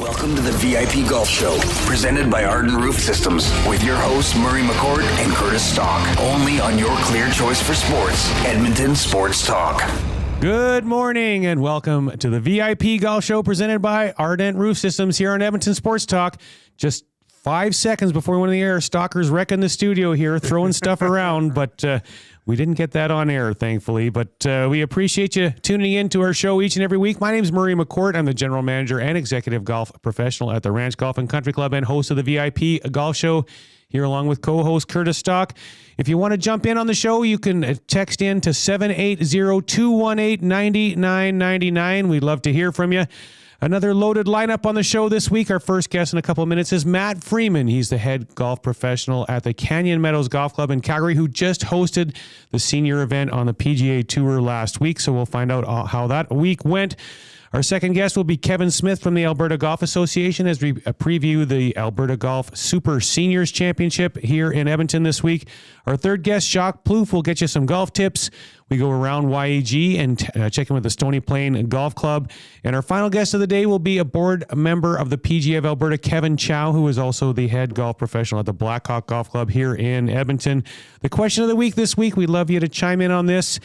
Welcome to the VIP Golf Show, presented by Ardent Roof Systems, with your hosts Murray McCourt and Curtis Stock. Only on your clear choice for sports, Edmonton Sports Talk. Good morning and welcome to the VIP Golf Show, presented by Ardent Roof Systems here on Edmonton Sports Talk. Just 5 seconds before we went on the air, Stalker's wrecking the studio here, throwing stuff around, but we didn't get that on air, thankfully. But we appreciate you tuning in to our show each and every week. My name is Murray McCourt. I'm the general manager and executive golf professional at the Ranch Golf and Country Club and host of the VIP Golf Show, here along with co-host Curtis Stock. If you want to jump in on the show, you can text in to 780-218-9999. We'd love to hear from you. Another loaded lineup on the show this week. Our first guest in a couple of minutes is Matt Freeman. He's the head golf professional at the Canyon Meadows Golf Club in Calgary, who just hosted the senior event on the PGA Tour last week. So we'll find out how that week went. Our second guest will be Kevin Smith from the Alberta Golf Association as we preview the Alberta Golf Super Seniors Championship here in Edmonton this week. Our third guest, Jacques Plouffe, will get you some golf tips. We go around YAG and check in with the Stony Plain Golf Club. And our final guest of the day will be a board member of the PGA of Alberta, Kevin Chow, who is also the head golf professional at the Blackhawk Golf Club here in Edmonton. The question of the week this week, we'd love you to chime in on this.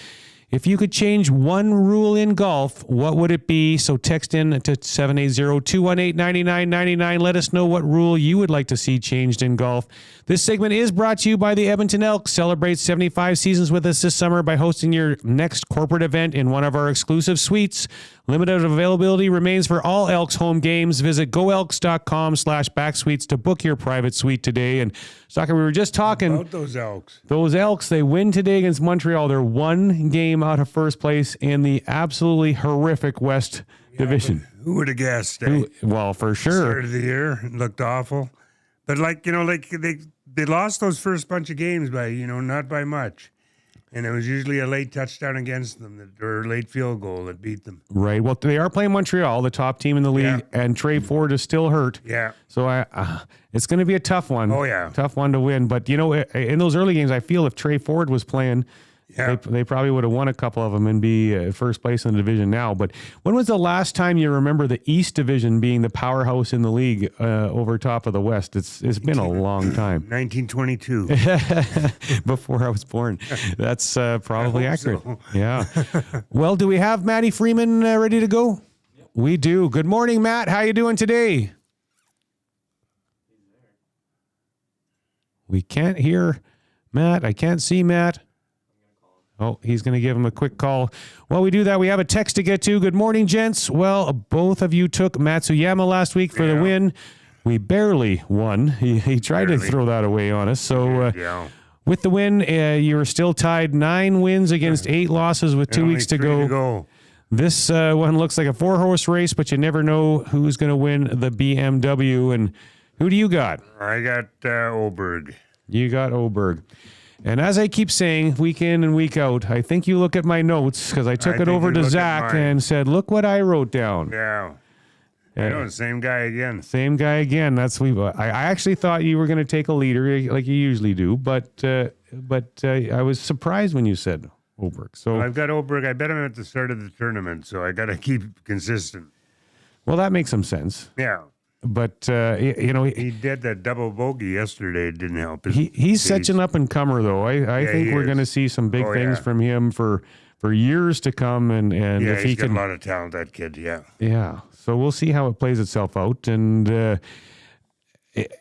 If you could change one rule in golf, what would it be? So text in to 780-218-9999. Let us know what rule you would like to see changed in golf. This segment is brought to you by the Edmonton Elks. Celebrate 75 seasons with us this summer by hosting your next corporate event in one of our exclusive suites. Limited availability remains for all Elks home games. Visit goelks.com/backsuites to book your private suite today. And Stocker, we were just talking about those Elks. Those Elks, they win today against Montreal. They're one game out of first place in the absolutely horrific West Division. Who would have guessed? Well, for sure. Start of the year, it looked awful. But they lost those first bunch of games by, not by much. And it was usually a late touchdown against them, or a late field goal that beat them. Right. Well, they are playing Montreal, the top team in the league, and Trey Ford is still hurt. Yeah. So it's going to be a tough one. Oh, yeah. Tough one to win. But, in those early games, I feel if Trey Ford was playing, they probably would have won a couple of them and be first place in the division now. But when was the last time you remember the East Division being the powerhouse in the league over top of the West? It's been a long time. 1922. Before I was born. That's probably accurate. So. Yeah. Well, do we have Matty Freeman ready to go? Yep. We do. Good morning, Matt. How you doing today? We can't hear Matt. I can't see Matt. Oh, he's going to give him a quick call. While we do that, we have a text to get to. Good morning, gents. Well, both of you took Matsuyama last week for the win. We barely won. He tried to throw that away on us. So with the win, you were still tied 9 wins against 8 losses with 2 weeks to go. This one looks like a 4-horse race, but you never know who's going to win the BMW. And who do you got? I got Oberg. You got Oberg. And as I keep saying, week in and week out, I think you look at my notes, because I took it over to Zach and said, look what I wrote down. Yeah. Same guy again. Same guy again. I actually thought you were going to take a leader like you usually do, but I was surprised when you said Oberg. So I've got Oberg. I bet him at the start of the tournament, so I got to keep consistent. Well, that makes some sense. Yeah. But, he did that double bogey yesterday. It didn't help. He's such an up-and-comer, though. I think we're going to see some big things from him for years to come. And if he's got a lot of talent, that kid, Yeah. So we'll see how it plays itself out. And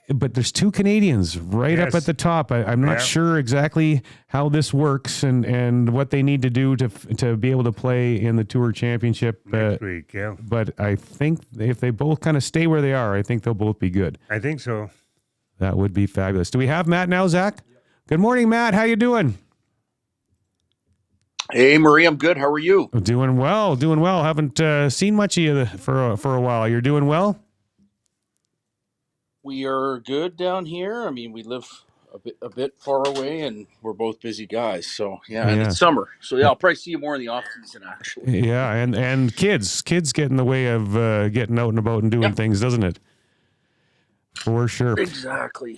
but there's 2 Canadians up at the top. I'm not sure exactly how this works and what they need to do to be able to play in the Tour Championship next week. But I think if they both kind of stay where they are, I think they'll both be good. I think so. That would be fabulous. Do we have Matt now, Zach? Yep. Good morning, Matt. How you doing? Hey, Marie, I'm good. How are you? Doing well. Haven't seen much of you for a while. You're doing well? We are good down here. I mean, we live a bit far away, and we're both busy guys. So, and it's summer. So, I'll probably see you more in the off season, actually. Yeah, and kids get in the way of getting out and about and doing things, doesn't it? For sure. Exactly.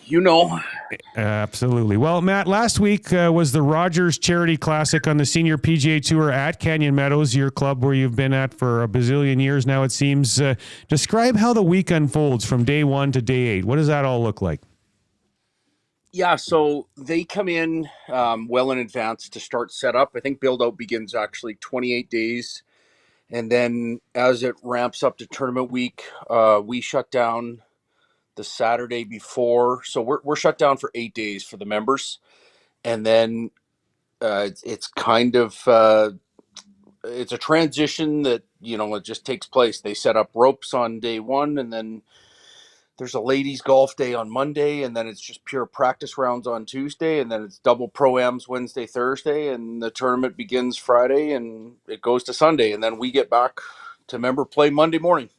Absolutely. Well, Matt, last week was the Rogers Charity Classic on the Senior PGA Tour at Canyon Meadows, your club where you've been at for a bazillion years now, it seems. Describe how the week unfolds from day 1 to day 8. What does that all look like? Yeah, so they come in well in advance to start setup. I think build-out begins actually 28 days. And then as it ramps up to tournament week, we shut down the Saturday before. So we're shut down for 8 days for the members. And then it's kind of it's a transition that, it just takes place. They set up ropes on day 1, and then there's a ladies golf day on Monday, and then it's just pure practice rounds on Tuesday, and then it's double pro-ams Wednesday, Thursday, and the tournament begins Friday, and it goes to Sunday, and then we get back to member play Monday morning.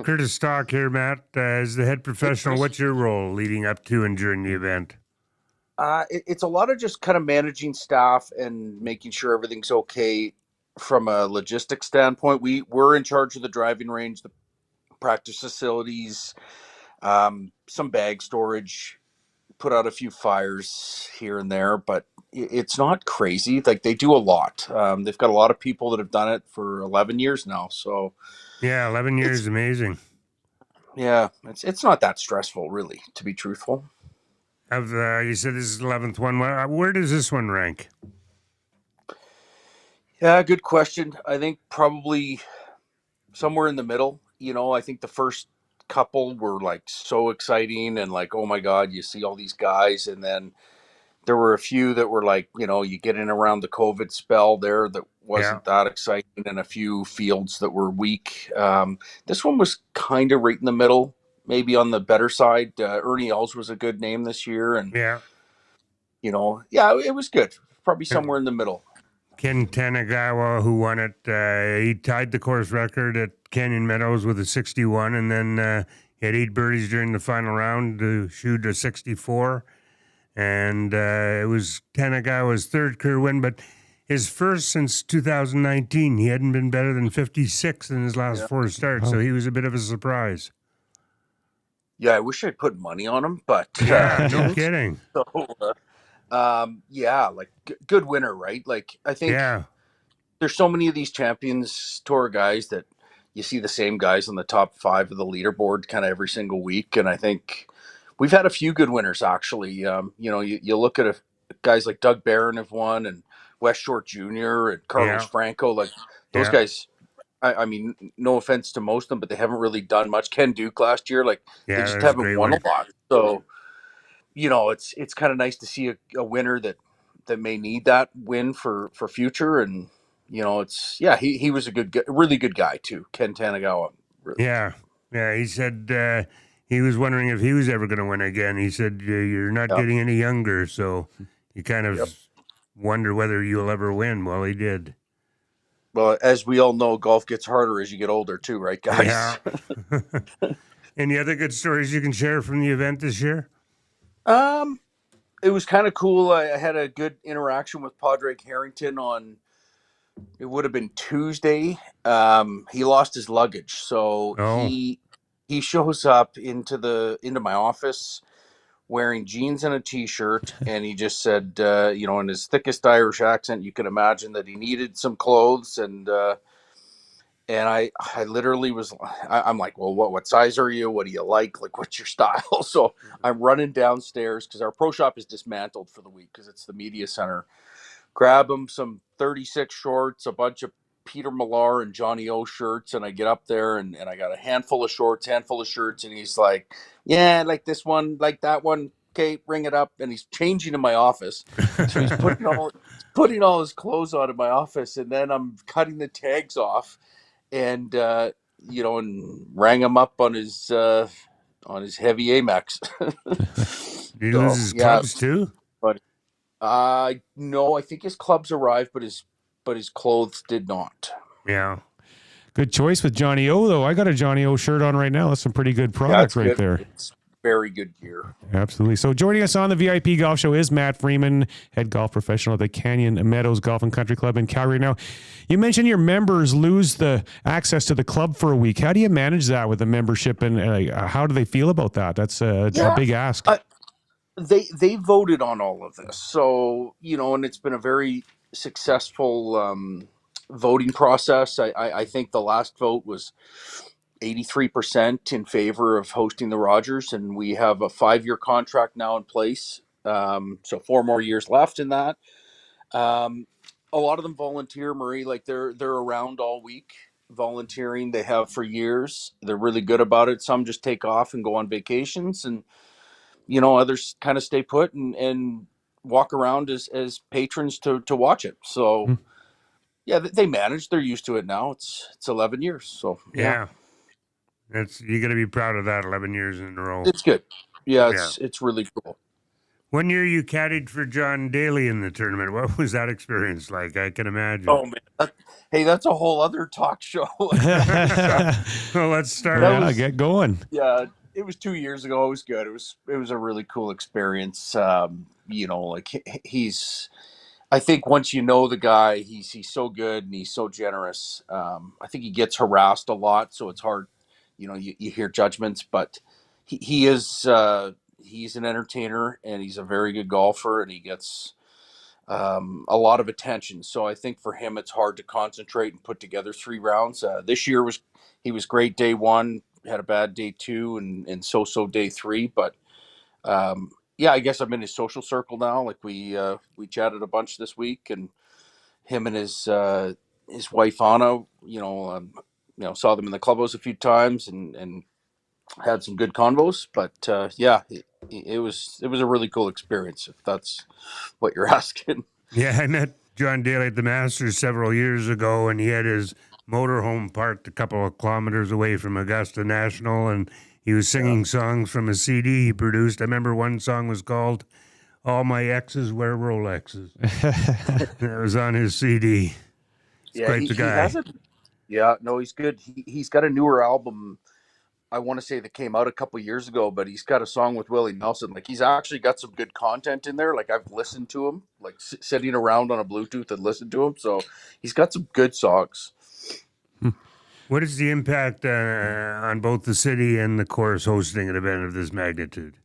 Curtis Stock here, Matt. As the head professional, what's your role leading up to and during the event? It's a lot of just kind of managing staff and making sure everything's okay from a logistics standpoint. We're in charge of the driving range, the practice facilities, some bag storage, put out a few fires here and there, but it's not crazy. Like, they do a lot. They've got a lot of people that have done it for 11 years now. So yeah, 11 years, amazing. Yeah, it's not that stressful, really, to be truthful. You said this is the 11th one. Where does this one rank? Yeah, good question. I think probably somewhere in the middle. I think the first couple were like so exciting and like, oh my God, you see all these guys. And then there were a few that were like, you get in around the COVID spell there that wasn't that exciting, and a few fields that were weak. This one was kind of right in the middle, maybe on the better side. Ernie Els was a good name this year. And, it was good. Probably somewhere in the middle. Ken Tanagawa, who won it, he tied the course record at Canyon Meadows with a 61, and then he had 8 birdies during the final round to shoot a 64. And it was Tanagawa's third career win, but his first since 2019. He hadn't been better than 56 in his last 4 starts, so he was a bit of a surprise. Yeah, I wish I'd put money on him, but no kidding. So, good winner, right? Like, I think there's so many of these Champions Tour guys that you see the same guys on the top 5 of the leaderboard kind of every single week, and I think we've had a few good winners, actually. You look at guys like Doug Barron have won, and West Short Jr. and Carlos Franco. Like, those guys, I mean, no offense to most of them, but they haven't really done much. Ken Duke last year, they just haven't won a lot. So, it's kind of nice to see a winner that may need that win for future. And, he was a really good guy too, Ken Tanagawa. Really. Yeah. He said he was wondering if he was ever going to win again. He said, you're not getting any younger, so you kind of wonder whether you'll ever win. Well, he did. Well, as we all know, golf gets harder as you get older too, right, guys? Yeah. Any other good stories you can share from the event this year? It was kind of cool. I had a good interaction with Padraig Harrington on, it would have been Tuesday. He lost his luggage, so he shows up into my office wearing jeans and a t-shirt, and he just said, in his thickest Irish accent you could imagine, that he needed some clothes. And I literally I'm like, well, what size are you? What do you like? Like, what's your style? So I'm running downstairs because our pro shop is dismantled for the week because it's the media center. Grab him some 36 shorts, a bunch of Peter Millar and Johnny O shirts, and I get up there and I got a handful of shorts, and he's like, yeah, like this one, like that one. Okay, ring it up. And he's changing in my office. So he's putting all his clothes on in my office, and then I'm cutting the tags off and and rang him up on his heavy Amex. Did he lose his clubs too? But no, I think his clubs arrived, but his clothes did not. Yeah. Good choice with Johnny O, though. I got a Johnny O shirt on right now. That's some pretty good product there. very good gear. Absolutely. So joining us on the VIP Golf Show is Matt Freeman, head golf professional at the Canyon Meadows Golf and Country Club in Calgary. Now, you mentioned your members lose the access to the club for a week. How do you manage that with the membership, and how do they feel about that? That's a big ask. They voted on all of this, so and it's been a very successful voting process. I think the last vote was 83% in favor of hosting the Rogers, and we have a 5-year contract now in place. So 4 more years left in that. A lot of them volunteer, Marie. Like they're around all week volunteering. They have for years. They're really good about it. Some just take off and go on vacations, and others kind of stay put and walk around as patrons to watch it. So yeah, they manage. They're used to it now. It's 11 years. So Yeah. You got to be proud of that. 11 years in a row. it's good. Yeah, it's really cool. One year you caddied for John Daly in the tournament. What was that experience like? I can imagine. Oh man, hey, that's a whole other talk show. Well, let's start. Get going. Yeah, it was 2 years ago. It was good. It was a really cool experience. He's. I think once you know the guy, he's so good and he's so generous. I think he gets harassed a lot, so it's hard. You hear judgments, but he is. He's an entertainer and he's a very good golfer, and he gets a lot of attention. So I think for him, it's hard to concentrate and put together 3 rounds. This year he was great day 1, had a bad day 2, and so day 3. But yeah, I guess I'm in his social circle now. Like we chatted a bunch this week, and him and his wife Anna, saw them in the clubhouse a few times and had some good convos. But yeah, it was a really cool experience, if that's what you're asking. Yeah, I met John Daly at the Masters several years ago, and he had his motorhome parked a couple of kilometers away from Augusta National, and he was singing songs from a CD he produced. I remember one song was called "All My Exes Wear Rolexes." That was on his CD. He's quite the guy. He's good. He's got a newer album, I want to say, that came out a couple years ago, but he's got a song with Willie Nelson. Like he's actually got some good content in there. Like I've listened to him, like sitting around on a Bluetooth and listened to him. So he's got some good songs. What is the impact on both the city and the course hosting an event of this magnitude?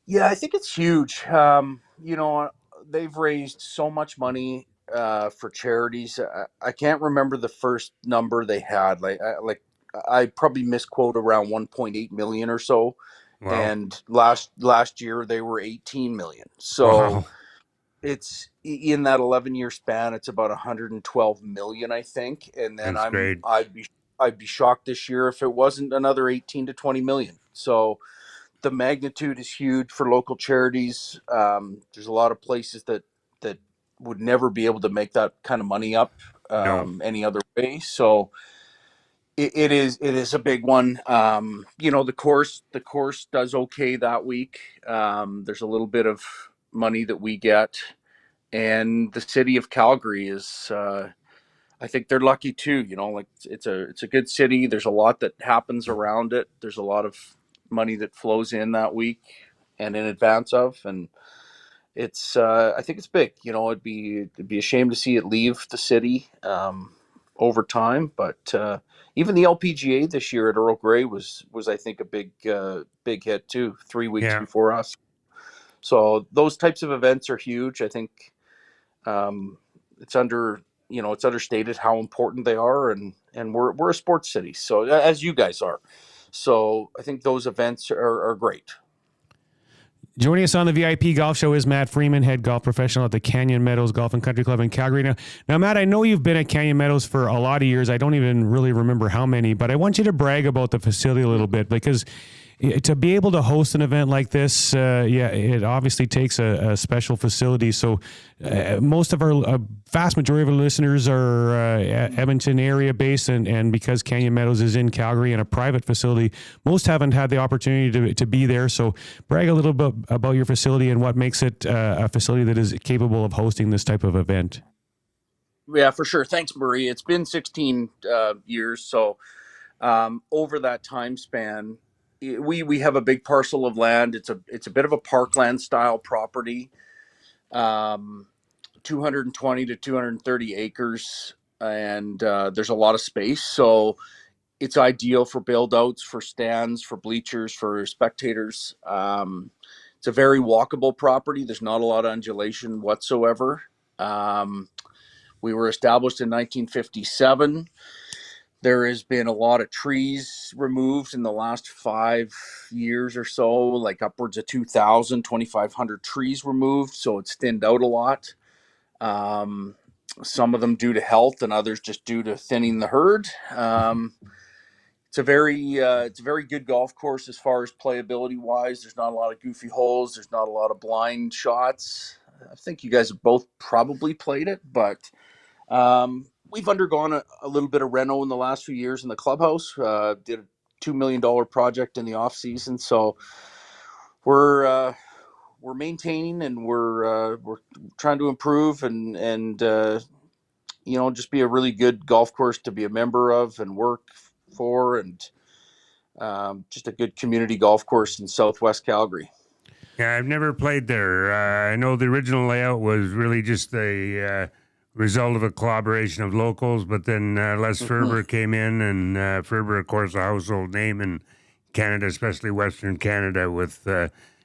Yeah, I think it's huge. They've raised so much money for charities. I can't remember the first number they had. I probably misquote around 1.8 million or so. Wow. And last year they were 18 million. So wow. It's in that 11-year span, it's about 112 million, I think. And then I'd be shocked this year if it wasn't another 18 to 20 million. So the magnitude is huge for local charities. There's a lot of places that would never be able to make that kind of money up any other way. So it is a big one. The course does okay that week. There's a little bit of money that we get, and the city of Calgary is I think they're lucky too. It's a good city. There's a lot that happens around it. There's a lot of money that flows in that week and in advance of, and it's I think it's big. It'd be a shame to see it leave the city over time, but even the LPGA this year at Earl Grey was I think a big hit too, 3 weeks before us. So those types of events are huge. I think it's understated how important they are, and we're a sports city, so as you guys are. So I think those events are great. Joining us on the VIP Golf Show is Matt Freeman, head golf professional at the Canyon Meadows Golf and Country Club in Calgary. Now, Matt, I know you've been at Canyon Meadows for a lot of years. I don't even really remember how many, but I want you to brag about the facility a little bit, because to be able to host an event like this, it obviously takes a special facility. So most of our vast majority of our listeners are Edmonton area based, and because Canyon Meadows is in Calgary and a private facility, most haven't had the opportunity to be there. So brag a little bit about your facility and what makes it a facility that is capable of hosting this type of event. Yeah, for sure. Thanks, Marie. It's been 16 years. So over that time span, we have a big parcel of land. It's a bit of a parkland style property, 220 to 230 acres, and there's a lot of space. So it's ideal for build outs, for stands, for bleachers, for spectators. It's a very walkable property. There's not a lot of undulation whatsoever. We were established in 1957. There has been a lot of trees removed in the last 5 years or so, like upwards of 2,500 trees removed. So it's thinned out a lot. Some of them due to health and others just due to thinning the herd. It's a very good golf course as far as playability wise. There's not a lot of goofy holes. There's not a lot of blind shots. I think you guys have both probably played it, but we've undergone a little bit of reno in the last few years in the clubhouse. Did a $2 million project in the off season, so we're maintaining and we're trying to improve and just be a really good golf course to be a member of and work for, and just a good community golf course in Southwest Calgary. Yeah, I've never played there. I know the original layout was really just a result of a collaboration of locals, but then Les Ferber came in, and Ferber, of course, a household name in Canada, especially Western Canada, with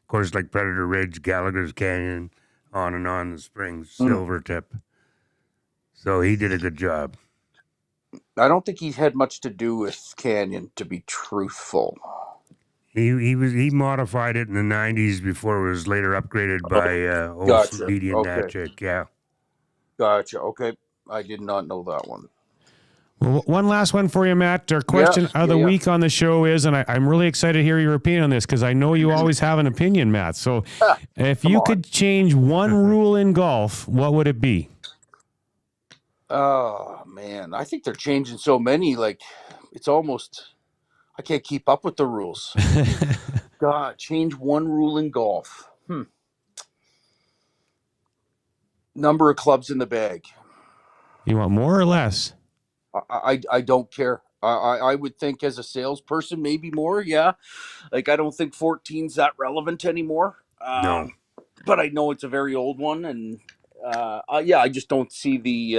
courses like Predator Ridge, Gallagher's Canyon, on and on, the Springs, Silvertip. So he did a good job. I don't think he had much to do with Canyon, to be truthful. He modified it in the 90s before it was later upgraded by Gotcha. Media Okay. Natchik. Yeah. Gotcha. Okay. I did not know that one. Well, one last one for you, Matt. Our question of the week on the show is, and I'm really excited to hear your opinion on this because I know you always have an opinion, Matt. So if you could change one rule in golf, what would it be? Oh, man. I think they're changing so many. Like, it's almost, I can't keep up with the rules. God, change one rule in golf. Number of clubs in the bag. You want more or less? I don't care. I would think as a salesperson, maybe more. Yeah. Like, I don't think 14's that relevant anymore. No. But I know it's a very old one. And I just don't see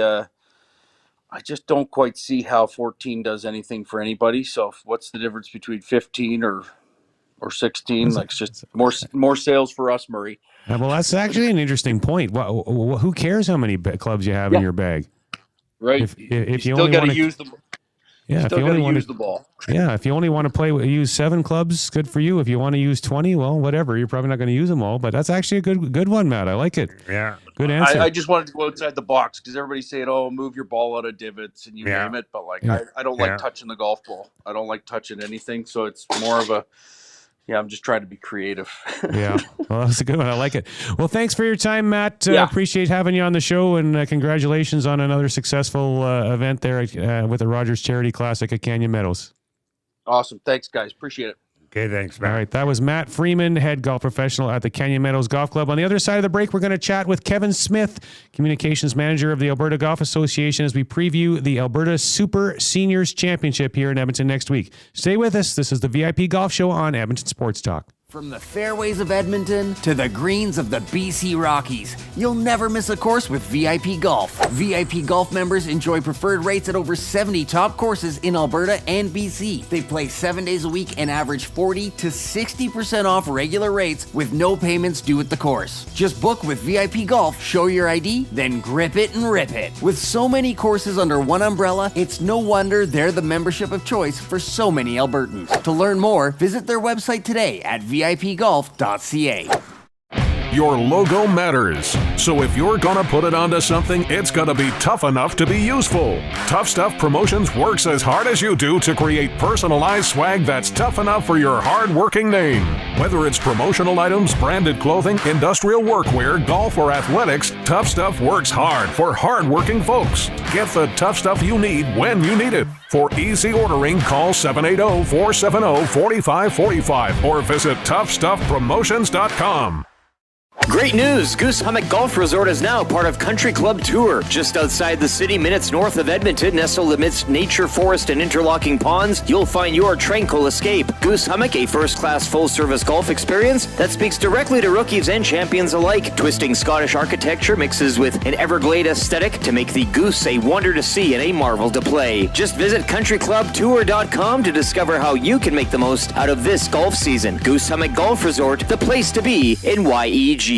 I just don't quite see how 14 does anything for anybody. So what's the difference between 15 or 16? Like, it's just more sales for us, Murray. Well, that's actually an interesting point. Who cares how many clubs you have in your bag? Right. If you still only got want to use them. Yeah, still got to use the ball. Yeah, if you only want to use 7 clubs, good for you. If you want to use 20, well, whatever. You're probably not going to use them all, but that's actually a good one, Matt. I like it. Yeah. Good answer. I just wanted to go outside the box because everybody's saying, "Oh, move your ball out of divots and you name it," but I don't like touching the golf ball. I don't like touching anything, so it's more of a I'm just trying to be creative. Yeah. Well, that's a good one. I like it. Well, thanks for your time, Matt. Appreciate having you on the show, and congratulations on another successful event there with the Rogers Charity Classic at Canyon Meadows. Awesome. Thanks, guys. Appreciate it. Okay, thanks, Matt. All right, that was Matt Freeman, head golf professional at the Canyon Meadows Golf Club. On the other side of the break, we're going to chat with Kevin Smith, communications manager of the Alberta Golf Association, as we preview the Alberta Super Seniors Championship here in Edmonton next week. Stay with us. This is the VIP Golf Show on Edmonton Sports Talk. From the fairways of Edmonton to the greens of the BC Rockies, you'll never miss a course with VIP Golf. VIP Golf members enjoy preferred rates at over 70 top courses in Alberta and BC. They play 7 days a week and average 40 to 60% off regular rates with no payments due at the course. Just book with VIP Golf, show your ID, then grip it and rip it. With so many courses under one umbrella, it's no wonder they're the membership of choice for so many Albertans. To learn more, visit their website today at vipgolf.ca. Your logo matters. So if you're gonna put it onto something, it's gonna be tough enough to be useful. Tough Stuff Promotions works as hard as you do to create personalized swag that's tough enough for your hard-working name. Whether it's promotional items, branded clothing, industrial workwear, golf, or athletics, Tough Stuff works hard for hard-working folks. Get the tough stuff you need when you need it. For easy ordering, call 780-470-4545 or visit toughstuffpromotions.com. Great news! Goose Hummock Golf Resort is now part of Country Club Tour. Just outside the city, minutes north of Edmonton, nestled amidst nature, forest, and interlocking ponds, you'll find your tranquil escape. Goose Hummock, a first-class full-service golf experience that speaks directly to rookies and champions alike. Twisting Scottish architecture mixes with an Everglade aesthetic to make the Goose a wonder to see and a marvel to play. Just visit countryclubtour.com to discover how you can make the most out of this golf season. Goose Hummock Golf Resort, the place to be in YEG.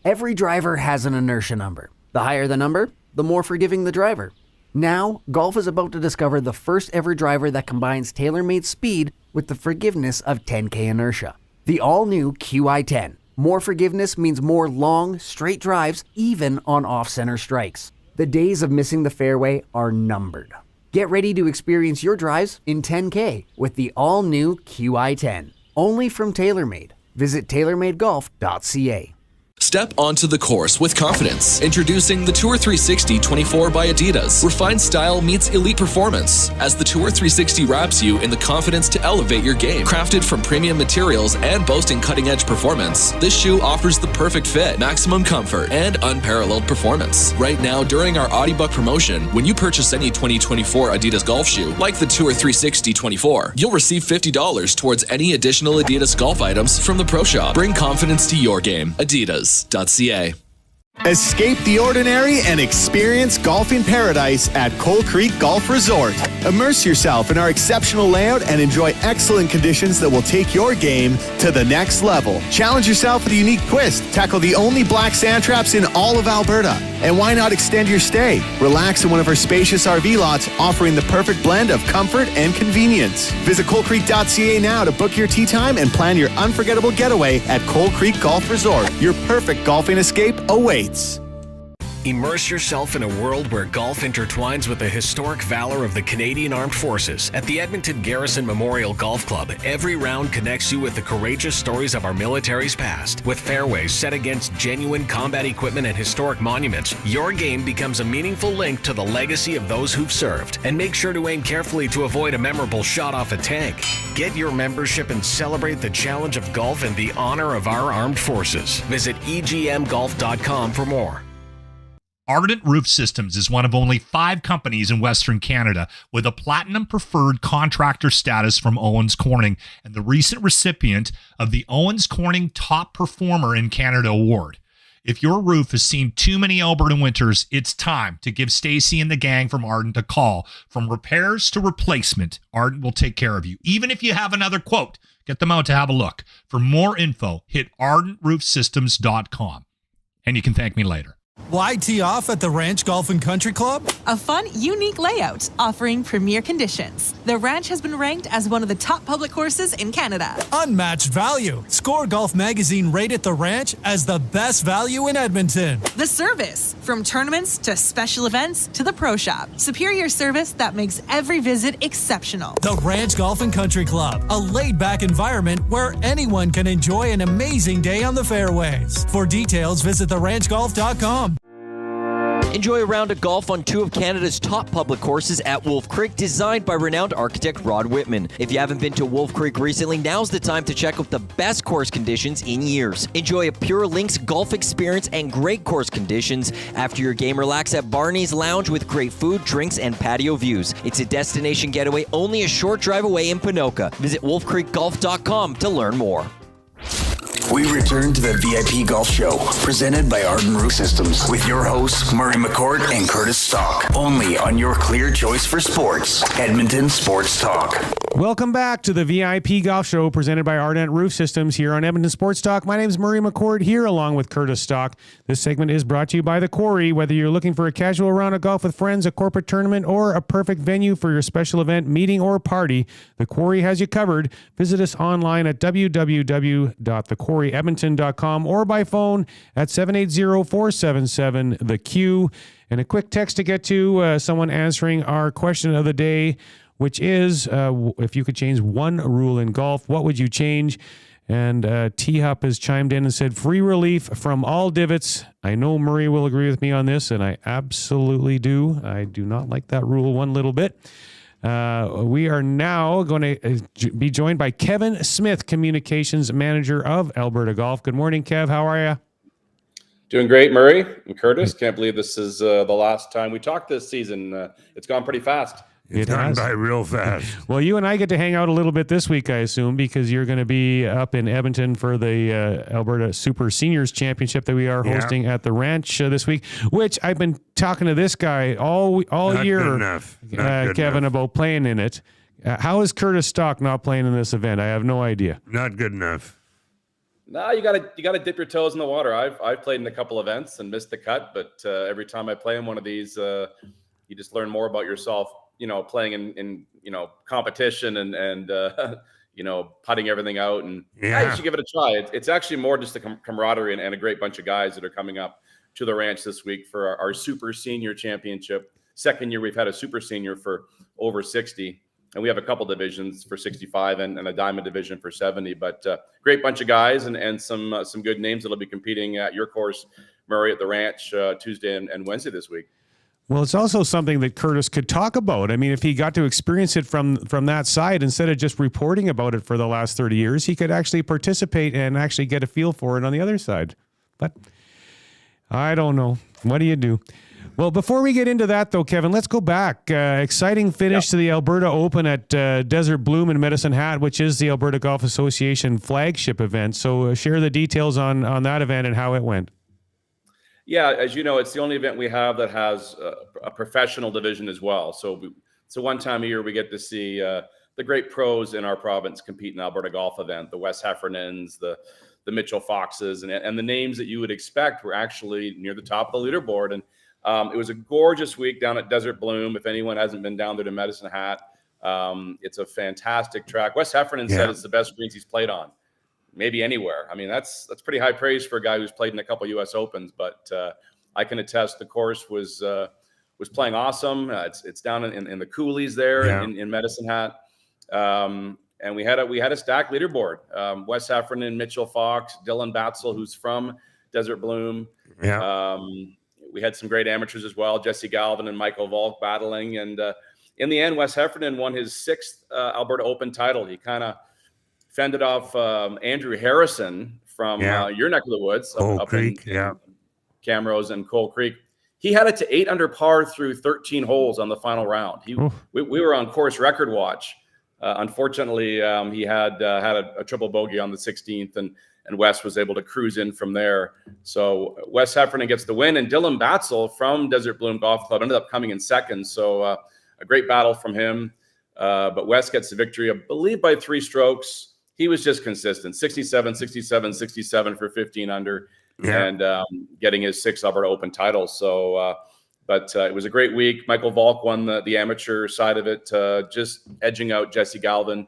Every driver has an inertia number. The higher the number, the more forgiving the driver. Now, golf is about to discover the first ever driver that combines tailor-made speed with the forgiveness of 10K inertia. The all-new QI10. More forgiveness means more long, straight drives, even on off-center strikes. The days of missing the fairway are numbered. Get ready to experience your drives in 10K with the all-new QI10. Only from TaylorMade. Visit tailormadegolf.ca. Step onto the course with confidence. Introducing the Tour 360 24 by Adidas. Refined style meets elite performance as the Tour 360 wraps you in the confidence to elevate your game. Crafted from premium materials and boasting cutting-edge performance, this shoe offers the perfect fit, maximum comfort, and unparalleled performance. Right now, during our Audiobook promotion, when you purchase any 2024 Adidas golf shoe, like the Tour 360 24, you'll receive $50 towards any additional Adidas golf items from the Pro Shop. Bring confidence to your game. Adidas.ca. Escape the ordinary and experience golfing paradise at Coal Creek Golf Resort. Immerse yourself in our exceptional layout and enjoy excellent conditions that will take your game to the next level. Challenge yourself with a unique twist. Tackle the only black sand traps in all of Alberta. And why not extend your stay? Relax in one of our spacious RV lots, offering the perfect blend of comfort and convenience. Visit coalcreek.ca now to book your tee time and plan your unforgettable getaway at Coal Creek Golf Resort. Your perfect golfing escape awaits. Immerse yourself in a world where golf intertwines with the historic valor of the Canadian Armed Forces. At the Edmonton Garrison Memorial Golf Club, every round connects you with the courageous stories of our military's past. With fairways set against genuine combat equipment and historic monuments, your game becomes a meaningful link to the legacy of those who've served. And make sure to aim carefully to avoid a memorable shot off a tank. Get your membership and celebrate the challenge of golf and the honor of our armed forces. Visit egmgolf.com for more. Ardent Roof Systems is one of only 5 companies in Western Canada with a Platinum Preferred Contractor status from Owens Corning and the recent recipient of the Owens Corning Top Performer in Canada Award. If your roof has seen too many Alberta winters, it's time to give Stacy and the gang from Ardent a call. From repairs to replacement, Ardent will take care of you. Even if you have another quote, get them out to have a look. For more info, hit ardentroofsystems.com. And you can thank me later. Why tee off at the Ranch Golf and Country Club? A fun, unique layout offering premier conditions. The Ranch has been ranked as one of the top public courses in Canada. Unmatched value. Score Golf Magazine rated the Ranch as the best value in Edmonton. The service, from tournaments to special events to the Pro Shop. Superior service that makes every visit exceptional. The Ranch Golf and Country Club, a laid-back environment where anyone can enjoy an amazing day on the fairways. For details, visit theranchgolf.com. Enjoy a round of golf on 2 of Canada's top public courses at Wolf Creek, designed by renowned architect Rod Whitman. If you haven't been to Wolf Creek recently, now's the time to check out the best course conditions in years. Enjoy a pure links golf experience and great course conditions. After your game, relax at Barney's Lounge with great food, drinks, and patio views. It's a destination getaway only a short drive away in Ponoka. Visit wolfcreekgolf.com to learn more. We return to the VIP Golf Show, presented by Ardent Roof Systems, with your hosts, Murray McCourt and Curtis Stock, only on your clear choice for sports, Edmonton Sports Talk. Welcome back to the VIP Golf Show, presented by Ardent Roof Systems here on Edmonton Sports Talk. My name is Murray McCourt, here along with Curtis Stock. This segment is brought to you by The Quarry. Whether you're looking for a casual round of golf with friends, a corporate tournament, or a perfect venue for your special event, meeting, or party, The Quarry has you covered. Visit us online at www.thequarryedmonton.com or by phone at 780-477-THE-Q. And a quick text to get to, someone answering our question of the day, which is, if you could change one rule in golf, what would you change? And T-Hup has chimed in and said, free relief from all divots. I know Murray will agree with me on this, and I absolutely do. I do not like that rule one little bit. We are now going to be joined by Kevin Smith, Communications Manager of Alberta Golf. Good morning, Kev. How are you? Doing great, Murray and Curtis. Can't believe this is the last time we talked this season. It's gone pretty fast. It's gone by real fast. Well, you and I get to hang out a little bit this week, I assume, because you're going to be up in Edmonton for the Alberta Super Seniors Championship that we are hosting at the ranch this week, which I've been talking to this guy all year, Kevin, about playing in it. How is Curtis Stock not playing in this event? I have no idea. Not good enough. No, you gotta dip your toes in the water. I've played in a couple events and missed the cut, but every time I play in one of these, you just learn more about yourself. Playing in competition and putting everything out, and you should give it a try. It's actually more just a camaraderie and a great bunch of guys that are coming up to the ranch this week for our Super Senior Championship. Second year we've had a Super Senior for over 60, and we have a couple divisions for 65 and a Diamond division for 70. But great bunch of guys and some good names that'll be competing at your course, Murray, at the ranch Tuesday and Wednesday this week. Well, it's also something that Curtis could talk about. I mean, if he got to experience it from that side, instead of just reporting about it for the last 30 years, he could actually participate and actually get a feel for it on the other side. But I don't know. What do you do? Well, before we get into that, though, Kevin, let's go back. Exciting finish to the Alberta Open at Desert Bloom in Medicine Hat, which is the Alberta Golf Association flagship event. So share the details on that event and how it went. Yeah, as you know, it's the only event we have that has a professional division as well. So it's one time a year we get to see the great pros in our province compete in the Alberta Golf event, the Wes Heffernans, the Mitchell Foxes, and the names that you would expect were actually near the top of the leaderboard. And it was a gorgeous week down at Desert Bloom. If anyone hasn't been down there to Medicine Hat, it's a fantastic track. Wes Heffernan said it's the best greens he's played on. Maybe anywhere. I mean, that's pretty high praise for a guy who's played in a couple U.S. Opens. But I can attest the course was playing awesome. It's down in the coulees there in Medicine Hat, and we had a stacked leaderboard. Wes Heffernan, Mitchell Fox, Dylan Batzel, who's from Desert Bloom. We had some great amateurs as well, Jesse Galvin and Michael Volk battling. And in the end, Wes Heffernan won his 6th Alberta Open title. He kind of fended off Andrew Harrison from your neck of the woods, up in Camrose and Coal Creek. He had it to 8 under par through 13 holes on the final round. We were on course record watch. Unfortunately, he had a triple bogey on the 16th, and Wes was able to cruise in from there. So Wes Heffernan gets the win, and Dylan Batzel from Desert Bloom Golf Club ended up coming in second. So a great battle from him. But Wes gets the victory, I believe, by 3 strokes. He was just consistent, 67, 67, 67 for 15 under, and getting his 6th Alberta Open title. So, but it was a great week. Michael Volk won the amateur side of it, just edging out Jesse Galvin.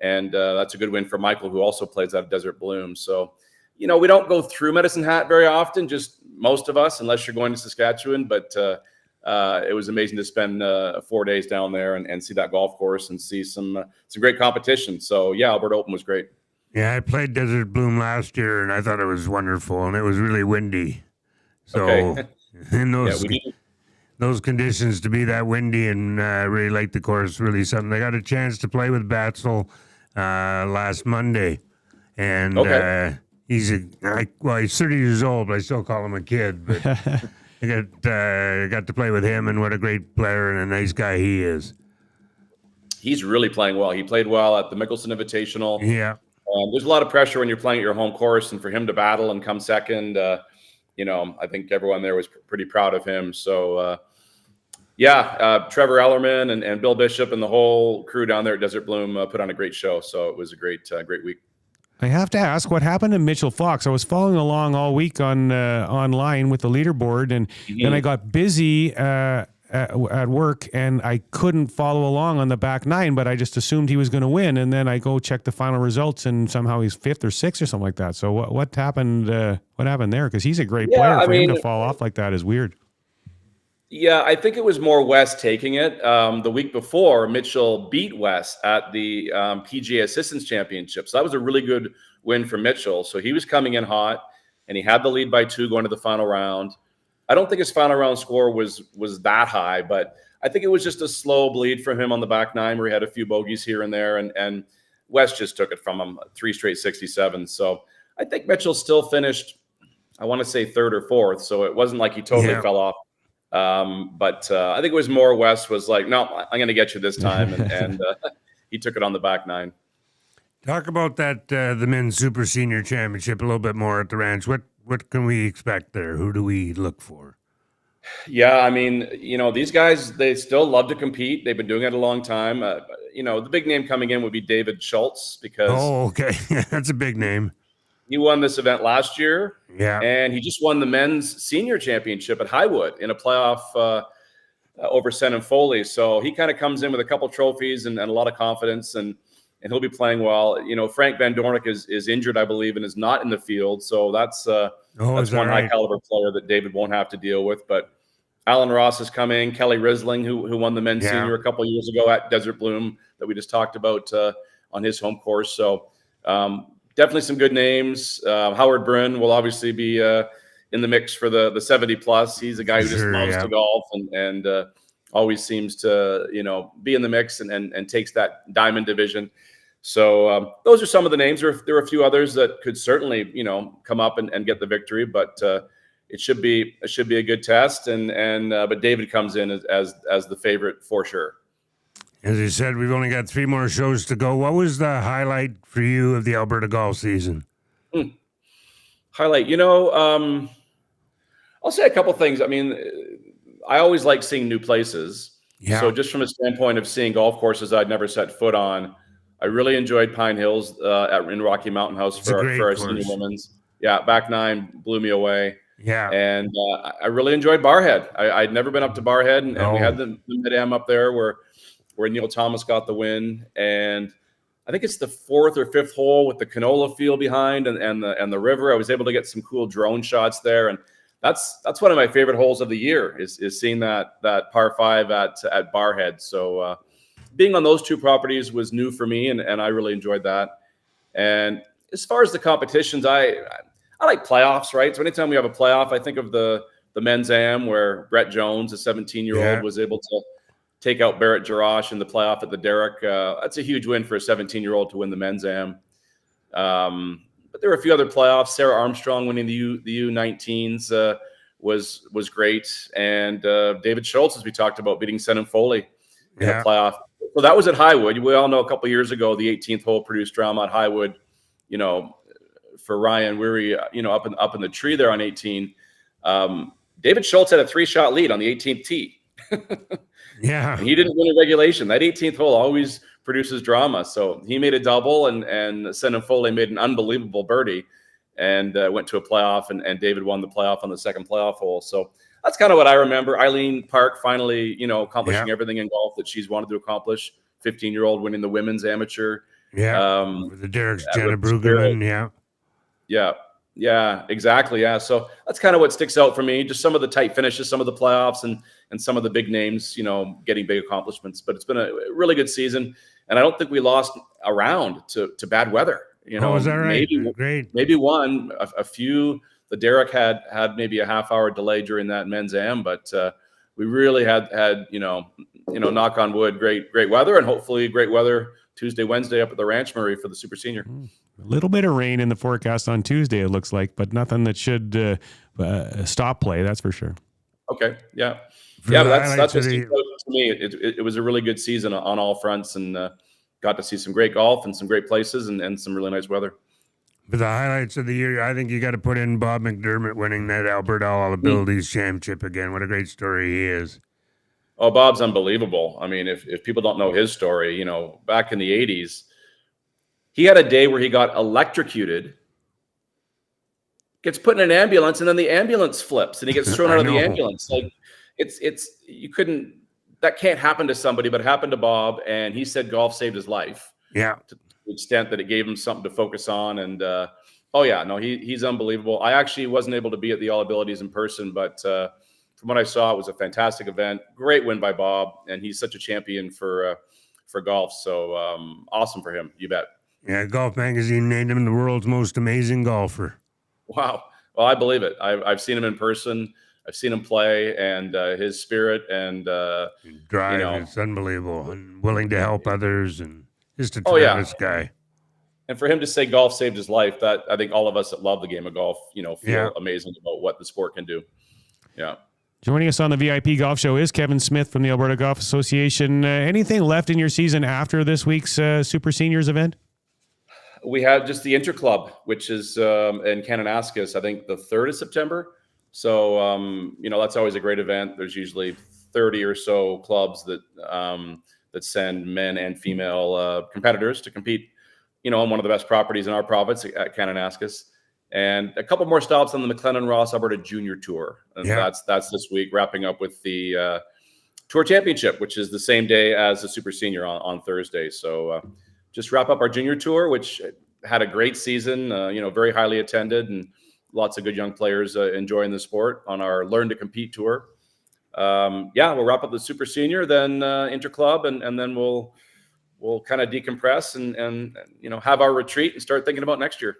And that's a good win for Michael, who also plays out of Desert Bloom. So, we don't go through Medicine Hat very often, just most of us, unless you're going to Saskatchewan. But it was amazing to spend 4 days down there and see that golf course and see some great competition. So, yeah, Alberta Open was great. Yeah, I played Desert Bloom last year, and I thought it was wonderful, and it was really windy. So in those conditions, to be that windy and really like the course, really something. I got a chance to play with Batzel last Monday, and he's 30 years old, but I still call him a kid. But I got to play with him, and what a great player and a nice guy he is. He's really playing well. He played well at the Mickelson Invitational. Yeah. There's a lot of pressure when you're playing at your home course, and for him to battle and come second, I think everyone there was pretty proud of him. So, Trevor Ellerman and Bill Bishop and the whole crew down there at Desert Bloom put on a great show. So it was a great week. I have to ask, what happened to Mitchell Fox? I was following along all week online with the leaderboard, and then I got busy at work, and I couldn't follow along on the back 9, but I just assumed he was going to win, and then I go check the final results, and somehow he's 5th or 6th or something like that. So what happened? What happened there? Because he's a great player. For him to fall off like that is weird. Yeah, I think it was more Wes taking it. The week before, Mitchell beat Wes at the PGA Assistants Championship. So that was a really good win for Mitchell. So he was coming in hot, and he had the lead by 2 going to the final round. I don't think his final round score was that high, but I think it was just a slow bleed from him on the back nine where he had a few bogeys here and there, and West just took it from him, 3 straight 67. So I think Mitchell still finished, I want to say third or fourth, so it wasn't like he totally fell off. But I think it was more West was like, no, I'm going to get you this time, and he took it on the back nine. Talk about that the men's super senior championship a little bit more at the ranch. What can we expect there? Who do we look for? Yeah, I mean, these guys, they still love to compete. They've been doing it a long time. The big name coming in would be David Schultz because okay, that's a big name. He won this event last year. Yeah, and he just won the men's senior championship at Highwood in a playoff over Sen and Foley. So he kind of comes in with a couple trophies and a lot of confidence, and he'll be playing well. Frank Van Dornick is injured, I believe, and is not in the field. So that's one high caliber player that David won't have to deal with. But Alan Ross is coming. Kelly Risling, who won the men's senior a couple years ago at Desert Bloom that we just talked about on his home course. So definitely some good names. Howard Bryn will obviously be in the mix for the 70 plus. He's a guy who just loves to golf and always seems to be in the mix and takes that diamond division. So those are some of the names. There are a few others that could certainly come up and get the victory, but it should be a good test. But David comes in as the favorite for sure. As you said, we've only got 3 more shows to go. What was the highlight for you of the Alberta golf season? Highlight, I'll say a couple things. I mean, I always like seeing new places. Yeah. So just from a standpoint of seeing golf courses I'd never set foot on, I really enjoyed Pine Hills in Rocky Mountain House for our senior women's. Yeah, back nine blew me away. Yeah. And I really enjoyed Barhead. I'd never been up to Barhead, and we had the mid-am up there where Neil Thomas got the win. And I think it's the 4th or 5th hole with the canola field behind and the river. I was able to get some cool drone shots there. And that's one of my favorite holes of the year is seeing that par 5 at Barhead. So being on those 2 properties was new for me, and I really enjoyed that. And as far as the competitions, I like playoffs, right? So anytime we have a playoff, I think of the men's am where Brett Jones, a 17-year-old, was able to take out Barrett Jarash in the playoff at the Derrick. That's a huge win for a 17-year-old to win the men's am. But there were a few other playoffs. Sarah Armstrong winning the U19s was great. And David Schultz, as we talked about, beating Sen and Foley in a playoff. So that was at Highwood. We all know a couple of years ago, the 18th hole produced drama at Highwood, for Ryan Weary, up in the tree there on 18. David Schultz had a 3-shot lead on the 18th tee. Yeah. And he didn't win a regulation. That 18th hole always produces drama. So he made a double, and Sen and Foley made an unbelievable birdie and went to a playoff, and David won the playoff on the second playoff hole. So that's kind of what I remember. Eileen Park finally, accomplishing everything in golf that she's wanted to accomplish. 15-year-old winning the women's amateur. Yeah. With the Derrick's Jenna Brueggemann. Yeah, exactly. Yeah. So that's kind of what sticks out for me. Just some of the tight finishes, some of the playoffs, and some of the big names, getting big accomplishments. But it's been a really good season. And I don't think we lost a round to bad weather. Is that right? Maybe one. A few. The Derrick had maybe a half-hour delay during that men's am, but we really had knock on wood, great weather, and hopefully great weather Tuesday, Wednesday up at the Ranch Murray for the Super Senior. A little bit of rain in the forecast on Tuesday, it looks like, but nothing that should stop play. That's for sure. Okay. Yeah. But that's what sticks out to me. It was a really good season on all fronts, and got to see some great golf and some great places and some really nice weather. But the highlights of the year, I think you got to put in Bob McDermott winning that Alberta All Abilities Championship again. What a great story he is. Oh, Bob's unbelievable. I mean, if people don't know his story, back in the 80s, he had a day where he got electrocuted, gets put in an ambulance, and then the ambulance flips and he gets thrown out of the ambulance. Like that can't happen to somebody, but it happened to Bob. And he said golf saved his life. Yeah. To the extent that it gave him something to focus on. And he's unbelievable. I actually wasn't able to be at the All Abilities in person, but from what I saw, it was a fantastic event. Great win by Bob. And he's such a champion for golf. So awesome for him. You bet. Yeah, Golf Magazine named him the world's most amazing golfer. Wow. Well, I believe it. I've seen him in person. I've seen him play, and his spirit and drive is unbelievable, and willing to help others, and just a tremendous guy. And for him to say golf saved his life, that I think all of us that love the game of golf, feel amazing about what the sport can do. Yeah. Joining us on the VIP Golf Show is Kevin Smith from the Alberta Golf Association. Anything left in your season after this week's Super Seniors event? We have just the Interclub, which is in Kananaskis, I think the 3rd of September. So, that's always a great event. There's usually 30 or so clubs that send men and female competitors to compete, on one of the best properties in our province at Kananaskis. And a couple more stops on the McLennan Ross Alberta Junior Tour. And that's this week, wrapping up with the Tour Championship, which is the same day as the Super Senior on Thursday. So just wrap up our Junior Tour, which had a great season, very highly attended, and lots of good young players enjoying the sport on our Learn to Compete Tour. We'll wrap up the Super Senior, then Interclub, and then we'll kind of decompress and have our retreat and start thinking about next year.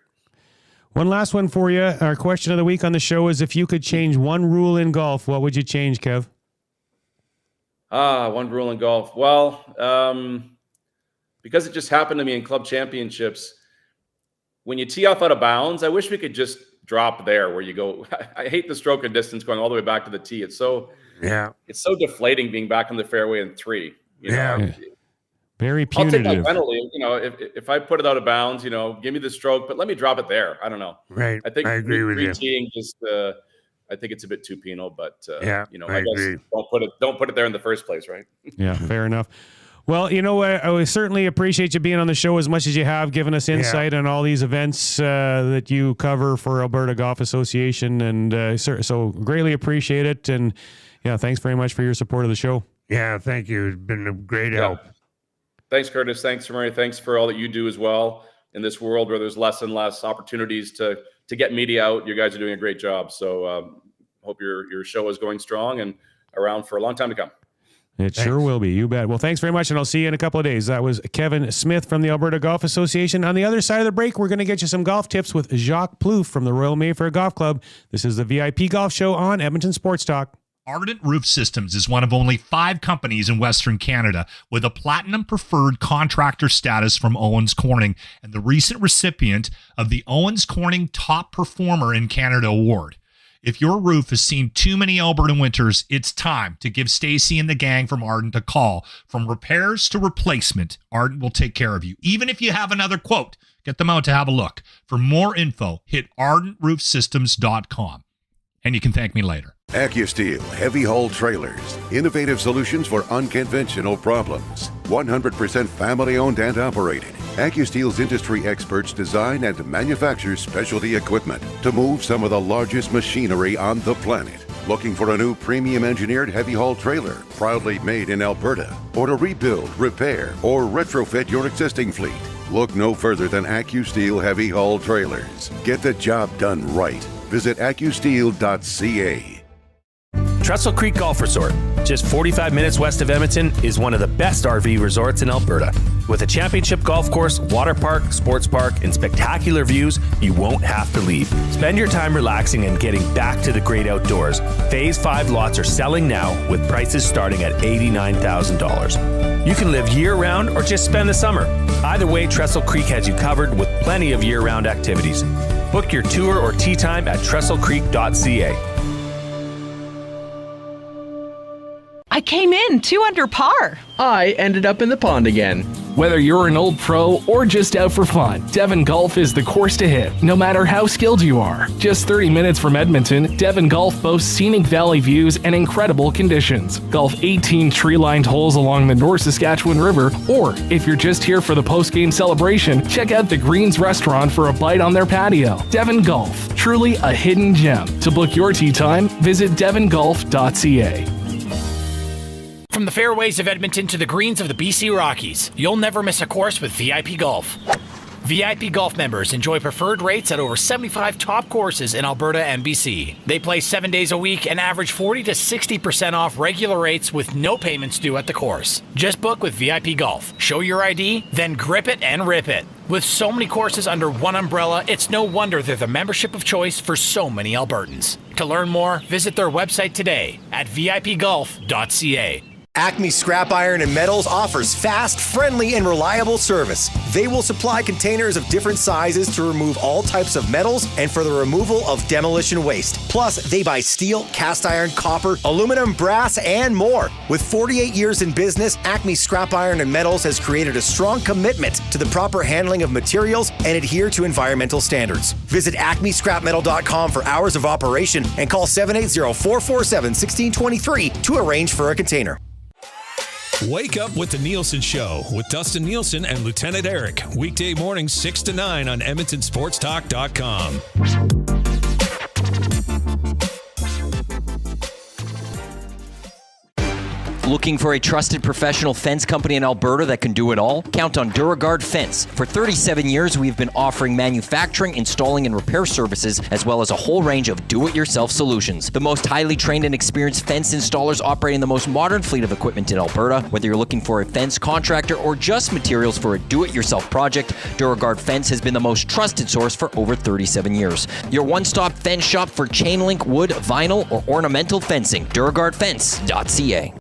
One last one for you. Our question of the week on the show is, if you could change one rule in golf, what would you change, Kev? One rule in golf. Well, because it just happened to me in club championships, when you tee off out of bounds, I wish we could just drop there where you go. I hate the stroke and distance going all the way back to the tee. It's so deflating being back on the fairway in 3. Very punitive. I'll take my penalty. If I put it out of bounds, give me the stroke, but let me drop it there. I don't know. Right. I think I agree with you. Teeing just, I think it's a bit too penal, but I guess agree. don't put it there in the first place, right? Yeah, fair enough. Well, I certainly appreciate you being on the show as much as you have, given us insight on all these events that you cover for Alberta Golf Association, and so greatly appreciate it. And thanks very much for your support of the show. Yeah, thank you. It's been a great help. Thanks, Curtis. Thanks, Murray. Thanks for all that you do as well in this world where there's less and less opportunities to get media out. You guys are doing a great job. So hope your show is going strong and around for a long time to come. It sure will be. You bet. Well, thanks very much, and I'll see you in a couple of days. That was Kevin Smith from the Alberta Golf Association. On the other side of the break, we're going to get you some golf tips with Jacques Plouffe from the Royal Mayfair Golf Club. This is the VIP Golf Show on Edmonton Sports Talk. Ardent Roof Systems is one of only 5 companies in Western Canada with a Platinum Preferred Contractor status from Owens Corning and the recent recipient of the Owens Corning Top Performer in Canada Award. If your roof has seen too many Alberta winters, it's time to give Stacy and the gang from Ardent a call. From repairs to replacement, Ardent will take care of you. Even if you have another quote, get them out to have a look. For more info, hit ardentroofsystems.com. And you can thank me later. AccuSteel Heavy Haul Trailers. Innovative solutions for unconventional problems. 100% family owned and operated. AccuSteel's industry experts design and manufacture specialty equipment to move some of the largest machinery on the planet. Looking for a new premium engineered heavy haul trailer, proudly made in Alberta? Or to rebuild, repair, or retrofit your existing fleet? Look no further than AccuSteel Heavy Haul Trailers. Get the job done right. Visit accusteel.ca. Trestle Creek Golf Resort, just 45 minutes west of Edmonton, is one of the best RV resorts in Alberta. With a championship golf course, water park, sports park, and spectacular views, you won't have to leave. Spend your time relaxing and getting back to the great outdoors. Phase 5 lots are selling now with prices starting at $89,000. You can live year-round or just spend the summer. Either way, Trestle Creek has you covered with plenty of year-round activities. Book your tour or tee time at trestlecreek.ca. I came in 2 under par. I ended up in the pond again. Whether you're an old pro or just out for fun, Devon Golf is the course to hit, no matter how skilled you are. Just 30 minutes from Edmonton, Devon Golf boasts scenic valley views and incredible conditions. Golf 18 tree-lined holes along the North Saskatchewan River, or if you're just here for the post-game celebration, check out the Greens restaurant for a bite on their patio. Devon Golf, truly a hidden gem. To book your tee time, visit devongolf.ca. From the fairways of Edmonton to the greens of the BC Rockies, you'll never miss a course with VIP Golf. VIP Golf members enjoy preferred rates at over 75 top courses in Alberta and BC. They play 7 days a week and average 40 to 60% off regular rates with no payments due at the course. Just book with VIP Golf. Show your ID, then grip it and rip it. With so many courses under one umbrella, it's no wonder they're the membership of choice for so many Albertans. To learn more, visit their website today at vipgolf.ca. Acme Scrap Iron and Metals offers fast, friendly, and reliable service. They will supply containers of different sizes to remove all types of metals and for the removal of demolition waste. Plus, they buy steel, cast iron, copper, aluminum, brass, and more. With 48 years in business, Acme Scrap Iron and Metals has created a strong commitment to the proper handling of materials and adhere to environmental standards. Visit acmescrapmetal.com for hours of operation and call 780-447-1623 to arrange for a container. Wake up with the Nielsen Show with Dustin Nielsen and Lieutenant Eric. Weekday mornings 6 to 9 on EdmontonSportsTalk.com. Looking for a trusted professional fence company in Alberta that can do it all? Count on DuraGuard Fence. For 37 years, we've been offering manufacturing, installing, and repair services, as well as a whole range of do-it-yourself solutions. The most highly trained and experienced fence installers operating the most modern fleet of equipment in Alberta. Whether you're looking for a fence contractor or just materials for a do-it-yourself project, DuraGuard Fence has been the most trusted source for over 37 years. Your one-stop fence shop for chain link, wood, vinyl, or ornamental fencing. DuraGuardFence.ca.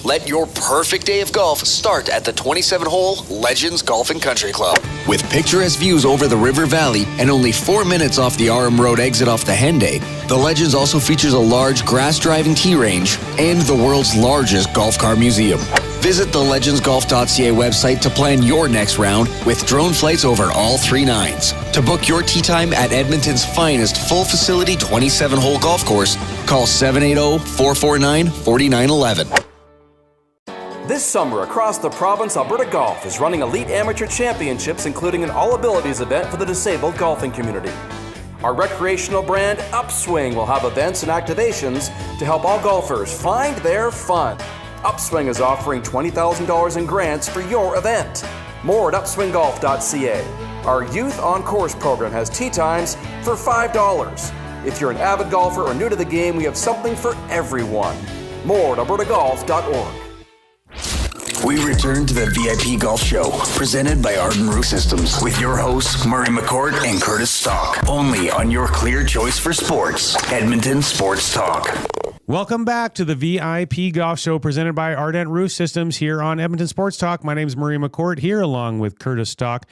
Let your perfect day of golf start at the 27-hole Legends Golf and Country Club. With picturesque views over the River Valley and only 4 minutes off the RM Road exit off the Henday, the Legends also features a large grass-driving tee range and the world's largest golf car museum. Visit the legendsgolf.ca website to plan your next round with drone flights over all 3 nines. To book your tee time at Edmonton's finest full-facility 27-hole golf course, call 780-449-4911. This summer, across the province, Alberta Golf is running elite amateur championships, including an all-abilities event for the disabled golfing community. Our recreational brand, Upswing, will have events and activations to help all golfers find their fun. Upswing is offering $20,000 in grants for your event. More at upswinggolf.ca. Our Youth on Course program has tee times for $5. If you're an avid golfer or new to the game, we have something for everyone. More at albertagolf.org. We return to the VIP Golf Show, presented by Ardent Roof Systems, with your hosts, Murray McCourt and Curtis Stock, only on your clear choice for sports, Edmonton Sports Talk. Welcome back to the VIP Golf Show, presented by Ardent Roof Systems here on Edmonton Sports Talk. My name is Murray McCourt, here along with Curtis Stock.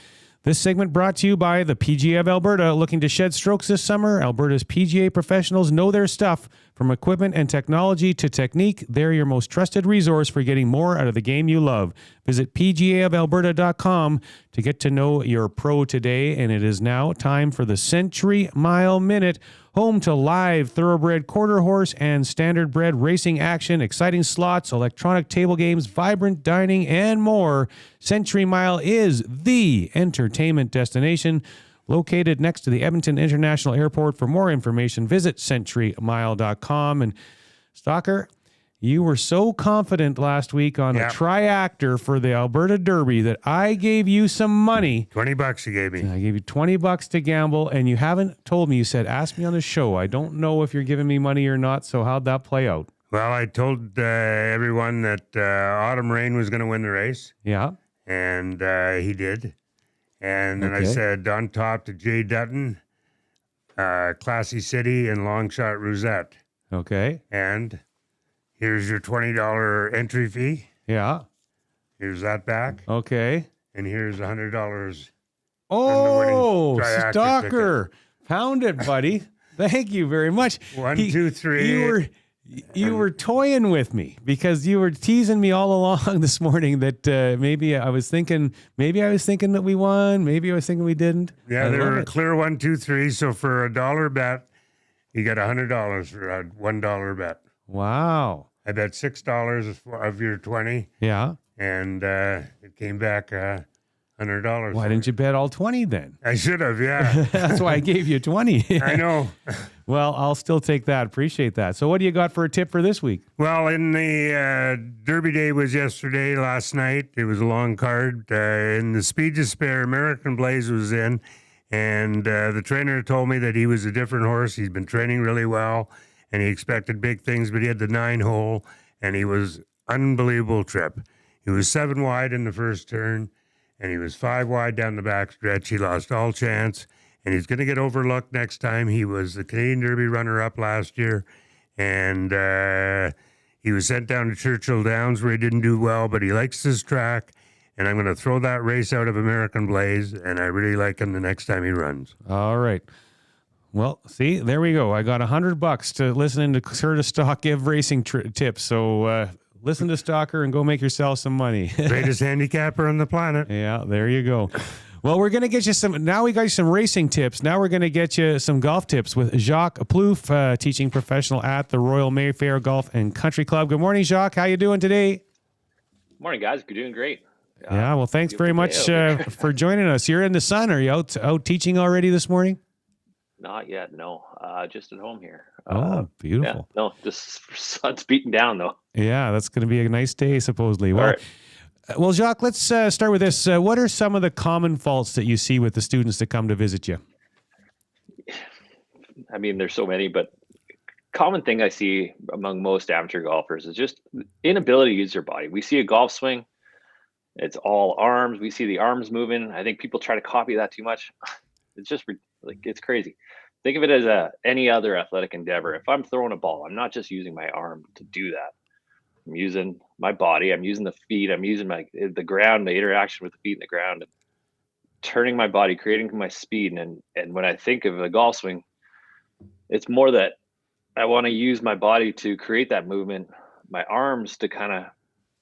This segment brought to you by the PGA of Alberta. Looking to shed strokes this summer? Alberta's PGA professionals know their stuff. From equipment and technology to technique, they're your most trusted resource for getting more out of the game you love. Visit pgaofalberta.com to get to know your pro today. And it is now time for the Century Mile Minute, home to live thoroughbred quarter horse and standard bred racing action, exciting slots, electronic table games, vibrant dining, and more. Century Mile is the entertainment destination located next to the Edmonton International Airport. For more information, visit centurymile.com. And Stalker, you were so confident last week on a triactor for the Alberta Derby that I gave you some money. $20 you gave me. I gave you $20 to gamble, and you haven't told me. You said, ask me on the show. I don't know if you're giving me money or not, so how'd that play out? Well, I told everyone that Autumn Rain was going to win the race. Yeah. And he did. And then I Okay. said on top to Jay Dutton, Classy City, and Longshot Rosette. Okay. And here's your $20 entry fee. Yeah. Here's that back. Okay. And here's $100. Oh, triactor Stalker. Found it, buddy. Thank you very much. 1, 2, 3. You were toying with me because you were teasing me all along this morning that maybe I was thinking that we won. Maybe I was thinking we didn't. Yeah, they were a clear 1, 2, 3. So for a $1 bet, you got $100 for a $1 bet. Wow. I bet $6 of your 20. Yeah. And it came back $100. Why didn't you bet all 20 then? I should have, yeah. That's why I gave you 20. I know. Well, I'll still take that. Appreciate that. So what do you got for a tip for this week? Well, in the Derby Day was last night. It was a long card. In the Speed to Spare, American Blaze was in. And the trainer told me that he was a different horse. He's been training really well. And he expected big things, but he had the 9-hole. And he was unbelievable trip. He was 7 wide in the first turn. And he was 5 wide down the back stretch. He lost all chance. and he's going to get overlooked next time. He was the Canadian Derby runner-up last year, and he was sent down to Churchill Downs where he didn't do well, but he likes his track, and I'm going to throw that race out of American Blaze, and I really like him the next time he runs. All right. Well, see, there we go. I got $100 to listening to Curtis Stock give racing tips. So listen to Stocker and go make yourself some money. Greatest handicapper on the planet. Yeah, there you go. Well, we're going to get you some. Now we got you some racing tips. Now we're going to get you some golf tips with Jacques Plouffe, teaching professional at the Royal Mayfair Golf and Country Club. Good morning, Jacques. How you doing today? Morning, guys. You're doing great. Yeah, well, thanks very much for joining us. You're in the sun. Are you out teaching already this morning? Not yet, no. Just at home here. Beautiful. Yeah, no, just sun's beating down though. Yeah, that's going to be a nice day, supposedly. All Well, right. well, Jacques, let's start with this. What are some of the common faults that you see with the students that come to visit you? I mean, there's so many, but common thing I see among most amateur golfers is just inability to use their body. We see a golf swing, it's all arms. We see the arms moving. I think people try to copy that too much. It's just like, it's crazy. Think of it as any other athletic endeavor. If I'm throwing a ball, I'm not just using my arm to do that. I'm using my body. I'm using the feet. I'm using the ground, the interaction with the feet and the ground, and turning my body, creating my speed. And when I think of a golf swing, it's more that I want to use my body to create that movement, my arms to kind of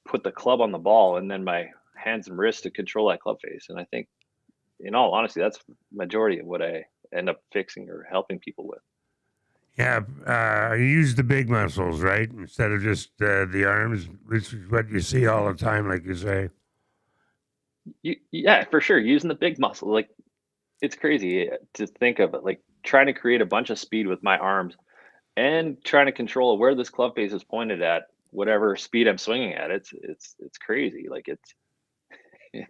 put the club on the ball, and then my hands and wrists to control that club face. And I think, in all honesty, that's the majority of what I end up fixing or helping people with. Yeah, you use the big muscles, right? Instead of just the arms, which is what you see all the time, like you say. Yeah, for sure. Using the big muscle. Like, it's crazy to think of it. Like, trying to create a bunch of speed with my arms and trying to control where this club face is pointed at, whatever speed I'm swinging at. It's crazy. Like, it's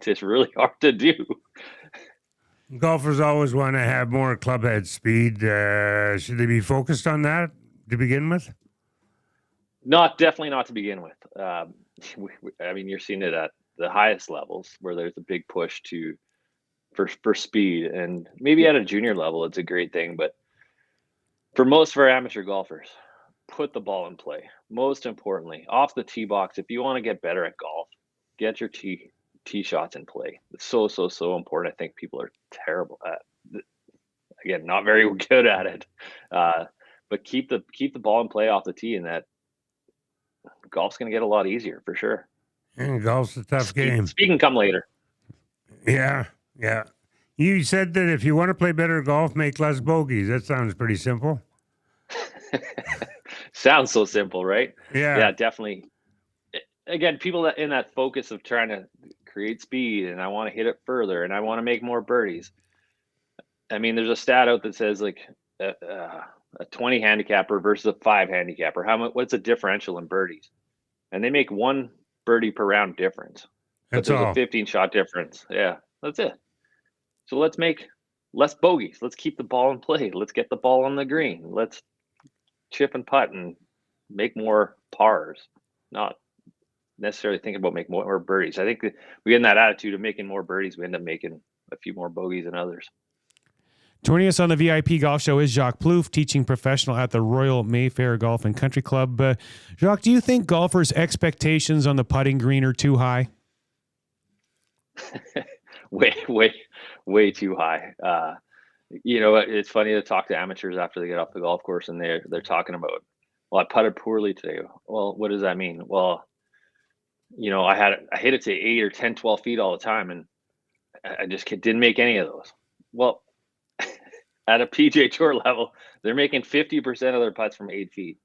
just really hard to do. Golfers always want to have more club head speed. Should they be focused on that to begin with? Definitely not to begin with. I mean, you're seeing it at the highest levels where there's a big push for speed, and maybe at a junior level, it's a great thing. But for most of our amateur golfers, put the ball in play. Most importantly, off the tee box. If you want to get better at golf, get your tee shots in play. It's so important. I think people are terrible at, again, not very good at it. But keep the ball in play off the tee, and that golf's going to get a lot easier for sure. And golf's a tough game. Speed can come later. Yeah. You said that if you want to play better golf, make less bogeys. That sounds pretty simple. Sounds so simple, right? Yeah, definitely. Again, people that in that focus of trying to create speed, and I want to hit it further, and I want to make more birdies. I mean, there's a stat out that says like a 20 handicapper versus a 5 handicapper. What's the differential in birdies? And they make 1 birdie per round difference. But there's a 15 shot difference. Yeah, that's it. So let's make less bogeys. Let's keep the ball in play. Let's get the ball on the green. Let's chip and putt and make more pars. Not necessarily thinking about making more birdies. I think that we get in that attitude of making more birdies, we end up making a few more bogeys than others. Joining us on the VIP Golf Show is Jacques Plouffe, teaching professional at the Royal Mayfair Golf and Country Club. Jacques, do you think golfers' expectations on the putting green are too high? way too high. It's funny to talk to amateurs after they get off the golf course and they're talking about, well, I putted poorly today. Well, what does that mean? Well, I hit it to 8 or 10, 12 feet all the time, and I just didn't make any of those. Well, at a PGA Tour level, they're making 50% of their putts from 8 feet.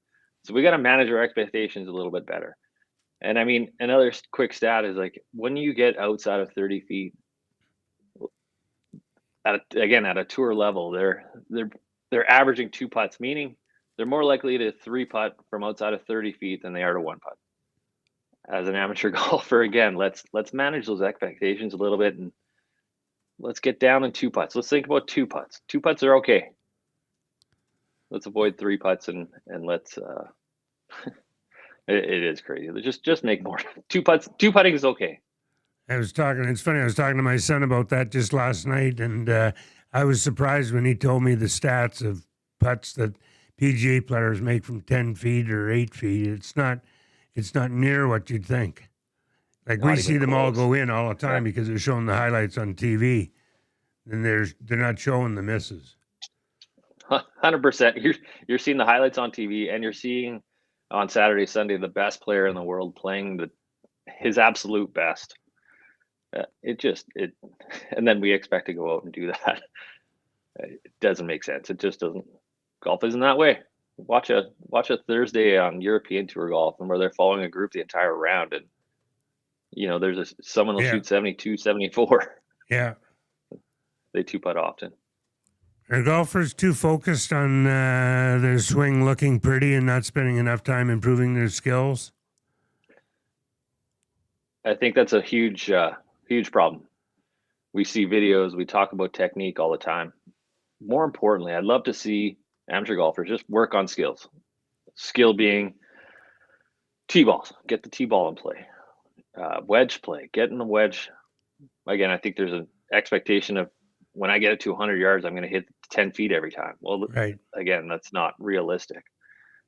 So we got to manage our expectations a little bit better. And I mean, another quick stat is like when you get outside of 30 feet, at a tour level, they're averaging 2 putts, meaning they're more likely to 3 putt from outside of 30 feet than they are to 1 putt. As an amateur golfer, again, let's manage those expectations a little bit, and let's get down in 2 putts. Let's think about 2 putts. 2 putts are okay. Let's avoid 3 putts and let's. It is crazy. Just make more 2 putts. 2 putting is okay. It's funny. I was talking to my son about that just last night, and I was surprised when he told me the stats of putts that PGA players make from 10 feet or 8 feet. It's not near what you'd think. Like Not we even see them all close. go in all the time because they're showing the highlights on TV, and they're not showing the misses. 100%. You're seeing the highlights on TV, and you're seeing on Saturday, Sunday, the best player in the world playing his absolute best. And then we expect to go out and do that. It doesn't make sense. It just doesn't. Golf isn't that way. Watch a Thursday on European Tour golf, and where they're following a group the entire round, and there's someone will shoot 72, 74. Yeah, they two putt often. Are golfers too focused on their swing looking pretty and not spending enough time improving their skills? I think that's a huge problem. We see videos, we talk about technique all the time. More importantly, I'd love to see amateur golfers just work on skills. Skill being tee balls, get the tee ball in play. Wedge play, get in the wedge. Again, I think there's an expectation of when I get it to 100 yards, I'm going to hit 10 feet every time. Well, right. Again, that's not realistic.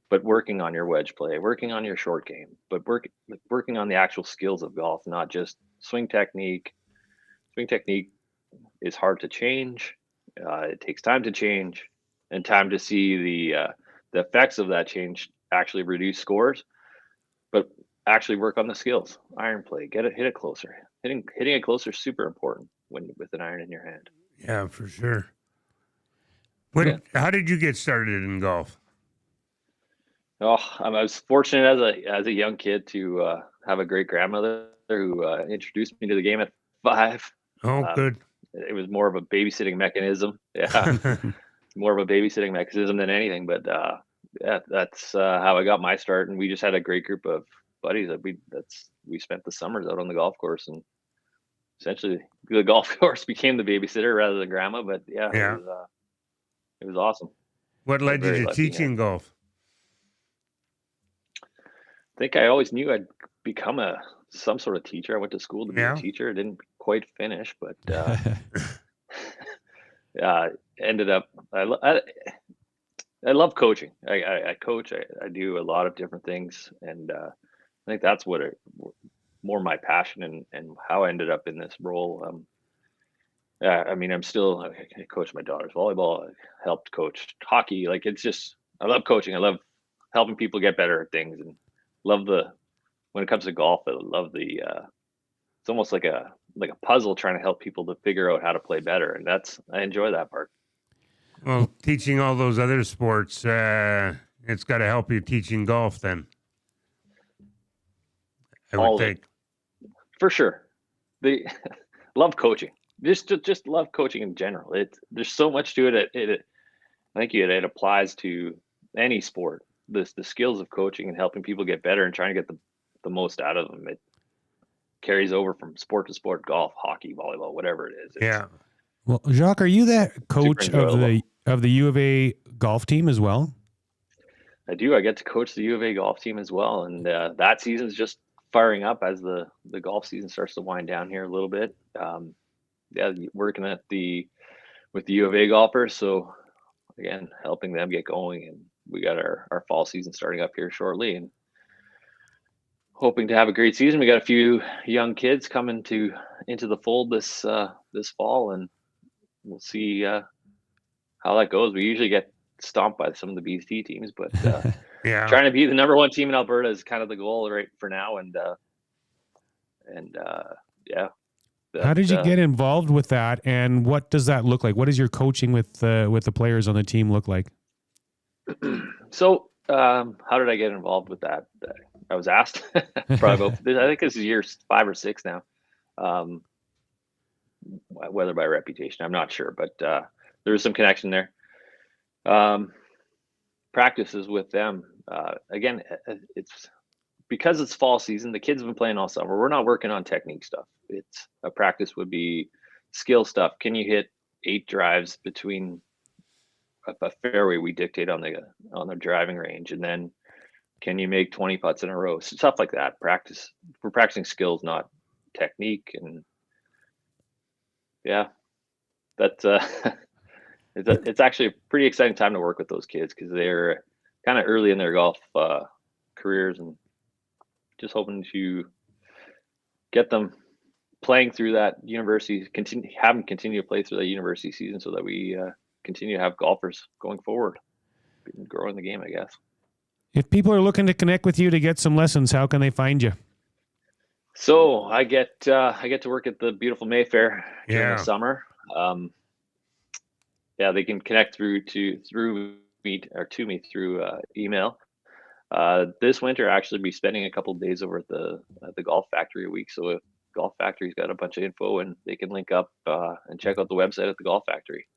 But working on your wedge play, working on your short game, but working on the actual skills of golf, not just swing technique. Swing technique is hard to change. It takes time to change, and time to see the effects of that change actually reduce scores. But actually work on the skills. Iron play, hit it closer. Hitting it closer is super important with an iron in your hand. Yeah, for sure. How did you get started in golf? Oh, I was fortunate as a young kid to have a great grandmother who introduced me to the game at 5. Oh, good. It was more of a babysitting mechanism. Yeah, more of a babysitting mechanism than anything. But that's how I got my start. And we just had a great group of buddies that we spent the summers out on the golf course, and essentially the golf course became the babysitter rather than grandma. But yeah. It was awesome. What led you to teaching golf? I think I always knew I'd become some sort of teacher. I went to school to be a teacher. I didn't quite finish, but ended up. I love coaching. I coach. I do a lot of different things, and I think that's more my passion and how I ended up in this role. I mean, I coach my daughter's volleyball. I helped coach hockey. Like, it's just, I love coaching. I love helping people get better at things, and love when it comes to golf, I love it's almost like a puzzle trying to help people to figure out how to play better. And I enjoy that part. Well, teaching all those other sports, it's got to help you teaching golf then. I would think. For sure. They love coaching. Just love coaching in general. There's so much to it. I think it applies to any sport. The skills of coaching and helping people get better and trying to get the most out of them. It carries over from sport to sport: golf, hockey, volleyball, whatever it is. Yeah. Well, Jacques, are you that coach of the U of A golf team as well? I do. I get to coach the U of A golf team as well, and that season's just firing up as the golf season starts to wind down here a little bit. Working with the U of A golfers, so again, helping them get going, and we got our fall season starting up here shortly, and hoping to have a great season. We got a few young kids coming into the fold this fall, and we'll see how that goes. We usually get stomped by some of the BC teams, but trying to be the number 1 team in Alberta is kind of the goal right for now. How did you get involved with that, and what does that look like? What does your coaching with the players on the team look like? So, how did I get involved with that? I was asked probably about, I think this is year 5 or 6 now. Whether by reputation, I'm not sure, but there was some connection there. Practices with them. Again, it's because it's fall season. The kids have been playing all summer. We're not working on technique stuff. It's a practice would be skill stuff. Can you hit 8 drives between a fairway we dictate on the driving range, and then can you make 20 putts in a row? Stuff like that. Practice. We're practicing skills, not technique. And that's It's actually a pretty exciting time to work with those kids because they're kind of early in their golf careers, and just hoping to get them playing through that university, have them continue to play through that university season so that we continue to have golfers going forward, growing the game, I guess. If people are looking to connect with you to get some lessons, how can they find you? So I get to work at the beautiful Mayfair during the summer. They can connect through me through email. This winter, I'll actually be spending a couple of days over at the Golf Factory a week. So if Golf Factory's got a bunch of info, and they can link up and check out the website at the Golf Factory.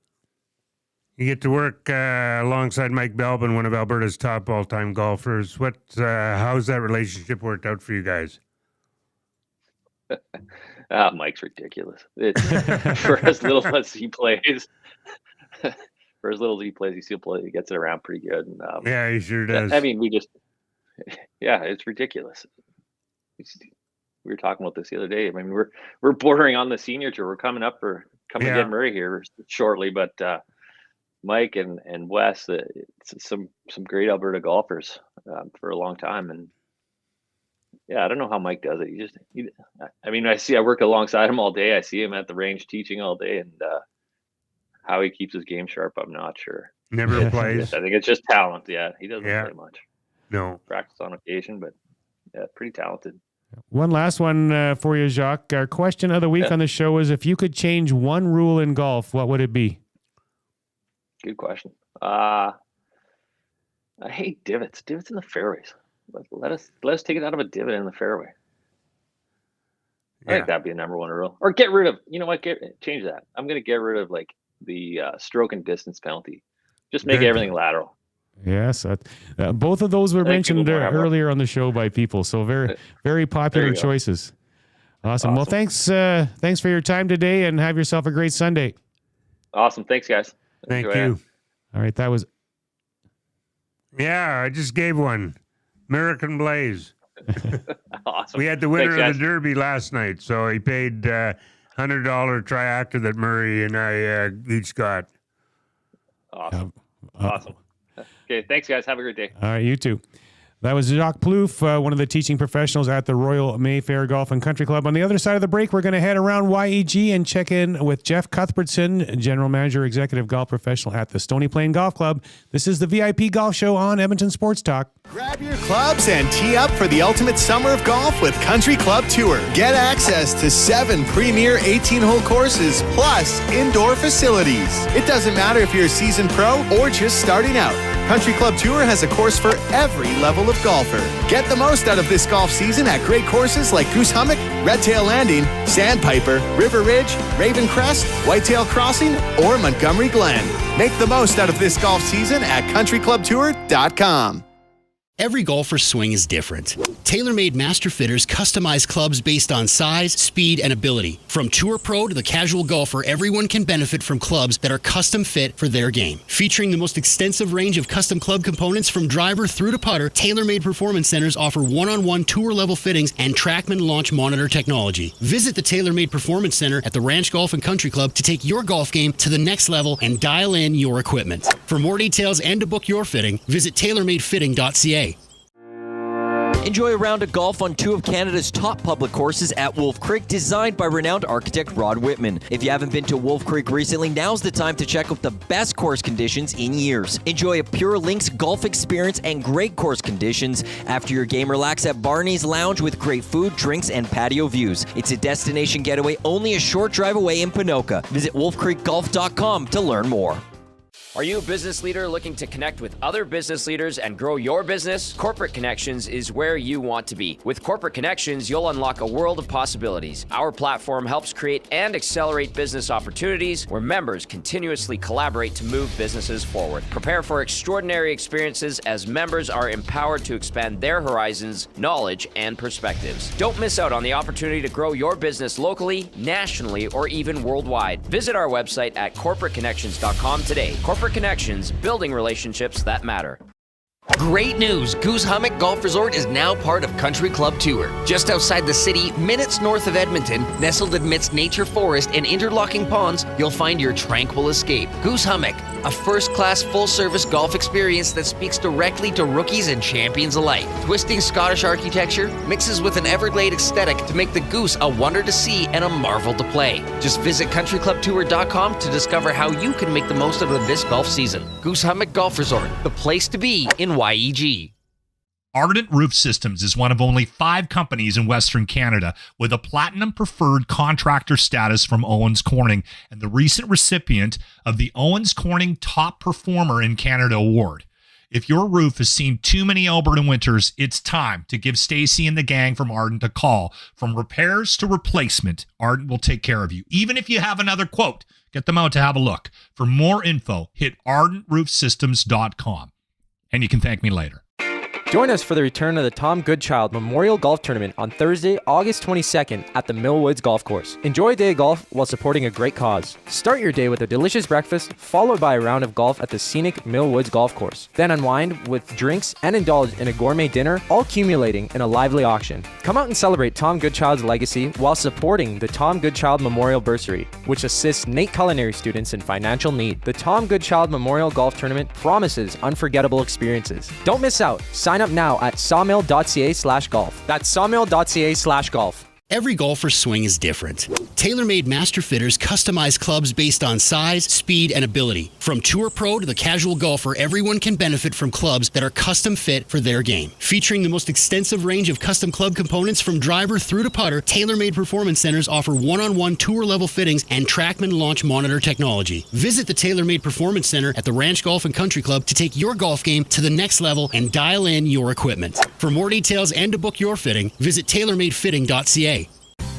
You get to work alongside Mike Belbin, one of Alberta's top all-time golfers. How's that relationship worked out for you guys? Mike's ridiculous. It's, for as little as he plays, he still gets it around pretty good. And, yeah, he sure does. I mean, it's ridiculous. We were talking about this the other day. I mean, we're bordering on the senior tour. We're coming to get Murray here shortly, but Mike and Wes, it's some great Alberta golfers for a long time. And yeah, I don't know how Mike does it. I work alongside him all day. I see him at the range teaching all day, and how he keeps his game sharp, I'm not sure. Never plays. I think it's just talent. Yeah, he doesn't play much. No. Practice on occasion, but yeah, pretty talented. One last one for you, Jacques. Our question of the week on the show is, if you could change one rule in golf, what would it be? Good question. I hate divots. Divots in the fairways. Let us take it out of a divot in the fairway. I think that'd be a number one rule. Or get rid of. You know what? Change that. I'm going to get rid of the stroke and distance penalty. Just make everything lateral. Yes, both of those were mentioned earlier on the show by people. So very, very popular choices. Awesome. Well, thanks for your time today, and have yourself a great Sunday. Awesome. Thanks, guys. Thank you. All right, that was. Yeah, I just gave one. American Blaze. Awesome. We had the winner of the Derby last night, so he paid $100 triactor that Murray and I each got. Awesome. Awesome. Okay, thanks, guys. Have a great day. All right, you too. That was Jacques Plouffe, one of the teaching professionals at the Royal Mayfair Golf and Country Club. On the other side of the break, we're going to head around YEG and check in with Jeff Cuthbertson, General Manager, Executive Golf Professional at the Stony Plain Golf Club. This is the VIP Golf Show on Edmonton Sports Talk. Grab your clubs and tee up for the ultimate summer of golf with Country Club Tour. Get access to 7 premier 18-hole courses plus indoor facilities. It doesn't matter if you're a seasoned pro or just starting out. Country Club Tour has a course for every level of golfer. Get the most out of this golf season at great courses like Goose Hummock, Redtail Landing, Sandpiper, River Ridge, Raven Crest, Whitetail Crossing, or Montgomery Glen. Make the most out of this golf season at countryclubtour.com. Every golfer's swing is different. TaylorMade Master Fitters customize clubs based on size, speed, and ability. From Tour Pro to the casual golfer, everyone can benefit from clubs that are custom fit for their game. Featuring the most extensive range of custom club components from driver through to putter, TaylorMade Performance Centers offer one-on-one tour-level fittings and TrackMan launch monitor technology. Visit the TaylorMade Performance Center at the Ranch Golf and Country Club to take your golf game to the next level and dial in your equipment. For more details and to book your fitting, visit TaylorMadeFitting.ca. Enjoy a round of golf on 2 of Canada's top public courses at Wolf Creek, designed by renowned architect Rod Whitman. If you haven't been to Wolf Creek recently, now's the time to check out the best course conditions in years. Enjoy a pure links golf experience and great course conditions. After your game, relax at Barney's Lounge with great food, drinks, and patio views. It's a destination getaway only a short drive away in Ponoka. Visit wolfcreekgolf.com to learn more. Are you a business leader looking to connect with other business leaders and grow your business? Corporate Connections is where you want to be. With Corporate Connections, you'll unlock a world of possibilities. Our platform helps create and accelerate business opportunities where members continuously collaborate to move businesses forward. Prepare for extraordinary experiences as members are empowered to expand their horizons, knowledge, and perspectives. Don't miss out on the opportunity to grow your business locally, nationally, or even worldwide. Visit our website at corporateconnections.com today. Corporate Connections, building relationships that matter. Great news! Goose Hummock Golf Resort is now part of Country Club Tour. Just outside the city, minutes north of Edmonton, nestled amidst nature forest and interlocking ponds, you'll find your tranquil escape. Goose Hummock, a first-class full-service golf experience that speaks directly to rookies and champions alike. Twisting Scottish architecture mixes with an Everglade aesthetic to make the Goose a wonder to see and a marvel to play. Just visit countryclubtour.com to discover how you can make the most of this golf season. Goose Hummock Golf Resort, the place to be in YEG. Ardent Roof Systems is one of only 5 companies in Western Canada with a Platinum Preferred Contractor status from Owens Corning and the recent recipient of the Owens Corning Top Performer in Canada Award. If your roof has seen too many Alberta winters, it's time to give Stacy and the gang from Ardent a call. From repairs to replacement, Ardent will take care of you. Even if you have another quote, get them out to have a look. For more info, hit ardentroofsystems.com. And you can thank me later. Join us for the return of the Tom Goodchild Memorial Golf Tournament on Thursday, August 22nd at the Millwoods Golf Course. Enjoy a day of golf while supporting a great cause. Start your day with a delicious breakfast, followed by a round of golf at the scenic Millwoods Golf Course. Then unwind with drinks and indulge in a gourmet dinner, all accumulating in a lively auction. Come out and celebrate Tom Goodchild's legacy while supporting the Tom Goodchild Memorial Bursary, which assists NAIT culinary students in financial need. The Tom Goodchild Memorial Golf Tournament promises unforgettable experiences. Don't miss out. Sign up now at sawmill.ca/golf. That's sawmill.ca/golf. Every golfer's swing is different. TaylorMade Master Fitters customize clubs based on size, speed, and ability. From tour pro to the casual golfer, everyone can benefit from clubs that are custom fit for their game. Featuring the most extensive range of custom club components from driver through to putter, TaylorMade Performance Centers offer one-on-one tour-level fittings and TrackMan launch monitor technology. Visit the TaylorMade Performance Center at the Ranch Golf and Country Club to take your golf game to the next level and dial in your equipment. For more details and to book your fitting, visit TaylorMadeFitting.ca.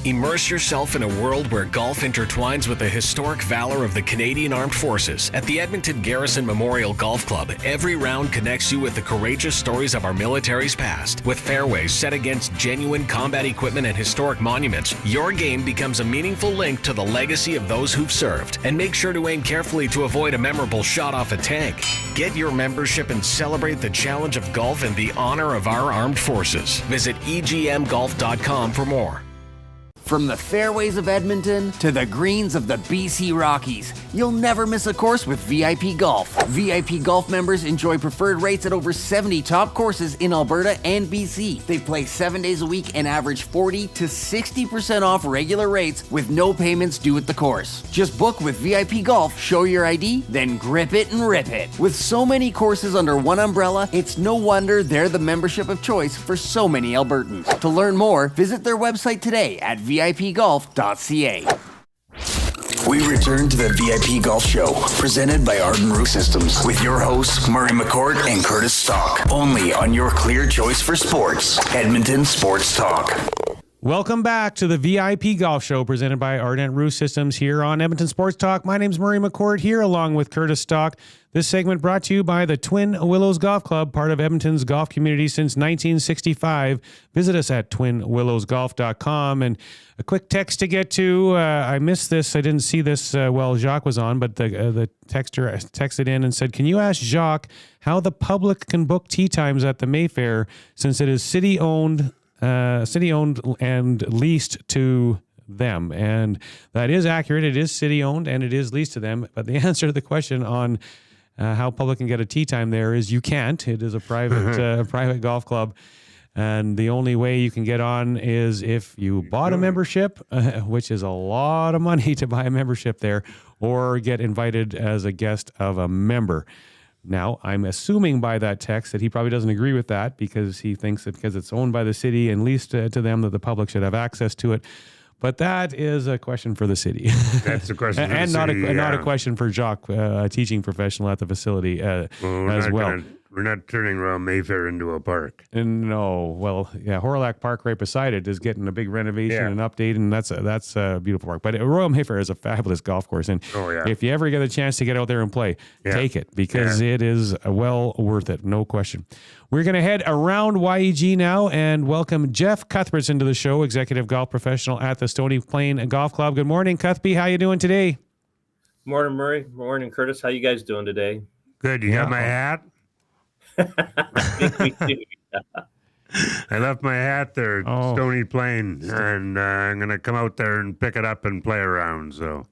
Immerse yourself in a world where golf intertwines with the historic valor of the Canadian Armed Forces. At the Edmonton Garrison Memorial Golf Club, every round connects you with the courageous stories of our military's past. With fairways set against genuine combat equipment and historic monuments, your game becomes a meaningful link to the legacy of those who've served. And make sure to aim carefully to avoid a memorable shot off a tank. Get your membership and celebrate the challenge of golf and the honor of our armed forces. Visit egmgolf.com for more. From the fairways of Edmonton to the greens of the BC Rockies, you'll never miss a course with VIP Golf. VIP Golf members enjoy preferred rates at over 70 top courses in Alberta and BC. They play 7 days a week and average 40 to 60% off regular rates with no payments due at the course. Just book with VIP Golf, show your ID, then grip it and rip it. With so many courses under one umbrella, it's no wonder they're the membership of choice for so many Albertans. To learn more, visit their website today at VIPgolf.ca. We return to the VIP Golf Show, presented by Ardent Roof Systems, with your hosts, Murray McCourt and Curtis Stock, only on your clear choice for sports, Edmonton Sports Talk. Welcome back to the VIP Golf Show, presented by Ardent Roof Systems here on Edmonton Sports Talk. My name's Murray McCourt here, along with Curtis Stock. This segment brought to you by the Twin Willows Golf Club, part of Edmonton's golf community since 1965. Visit us at twinwillowsgolf.com. And a quick text to get to. I missed this. I didn't see this while Jacques was on, but the texter texted in and said, can you ask Jacques how the public can book tee times at the Mayfair since it is city-owned and leased to them? And that is accurate. It is city-owned and it is leased to them. But the answer to the question on how public can get a tee time there is you can't. It is a private golf club. And the only way you can get on is if you bought a membership, which is a lot of money to buy a membership there, or get invited as a guest of a member. Now, I'm assuming by that text that he probably doesn't agree with that because he thinks that because it's owned by the city and leased to them that the public should have access to it. But that is a question for the city. That's a question for and the not city, not a question for Jacques, a teaching professional at the facility as well. We're not turning Royal Mayfair into a park. And no, well, yeah, Horillac Park right beside it is getting a big renovation and update, and that's a beautiful park. But Royal Mayfair is a fabulous golf course, and if you ever get a chance to get out there and play, take it because it is well worth it, no question. We're going to head around YEG now and welcome Jeff Cuthbertson to the show, executive golf professional at the Stony Plain Golf Club. Good morning, Cuthby. How you doing today? Morning, Murray. Morning, Curtis. How you guys doing today? Good. You got my hat? think we do. I left my hat there at Oh. Stony Plain, and I'm going to come out there and pick it up and play around. So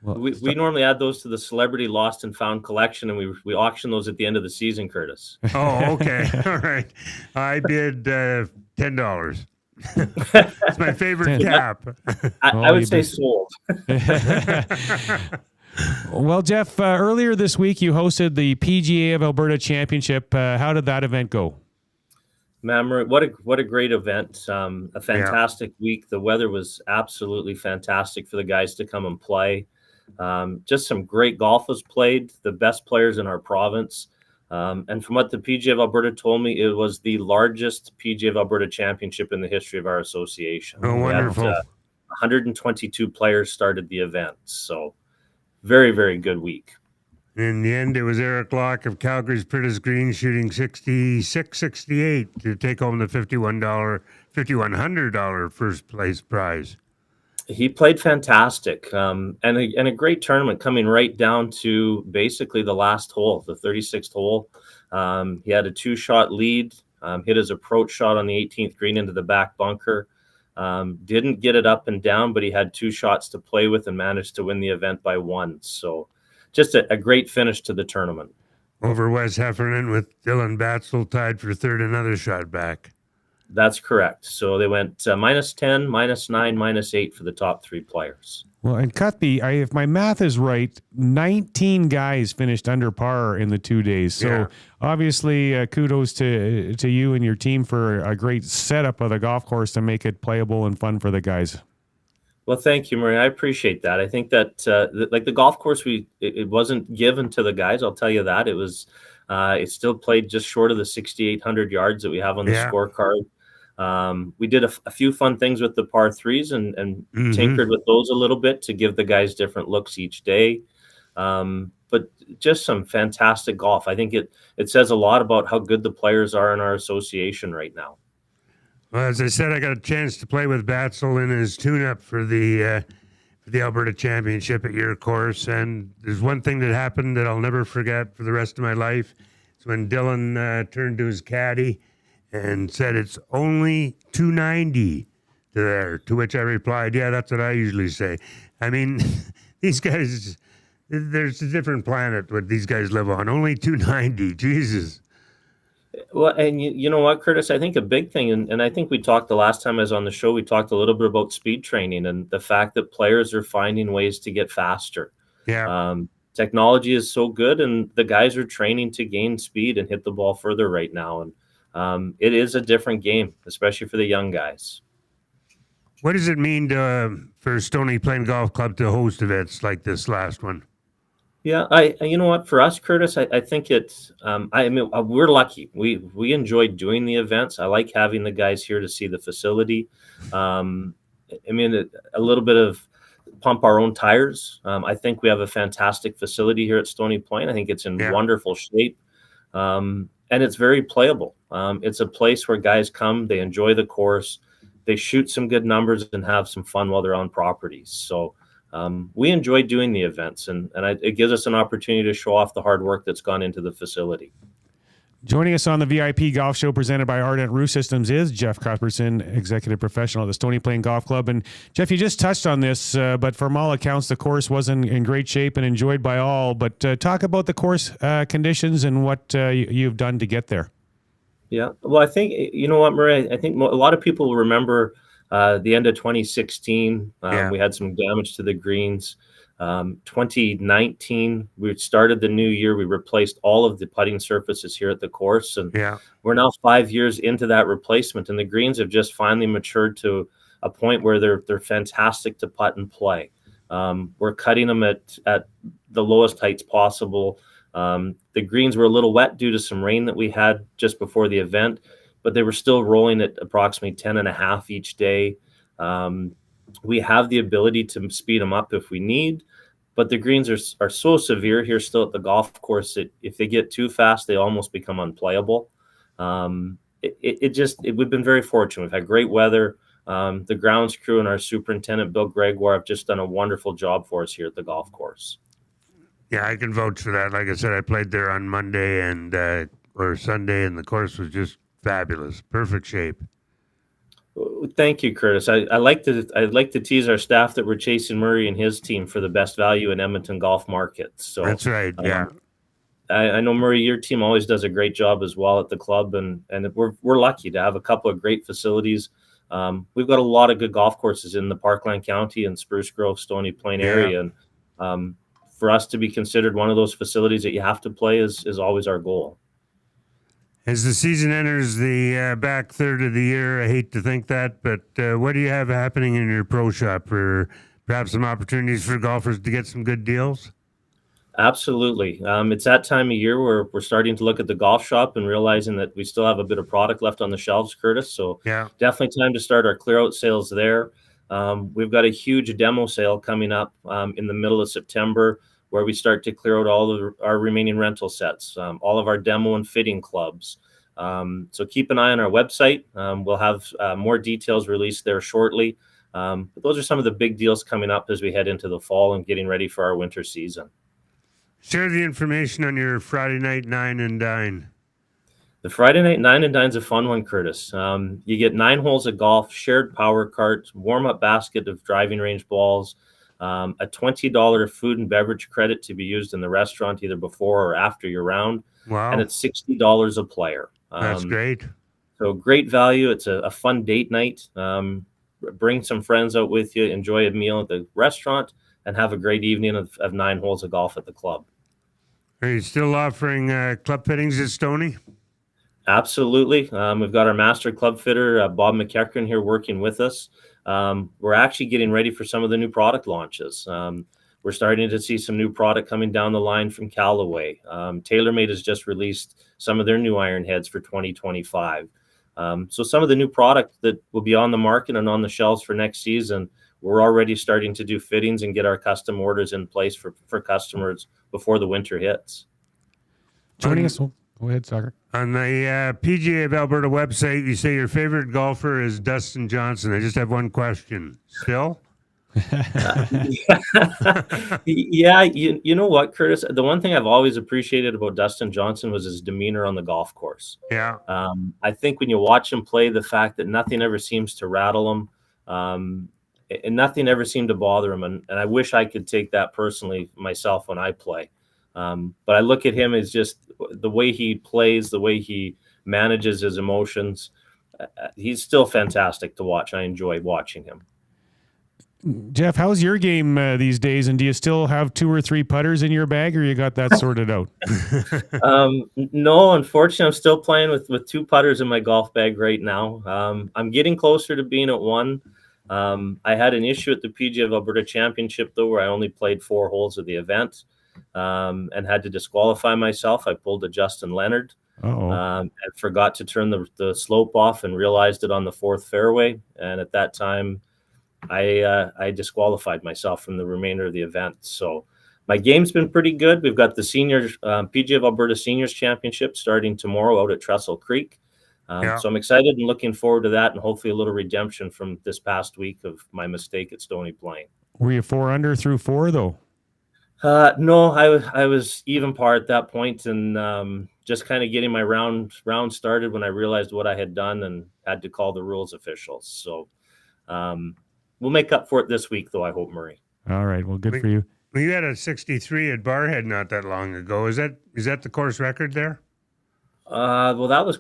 We normally add those to the celebrity lost and found collection, and we auction those at the end of the season, Curtis. Oh, okay. All right. I bid $10. It's my favorite cap. I would say sold. Well, Jeff, earlier this week you hosted the PGA of Alberta Championship. How did that event go? Man, what a great event. A fantastic week. The weather was absolutely fantastic for the guys to come and play. Just some great golf was played, the best players in our province. And from what the PGA of Alberta told me, it was the largest PGA of Alberta championship in the history of our association. Oh, wonderful. 122 players started the event. So very, very good week. In the end, it was Eric Locke of Calgary's Prentice Green shooting 66-68 to take home the $5,100 first place prize. He played fantastic, and a great tournament coming right down to basically the last hole, the 36th hole. He had a 2-shot lead, hit his approach shot on the 18th green into the back bunker. Didn't get it up and down, but he had 2 shots to play with and managed to win the event by 1. So just a great finish to the tournament. Over Wes Heffernan with Dylan Batzel tied for third, another shot back. That's correct. So they went -10, -9, -8 for the top 3 players. Well, and Cuthby, if my math is right, 19 guys finished under par in the 2 days. So obviously, kudos to you and your team for a great setup of the golf course to make it playable and fun for the guys. Well, thank you, Murray. I appreciate that. I think that like the golf course, it wasn't given to the guys. I'll tell you that. It was it still played just short of the 6,800 yards that we have on the scorecard. We did a few fun things with the par 3s and tinkered with those a little bit to give the guys different looks each day. But just some fantastic golf. I think it says a lot about how good the players are in our association right now. Well, as I said, I got a chance to play with Batzel in his tune-up for the Alberta Championship at your course. And there's one thing that happened that I'll never forget for the rest of my life. It's when Dylan turned to his caddy and said, "It's only 290 to there," to which I replied, "Yeah, that's what I usually say." I mean, these guys, there's a different planet what these guys live on. Only 290, Jesus. Well, and you know what, Curtis, I think a big thing, and I think we talked the last time I was on the show, we talked a little bit about speed training and the fact that players are finding ways to get faster. Yeah. Technology is so good, and the guys are training to gain speed and hit the ball further right now. And it is a different game, especially for the young guys. What does it mean for Stony Plain Golf Club to host events like this last one? Yeah, you know what, for us, Curtis, I think it's I mean we're lucky. We enjoy doing the events. I like having the guys here to see the facility. I mean a little bit of pump our own tires. I think we have a fantastic facility here at Stony Plain. I think it's in wonderful shape. And it's very playable. It's a place where guys come, they enjoy the course, they shoot some good numbers and have some fun while they're on properties. So we enjoy doing the events, and it gives us an opportunity to show off the hard work that's gone into the facility. Joining us on the VIP Golf Show presented by Ardent Roof Systems is Jeff Cuthbertson, executive professional at the Stony Plain Golf Club. And Jeff, you just touched on this, but from all accounts, the course was in great shape and enjoyed by all. But talk about the course conditions and what you've done to get there. Yeah, well, I think, you know what, Murray, I think a lot of people will remember the end of 2016, we had some damage to the greens. 2019, we started the new year. We replaced all of the putting surfaces here at the course, and we're now 5 years into that replacement. And the greens have just finally matured to a point where they're fantastic to putt and play. We're cutting them at the lowest heights possible. The greens were a little wet due to some rain that we had just before the event, but they were still rolling at approximately 10.5 each day. We have the ability to speed them up if we need, but the greens are so severe here still at the golf course that if they get too fast, they almost become unplayable. We've been very fortunate. We've had great weather. The grounds crew and our superintendent, Bill Gregoire, have just done a wonderful job for us here at the golf course. Yeah, I can vouch for that. Like I said, I played there on Monday, and or Sunday, and the course was just fabulous, perfect shape. Thank you, Curtis. I'd like to tease our staff that we're chasing Murray and his team for the best value in Edmonton golf markets. So that's right. Yeah. I know, Murray, your team always does a great job as well at the club, and we're lucky to have a couple of great facilities. We've got a lot of good golf courses in the Parkland County and Spruce Grove, Stony Plain area, and for us to be considered one of those facilities that you have to play is always our goal. As the season enters the back third of the year, I hate to think that, but what do you have happening in your pro shop, or perhaps some opportunities for golfers to get some good deals? Absolutely. It's that time of year where we're starting to look at the golf shop and realizing that we still have a bit of product left on the shelves, Curtis. So definitely time to start our clear out sales there. We've got a huge demo sale coming up in the middle of September, where we start to clear out all of our remaining rental sets, all of our demo and fitting clubs. So keep an eye on our website. We'll have more details released there shortly. But those are some of the big deals coming up as we head into the fall and getting ready for our winter season. Share the information on your Friday night 9 and Dine. The Friday night 9 and Dine's a fun one, Curtis. You get 9 holes of golf, shared power carts, warm-up basket of driving range balls, a $20 food and beverage credit to be used in the restaurant either before or after your round. Wow. And it's $60 a player. That's great. So great value. It's a fun date night. Bring some friends out with you, enjoy a meal at the restaurant, and have a great evening of 9 holes of golf at the club. Are you still offering club fittings at Stony? Absolutely. We've got our master club fitter, Bob McCourt, here working with us. We're actually getting ready for some of the new product launches. We're starting to see some new product coming down the line from Callaway. TaylorMade has just released some of their new iron heads for 2025. So some of the new product that will be on the market and on the shelves for next season, we're already starting to do fittings and get our custom orders in place for customers before the winter hits. Joining us, go ahead, Soccer. On the PGA of Alberta website, you say your favorite golfer is Dustin Johnson. I just have one question. Still? Yeah, you know what, Curtis? The one thing I've always appreciated about Dustin Johnson was his demeanor on the golf course. Yeah. I think when you watch him play, the fact that nothing ever seems to rattle him, and nothing ever seemed to bother him. And I wish I could take that personally myself when I play. But I look at him as just the way he plays, the way he manages his emotions. He's still fantastic to watch. I enjoy watching him. Jeff, how's your game these days? And do you still have 2 or 3 putters in your bag, or you got that sorted out? No, unfortunately, I'm still playing with 2 putters in my golf bag right now. I'm getting closer to being at 1. I had an issue at the PGA of Alberta Championship, though, where I only played 4 holes of the event and had to disqualify myself. I pulled a Justin Leonard and forgot to turn the slope off and realized it on the 4th fairway. And at that time, I disqualified myself from the remainder of the event. So my game's been pretty good. We've got the seniors PGA of Alberta Seniors Championship starting tomorrow out at Trestle Creek. So I'm excited and looking forward to that, and hopefully a little redemption from this past week of my mistake at Stony Plain. Were you 4 under through 4 though? No, I was even par at that point, and just kind of getting my round started when I realized what I had done and had to call the rules officials. So we'll make up for it this week, though, I hope, Murray. All right. Well, good for you. Well, you had a 63 at Barhead not that long ago. Is that the course record there? Well, that was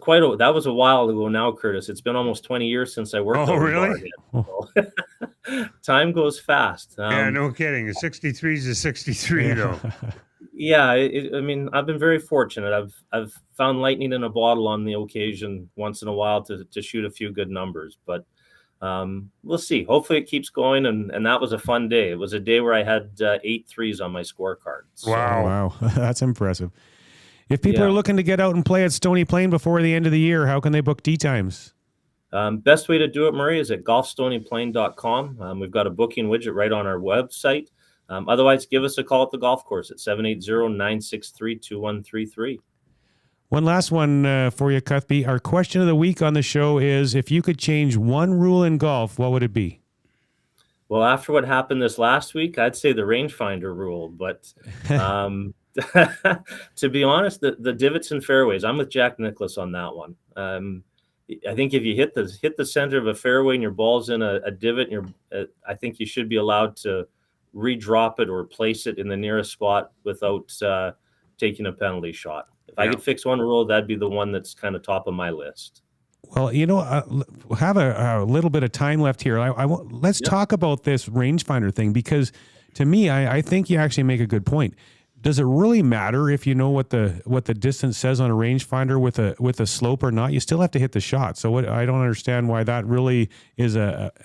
a while ago now, Curtis. It's been almost 20 years since I worked. Oh, really? So, time goes fast. Yeah, no kidding. A 63 is a 63, though. Yeah, I mean, I've been very fortunate. I've found lightning in a bottle on the occasion once in a while to shoot a few good numbers, but we'll see. Hopefully, it keeps going, and that was a fun day. It was a day where I had 8 threes on my scorecard. So, wow, that's impressive. If people are looking to get out and play at Stony Plain before the end of the year, how can they book tee times? Best way to do it, Murray, is at golfstonyplain.com. We've got a booking widget right on our website. Otherwise, give us a call at the golf course at 780-963-2133. One last one for you, Cuthby. Our question of the week on the show is, if you could change one rule in golf, what would it be? Well, after what happened this last week, I'd say the rangefinder rule, but To be honest, the divots and fairways, I'm with Jack Nicklaus on that one. I think if you hit the center of a fairway and your ball's in a divot, I think you should be allowed to redrop it or place it in the nearest spot without taking a penalty shot. If I could fix one rule, that'd be the one that's kind of top of my list. Well, have a little bit of time left here. Let's talk about this rangefinder thing, because to me, I think you actually make a good point. Does it really matter if you know what the distance says on a rangefinder with a slope or not? You still have to hit the shot. So I don't understand why that really is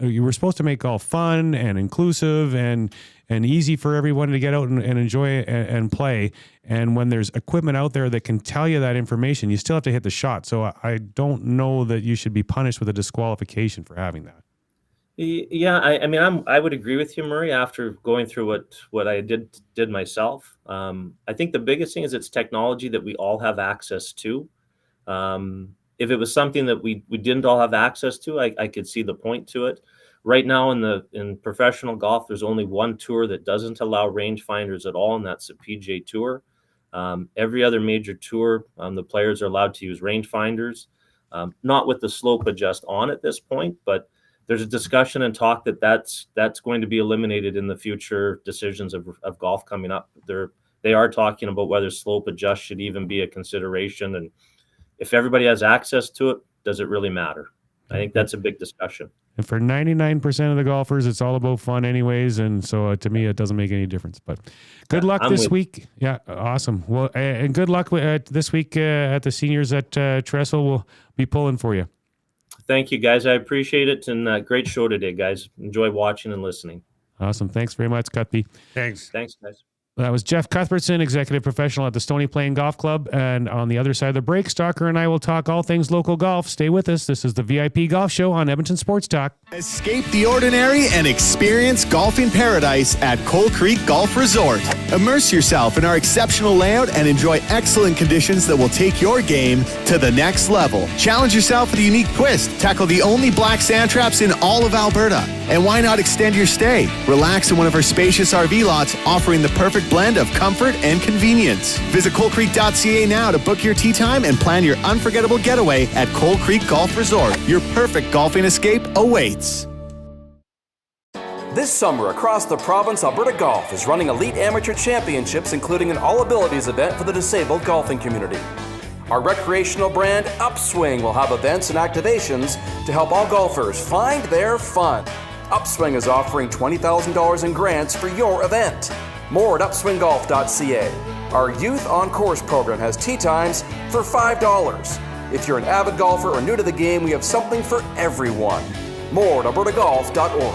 you were supposed to make golf fun and inclusive and easy for everyone to get out and enjoy and play. And when there's equipment out there that can tell you that information, you still have to hit the shot. So I don't know that you should be punished with a disqualification for having that. Yeah, I mean, I would agree with you, Murray, after going through what I did myself. I think the biggest thing is it's technology that we all have access to. If it was something that we didn't all have access to, I could see the point to it. Right now in professional golf, there's only one tour that doesn't allow rangefinders at all, and that's the PGA Tour. Every other major tour, the players are allowed to use rangefinders, not with the slope adjust on at this point, but there's a discussion and talk that's going to be eliminated in the future decisions of golf coming up. They are talking about whether slope adjust should even be a consideration, and if everybody has access to it, does it really matter? I think that's a big discussion. And for 99% of the golfers, it's all about fun anyways. And so to me, it doesn't make any difference. But good luck this week. Yeah, awesome. Well, and good luck this week at the seniors at Trestle. We'll be pulling for you. Thank you, guys. I appreciate it. And great show today, guys. Enjoy watching and listening. Awesome. Thanks very much, Cuthby. Thanks, guys. That was Jeff Cuthbertson, executive professional at the Stony Plain Golf Club. And on the other side of the break, Stalker and I will talk all things local golf. Stay with us. This is the VIP Golf Show on Edmonton Sports Talk. Escape the ordinary and experience golfing paradise at Coal Creek Golf Resort. Immerse yourself in our exceptional layout and enjoy excellent conditions that will take your game to the next level. Challenge yourself with a unique twist. Tackle the only black sand traps in all of Alberta. And why not extend your stay? Relax in one of our spacious RV lots, offering the perfect blend of comfort and convenience. Visit coalcreek.ca now to book your tee time and plan your unforgettable getaway at Coal Creek Golf Resort. Your perfect golfing escape awaits. This summer, across the province, Alberta Golf is running elite amateur championships, including an all-abilities event for the disabled golfing community. Our recreational brand, Upswing, will have events and activations to help all golfers find their fun. Upswing is offering $20,000 in grants for your event. More at upswinggolf.ca. Our Youth on Course program has tee times for $5. If you're an avid golfer or new to the game, we have something for everyone. More at albertagolf.org.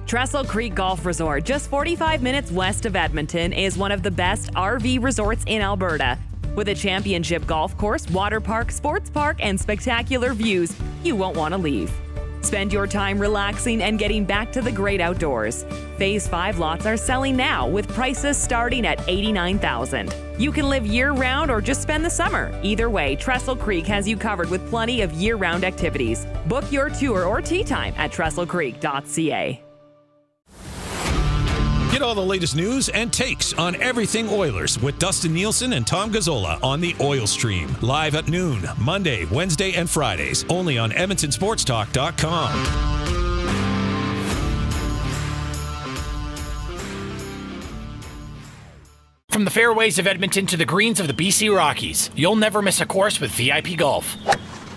Trestle Creek Golf Resort, just 45 minutes west of Edmonton, is one of the best RV resorts in Alberta. With a championship golf course, water park, sports park, and spectacular views, you won't want to leave. Spend your time relaxing and getting back to the great outdoors. Phase 5 lots are selling now with prices starting at $89,000. You can live year-round or just spend the summer. Either way, Trestle Creek has you covered with plenty of year-round activities. Book your tour or tee time at trestlecreek.ca. Get all the latest news and takes on everything Oilers with Dustin Nielsen and Tom Gazzola on the Oil Stream. Live at noon, Monday, Wednesday, and Fridays. Only on EdmontonSportsTalk.com. From the fairways of Edmonton to the greens of the BC Rockies, you'll never miss a course with VIP Golf.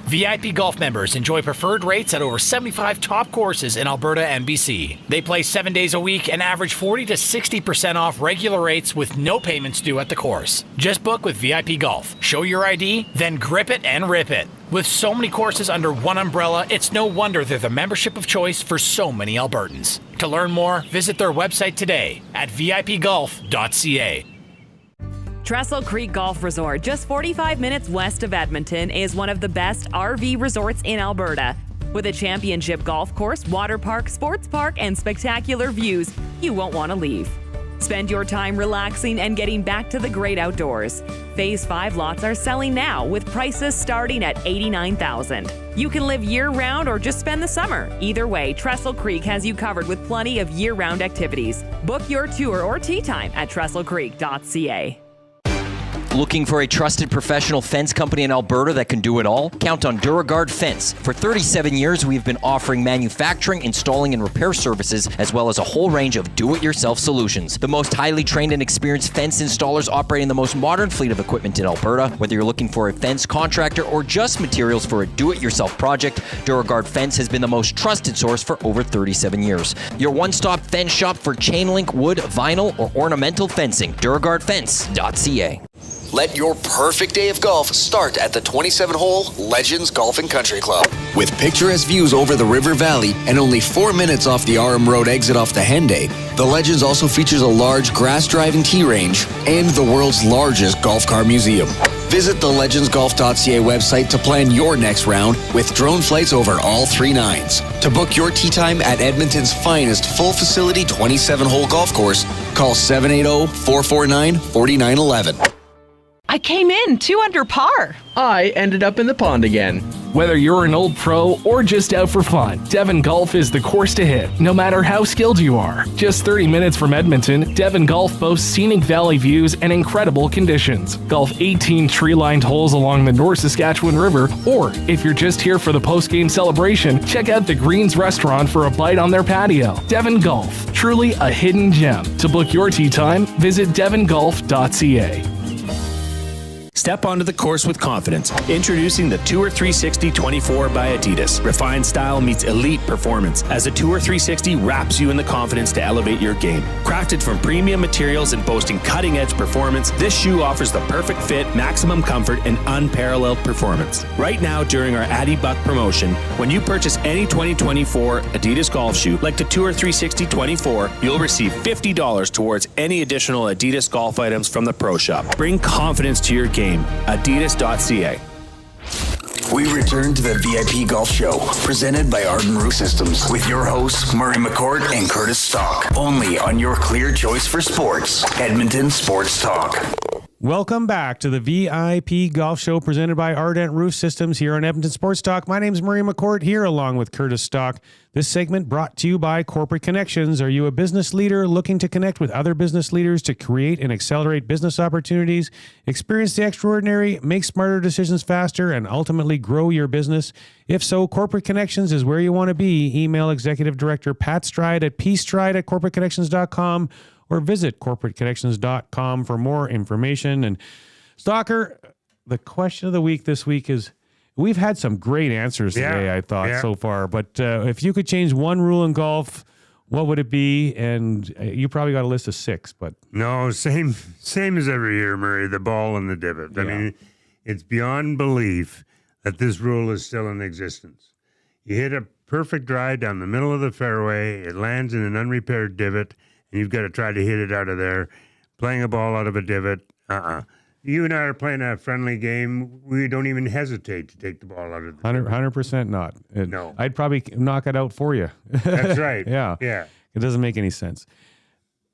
VIP Golf members enjoy preferred rates at over 75 top courses in Alberta and BC. They play 7 days a week and average 40 to 60% off regular rates with no payments due at the course. Just book with VIP Golf. Show your ID, then grip it and rip it. With so many courses under one umbrella, it's no wonder they're the membership of choice for so many Albertans. To learn more, visit their website today at vipgolf.ca. Trestle Creek Golf Resort, just 45 minutes west of Edmonton, is one of the best RV resorts in Alberta. With a championship golf course, water park, sports park, and spectacular views, you won't want to leave. Spend your time relaxing and getting back to the great outdoors. Phase 5 lots are selling now with prices starting at $89,000. You can live year-round or just spend the summer. Either way, Trestle Creek has you covered with plenty of year-round activities. Book your tour or tee time at trestlecreek.ca. Looking for a trusted professional fence company in Alberta that can do it all? Count on DuraGuard Fence. For 37 years, we've been offering manufacturing, installing, and repair services, as well as a whole range of do-it-yourself solutions. The most highly trained and experienced fence installers operating the most modern fleet of equipment in Alberta. Whether you're looking for a fence contractor or just materials for a do-it-yourself project, DuraGuard Fence has been the most trusted source for over 37 years. Your one-stop fence shop for chain link, wood, vinyl, or ornamental fencing. DuraGuardFence.ca. Let your perfect day of golf start at the 27-hole Legends Golf and Country Club. With picturesque views over the River Valley and only 4 minutes off the RM Road exit off the Henday, the Legends also features a large grass-driving tee range and the world's largest golf car museum. Visit the legendsgolf.ca website to plan your next round with drone flights over all 3 nines. To book your tee time at Edmonton's finest full-facility 27-hole golf course, call 780-449-4911. I came in 2 under par. I ended up in the pond again. Whether you're an old pro or just out for fun, Devon Golf is the course to hit, no matter how skilled you are. Just 30 minutes from Edmonton, Devon Golf boasts scenic valley views and incredible conditions. Golf 18 tree-lined holes along the North Saskatchewan River, or if you're just here for the post-game celebration, check out the Greens restaurant for a bite on their patio. Devon Golf, truly a hidden gem. To book your tee time, visit devongolf.ca. Step onto the course with confidence. Introducing the Tour 360 24 by Adidas. Refined style meets elite performance as the Tour 360 wraps you in the confidence to elevate your game. Crafted from premium materials and boasting cutting-edge performance, this shoe offers the perfect fit, maximum comfort, and unparalleled performance. Right now, during our Addy Buck promotion, when you purchase any 2024 Adidas golf shoe, like the Tour 360 24, you'll receive $50 towards any additional Adidas golf items from the Pro Shop. Bring confidence to your game. Adidas.ca. We return to the VIP Golf Show, presented by Ardent Roof Systems, with your hosts, Murray McCourt and Curtis Stock. Only on your clear choice for sports, Edmonton Sports Talk. Welcome back to the VIP Golf Show presented by Ardent Roof Systems here on Edmonton Sports Talk. My name is Murray McCourt here along with Curtis Stock. This segment brought to you by Corporate Connections. Are you a business leader looking to connect with other business leaders to create and accelerate business opportunities, experience the extraordinary, make smarter decisions faster, and ultimately grow your business? If so, Corporate Connections is where you want to be. Email Executive Director Pat Stride at pstride@corporateconnections.com or visit corporateconnections.com for more information. And Stalker, the question of the week this week is, we've had some great answers today, I thought, so far. But if you could change one rule in golf, what would it be? And you probably got a list of 6, but no, same as every year, Murray. The ball and the divot. I mean, it's beyond belief that this rule is still in existence. You hit a perfect drive down the middle of the fairway. It lands in an unrepaired divot, and you've got to try to hit it out of there. Playing a ball out of a divot, You and I are playing a friendly game. We don't even hesitate to take the ball out of the 100% not. No. I'd probably knock it out for you. That's right. Yeah. It doesn't make any sense.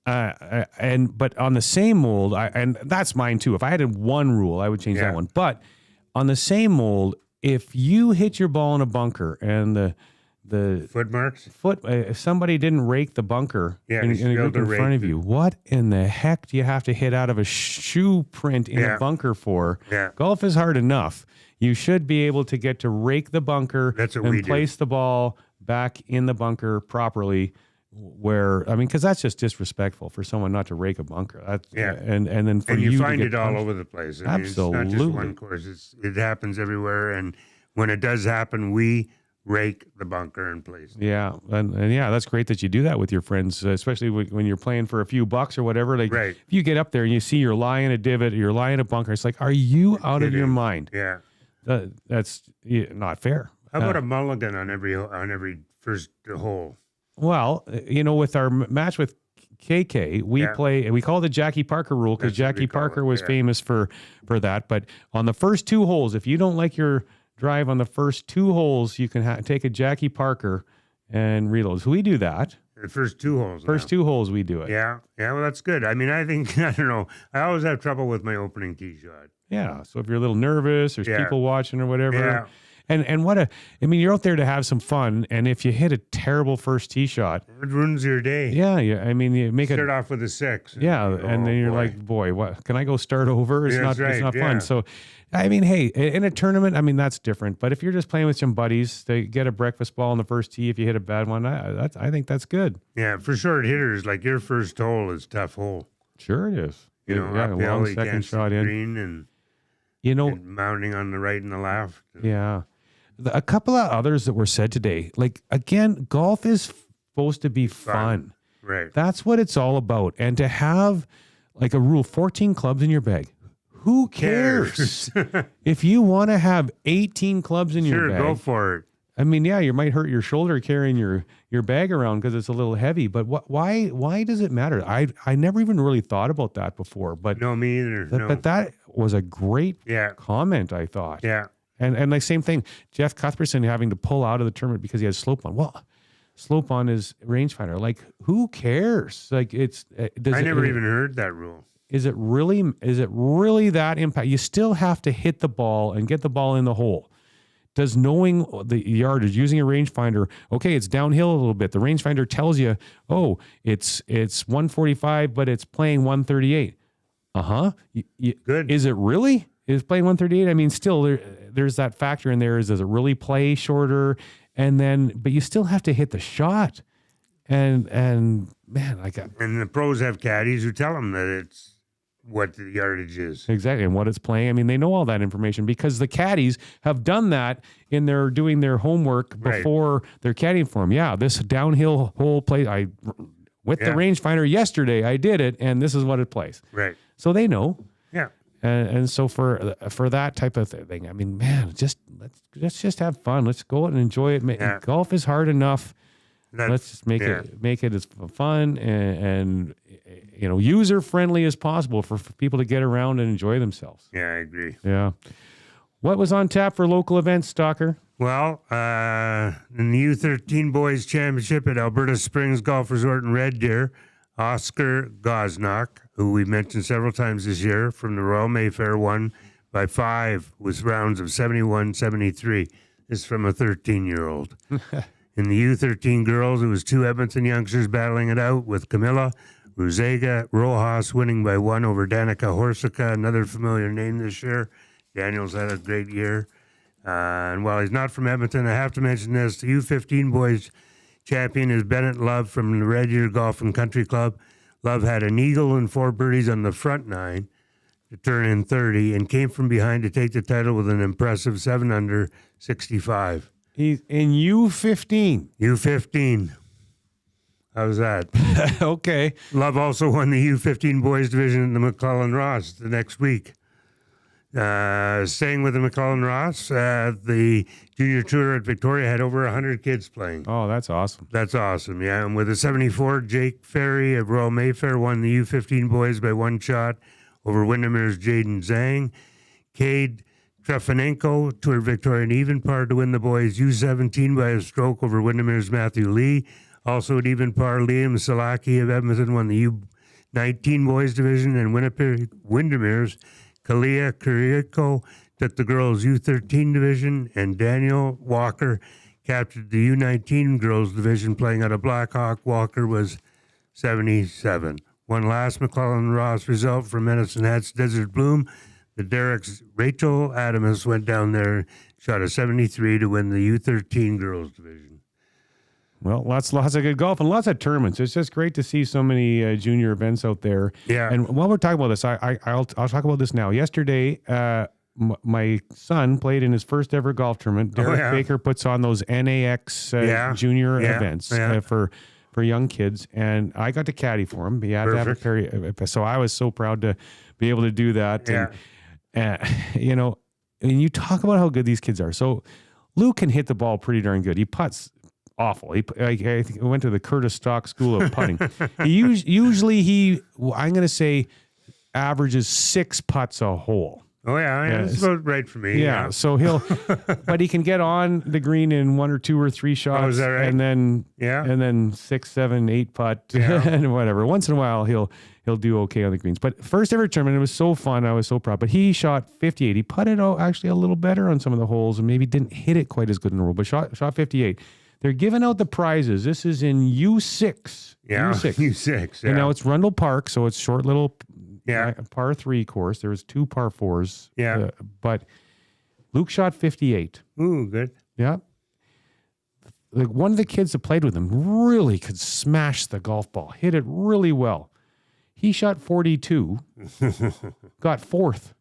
But on the same mold, and that's mine too. If I had one rule, I would change that one. But on the same mold, if you hit your ball in a bunker and the foot marks, if somebody didn't rake the bunker in a group in front of you, what in the heck do you have to hit out of a shoe print in a bunker for? Golf is hard enough. You should be able to get to rake the bunker and place the ball back in the bunker properly. Because that's just disrespectful for someone not to rake a bunker. And then for you find to it all over the place. I mean, Absolutely, it's not just one course. It happens everywhere, and when it does happen, we rake the bunker in place. Yeah, and that's great that you do that with your friends, especially when you're playing for a few bucks or whatever. Like, if you get up there and you see you're lying a divot, you're lying a bunker, it's like, are you out of your mind? Yeah, that's not fair. How about a mulligan on every first hole? Well, with our match with KK, we call it the Jackie Parker rule because Jackie Parker was famous for that. But on the first 2 holes, if you don't like your drive on the first 2 holes, you can take a Jackie Parker and reload. So we do that. The first 2 holes. First 2 holes we do it. Yeah. Well, that's good. I mean, I think I don't know. I always have trouble with my opening tee shot. Yeah. So if you're a little nervous, there's Yeah. people watching or whatever. Yeah. And I mean, you're out there to have some fun. And if you hit a terrible first tee shot, It ruins your day. yeah. I mean, you make Start off with a 6. Yeah, and then you're boy. like, boy, what can I go start over? It's Yeah, not that's it's not right, fun. yeah. So I mean, hey, in a tournament, I mean that's different. But if you're just playing with some buddies, they get a breakfast ball on the first tee. If you hit a bad one, I think that's good. Yeah, for short hitters, like your first hole is a tough hole. Sure it is. You know, yeah, uphill, long you second can't see shot in. green and and mounting on the right and the left. Yeah. A couple of others that were said today. Like again, golf is supposed to be fun. Right. That's what it's all about. And to have like a rule, 14 clubs in your bag. Who cares? If you want to have 18 clubs in your bag, go for it. I mean, yeah, you might hurt your shoulder carrying your bag around because it's a little heavy. But why does it matter? I never even really thought about that before. But no, me either. But that was a great comment, I thought. Yeah. And like same thing, Jeff Cuthbertson having to pull out of the tournament because he has slope on. Well, slope on his rangefinder. Like, who cares? Like, it's. I never even heard that rule. Is it really that impact? You still have to hit the ball and get the ball in the hole. Does knowing the yardage, using a rangefinder, okay, it's downhill a little bit. The rangefinder tells you, oh, it's 145, but it's playing 138. Good. Is it really? Is playing 138? I mean, still there's that factor in there. Does it really play shorter? But you still have to hit the shot. And man, and the pros have caddies who tell them that it's what the yardage is. Exactly, and what it's playing. I mean, they know all that information because the caddies have done that in their doing their homework before they're caddying for them. Yeah, this downhill hole play, the rangefinder yesterday, I did it, and this is what it plays. Right. So they know. Yeah. And so for that type of thing, I mean, man, let's just have fun. Let's go out and enjoy it. Golf is hard enough. Let's just make it as fun and user friendly as possible for people to get around and enjoy themselves. Yeah, I agree. Yeah. What was on tap for local events, Stalker? Well, in the U13 Boys Championship at Alberta Springs Golf Resort in Red Deer, Oscar Gosnock, who we mentioned several times this year from the Royal Mayfair, won by 5 with rounds of 71-73. This is from a 13-year-old. In the U13 girls, it was 2 Edmonton youngsters battling it out with Camila Ruzega Rojas winning by 1 over Danica Horsica, another familiar name this year. Daniel's had a great year. And while he's not from Edmonton, I have to mention this. The U15 boys champion is Bennett Love from the Red Deer Golf and Country Club. Love had an eagle and 4 birdies on the front 9 to turn in 30 and came from behind to take the title with an impressive 7 under 65. He's in U15. U15. How's that? Okay. Love also won the U15 boys division in the McClellan Ross the next week. Staying with the McClellan Ross, the junior tour at Victoria had over 100 kids playing. Oh, that's awesome. That's awesome, yeah. And with a 74, Jake Ferry of Royal Mayfair won the U15 boys by 1 shot over Windermere's Jaden Zhang. Cade Trefanenko toured Victoria in even par to win the boys U17 by a stroke over Windermere's Matthew Lee. Also at even par, Liam Salaki of Edmonton won the U19 boys division, and Windermere's Kalia Kiriko took the girls U13 division, and Daniel Walker captured the U19 girls division playing out of Blackhawk. Walker was 77. One last McClellan Ross result from Medicine Hat's Desert Bloom. The Derek's Rachel Adamus went down there, shot a 73 to win the U13 girls division. Well, lots of good golf and lots of tournaments. It's just great to see so many junior events out there. Yeah. And while we're talking about this, I'll talk about this now. Yesterday, my son played in his first ever golf tournament. Derek Baker puts on those NAX junior events for young kids, and I got to caddy for him. He had to have a pair, so I was so proud to be able to do that. Yeah. And and you talk about how good these kids are. So Luke can hit the ball pretty darn good. He putts awful. I think he went to the Curtis Stock School of Putting. Usually I'm going to say averages 6 putts a hole. Oh, yeah, that's about right for me. Yeah, so he'll, but he can get on the green in 1 or 2 or 3 shots. Oh, is that right? And then 6, 7, 8 putt and whatever. Once in a while, he'll do okay on the greens. But first ever tournament, it was so fun. I was so proud. But he shot 58. He putted actually a little better on some of the holes and maybe didn't hit it quite as good in a row, but shot 58. They're giving out the prizes. This is in U6. Yeah, U6. And now it's Rundle Park, so it's short little par 3 course. There was 2 par 4s. Yeah. But Luke shot 58. Ooh, good. Yeah. Like one of the kids that played with him really could smash the golf ball, hit it really well. He shot 42, got 4th.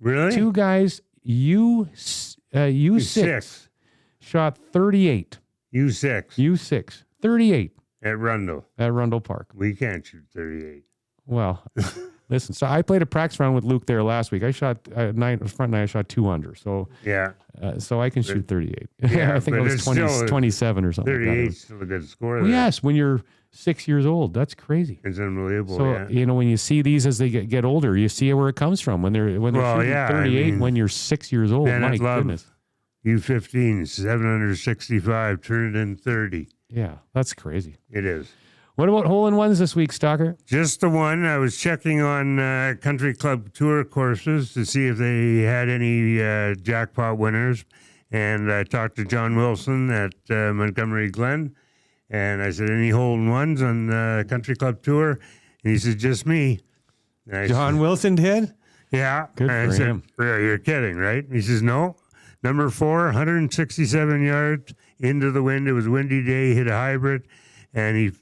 Really? 2 guys, U6 shot 38. U6. 38. At Rundle. At Rundle Park. We can't shoot 38. Well, listen, so I played a practice round with Luke there last week. I shot front 9, I shot 2 under. So so I can shoot 38. Yeah, I think it was 27 or something. 38 is still a good score. Well, yes, when you're 6 years old, that's crazy. It's unbelievable. So when you see these as they get older, you see where it comes from. When they're shooting 38, when you're 6 years old, my goodness. U15, 765, turn it in 30. Yeah, that's crazy. It is. What about hole-in-ones this week, Stalker? Just the one. I was checking on country club tour courses to see if they had any jackpot winners. And I talked to John Wilson at Montgomery Glen. And I said, any hole-in-ones on country club tour? And he said, just me. John Wilson did? Yeah. Good and for I said, him. Yeah, you're kidding, right? He says, no. Number 4, 167 yards into the wind. It was a windy day. He hit a hybrid. And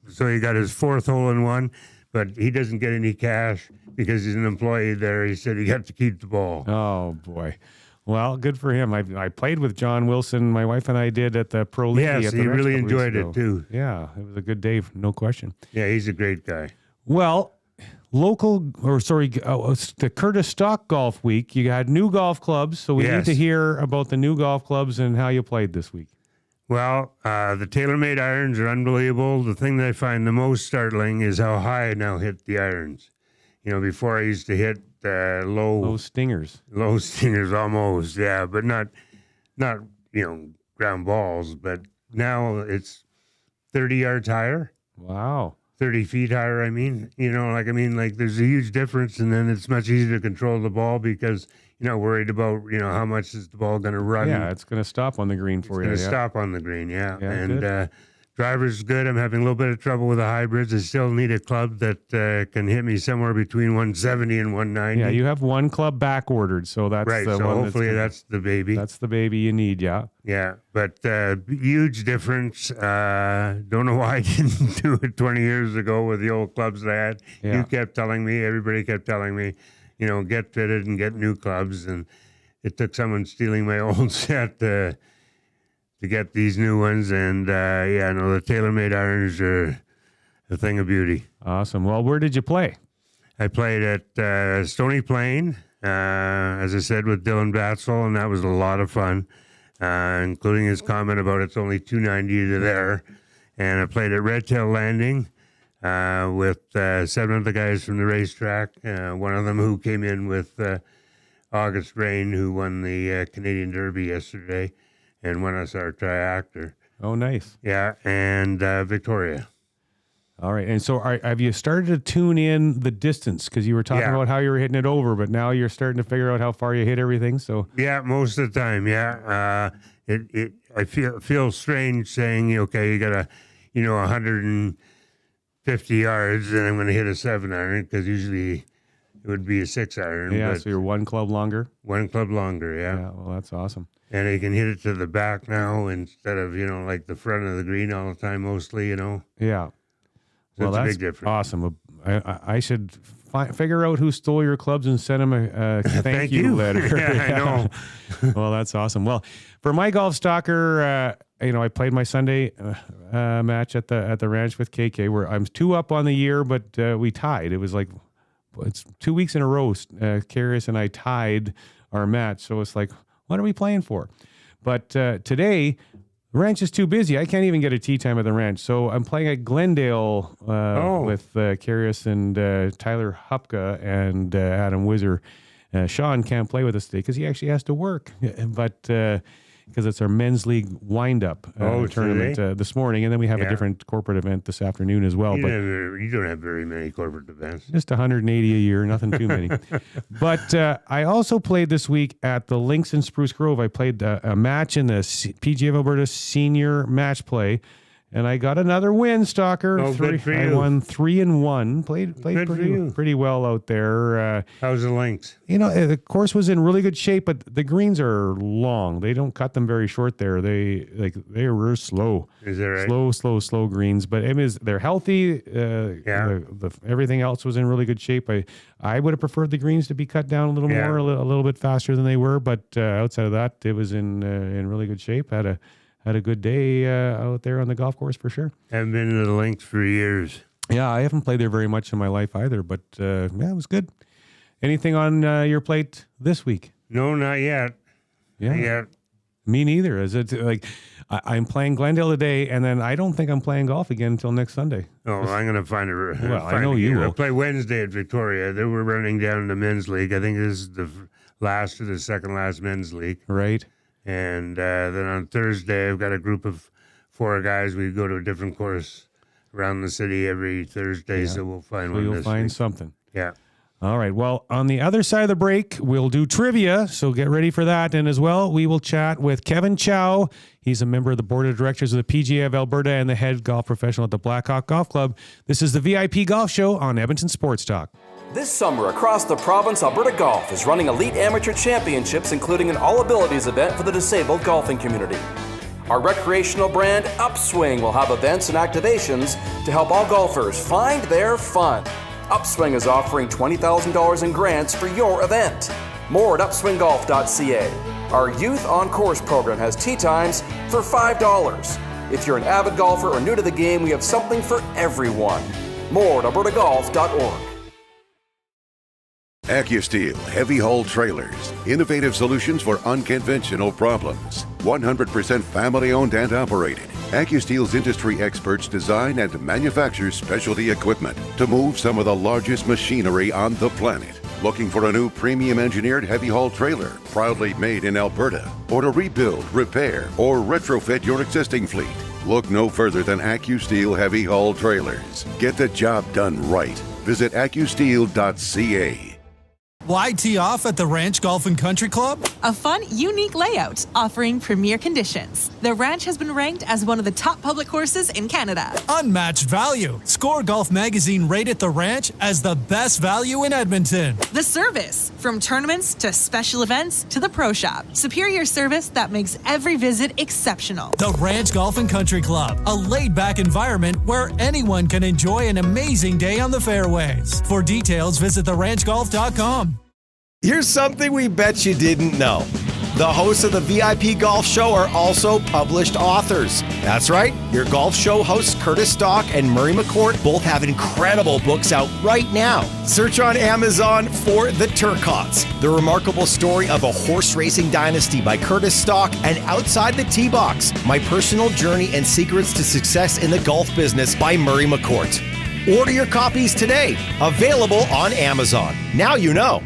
so he got his 4th hole-in-one, but he doesn't get any cash because he's an employee there. He said he got to keep the ball. Oh, boy. Well, good for him. I played with John Wilson. My wife and I did at the Pro League. Yes, he really enjoyed it, too. Yeah, it was a good day, no question. Yeah, he's a great guy. Well, the Curtis Stock Golf Week, you had new golf clubs, so we need to hear about the new golf clubs and how you played this week. Well, the TaylorMade irons are unbelievable. The thing that I find the most startling is how high I now hit the irons. Before I used to hit low stingers. Low stingers almost, yeah, but not ground balls. But now it's 30 yards higher. Wow. 30 feet higher, there's a huge difference, and then it's much easier to control the ball because you're not worried about, how much is the ball going to run. Yeah, it's going to stop on the green for you. It's going to stop on the green, yeah. And driver's good. I'm having a little bit of trouble with the hybrids. I still need a club that can hit me somewhere between 170 and 190. Yeah, you have one club back ordered, so that's right. The so one hopefully that's the baby. That's the baby you need, yeah. Yeah, but huge difference. Don't know why I didn't do it 20 years ago with the old clubs that I had. Yeah. You kept telling me, everybody kept telling me, get fitted and get new clubs. And it took someone stealing my old set to get these new ones. And the TaylorMade irons are a thing of beauty. Awesome. Well, where did you play? I played at Stony Plain, as I said, with Dylan Batzel, and that was a lot of fun, including his comment about it's only $290 to there. And I played at Red Tail Landing with 7 of the guys from the racetrack, one of them who came in with August Rain, who won the Canadian Derby yesterday and won us our triactor. Oh, nice. Yeah, and Victoria. All right. And so have you started to tune in the distance? Because you were talking about how you were hitting it over, but now you're starting to figure out how far you hit everything. So yeah, most of the time, yeah. I feel strange saying, okay, you got a 150 yards, and I'm going to hit a 7-iron because usually it would be a 6-iron. Yeah, so you're one club longer. One club longer, yeah. Yeah, well, that's awesome. And you can hit it to the back now instead of like the front of the green all the time, mostly. Yeah. So well, that's a that's big difference. Awesome. I should figure out who stole your clubs and send them a thank you letter. Yeah, I know. Well, that's awesome. Well, for my golf stalker, I played my Sunday match at the ranch with KK, where I'm 2 up on the year, but we tied. It was like it's 2 weeks in a row. Carius and I tied our match, so it's like, what are we playing for? But today, the ranch is too busy. I can't even get a tee time at the ranch. So I'm playing at Glendale with Carius and Tyler Hupka and Adam Whizzer. Sean can't play with us today because he actually has to work, but because it's our men's league wind-up tournament this morning, and then we have a different corporate event this afternoon as well. You don't have very many corporate events. Just 180 a year, nothing too many. But I also played this week at the Links in Spruce Grove. I played a match in the PGA of Alberta Senior Match Play, and I got another win, Stalker. Good for you. I won 3-1. Played pretty well out there. How's the links? The course was in really good shape, but the greens are long. They don't cut them very short there. They were slow. Is that right? Slow greens. But they're healthy. Everything else was in really good shape. I would have preferred the greens to be cut down a little more, a little bit faster than they were. But outside of that, it was in really good shape. Had a good day out there on the golf course for sure. Haven't been to the links for years. Yeah, I haven't played there very much in my life either, but it was good. Anything on your plate this week? No, not yet. Yeah. Not yet. Me neither. Is it like I'm playing Glendale today, and then I don't think I'm playing golf again until next Sunday. Oh, I'm going to find I know you will. I'll play Wednesday at Victoria. They were running down the men's league. I think this is the last or the second last men's league. Right. And then on Thursday, I've got a group of 4 guys. We go to a different course around the city every Thursday, so we'll find one. You'll find something. Yeah. All right. Well, on the other side of the break, we'll do trivia, so get ready for that. And as well, we will chat with Kevin Chow. He's a member of the board of directors of the PGA of Alberta and the head golf professional at the Blackhawk Golf Club. This is the VIP Golf Show on Edmonton Sports Talk. This summer, across the province, Alberta Golf is running elite amateur championships, including an all-abilities event for the disabled golfing community. Our recreational brand, Upswing, will have events and activations to help all golfers find their fun. Upswing is offering $20,000 in grants for your event. More at upswinggolf.ca. Our Youth on Course program has tee times for $5. If you're an avid golfer or new to the game, we have something for everyone. More at albertagolf.org. AccuSteel Heavy Haul Trailers. Innovative solutions for unconventional problems. 100% family owned and operated. AccuSteel's industry experts design and manufacture specialty equipment to move some of the largest machinery on the planet. Looking for a new premium engineered heavy haul trailer, proudly made in Alberta? Or to rebuild, repair, or retrofit your existing fleet? Look no further than AccuSteel Heavy Haul Trailers. Get the job done right. Visit accusteel.ca. Why tee off at the Ranch Golf and Country Club? A fun, unique layout offering premier conditions. The Ranch has been ranked as one of the top public courses in Canada. Unmatched value. Score Golf Magazine rated the Ranch as the best value in Edmonton. The service, from tournaments to special events to the pro shop. Superior service that makes every visit exceptional. The Ranch Golf and Country Club, a laid-back environment where anyone can enjoy an amazing day on the fairways. For details, visit theranchgolf.com. Here's something we bet you didn't know. The hosts of the VIP Golf Show are also published authors. That's right, your golf show hosts Curtis Stock and Murray McCourt both have incredible books out right now. Search on Amazon for The Turcottes, the remarkable story of a horse racing dynasty by Curtis Stock, and Outside the Tee Box, my personal journey and secrets to success in the golf business by Murray McCourt. Order your copies today, available on Amazon. Now you know.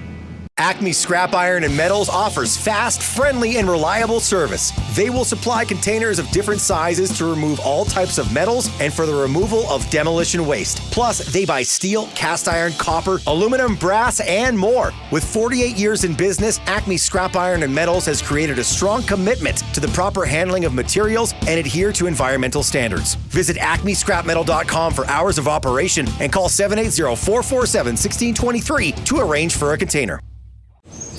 Acme Scrap Iron and Metals offers fast, friendly, and reliable service. They will supply containers of different sizes to remove all types of metals and for the removal of demolition waste. Plus, they buy steel, cast iron, copper, aluminum, brass, and more. With 48 years in business, Acme Scrap Iron and Metals has created a strong commitment to the proper handling of materials and adhere to environmental standards. Visit acmescrapmetal.com for hours of operation and call 780-447-1623 to arrange for a container.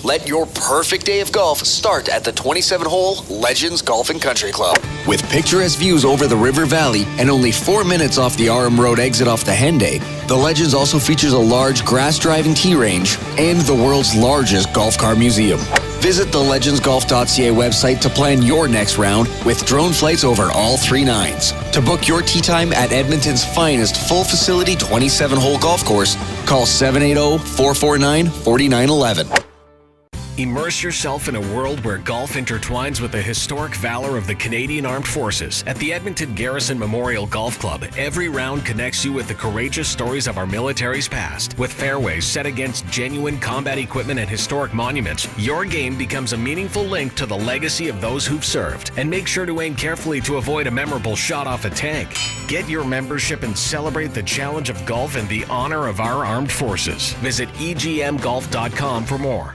Let your perfect day of golf start at the 27-hole Legends Golf and Country Club. With picturesque views over the River Valley and only 4 minutes off the RM Road exit off the Henday, the Legends also features a large grass-driving tee range and the world's largest golf car museum. Visit the legendsgolf.ca website to plan your next round with drone flights over all 3 nines. To book your tee time at Edmonton's finest full-facility 27-hole golf course, call 780-449-4911. Immerse yourself in a world where golf intertwines with the historic valor of the Canadian Armed Forces. At the Edmonton Garrison Memorial Golf Club, every round connects you with the courageous stories of our military's past. With fairways set against genuine combat equipment and historic monuments, your game becomes a meaningful link to the legacy of those who've served. And make sure to aim carefully to avoid a memorable shot off a tank. Get your membership and celebrate the challenge of golf and the honor of our armed forces. Visit egmgolf.com for more.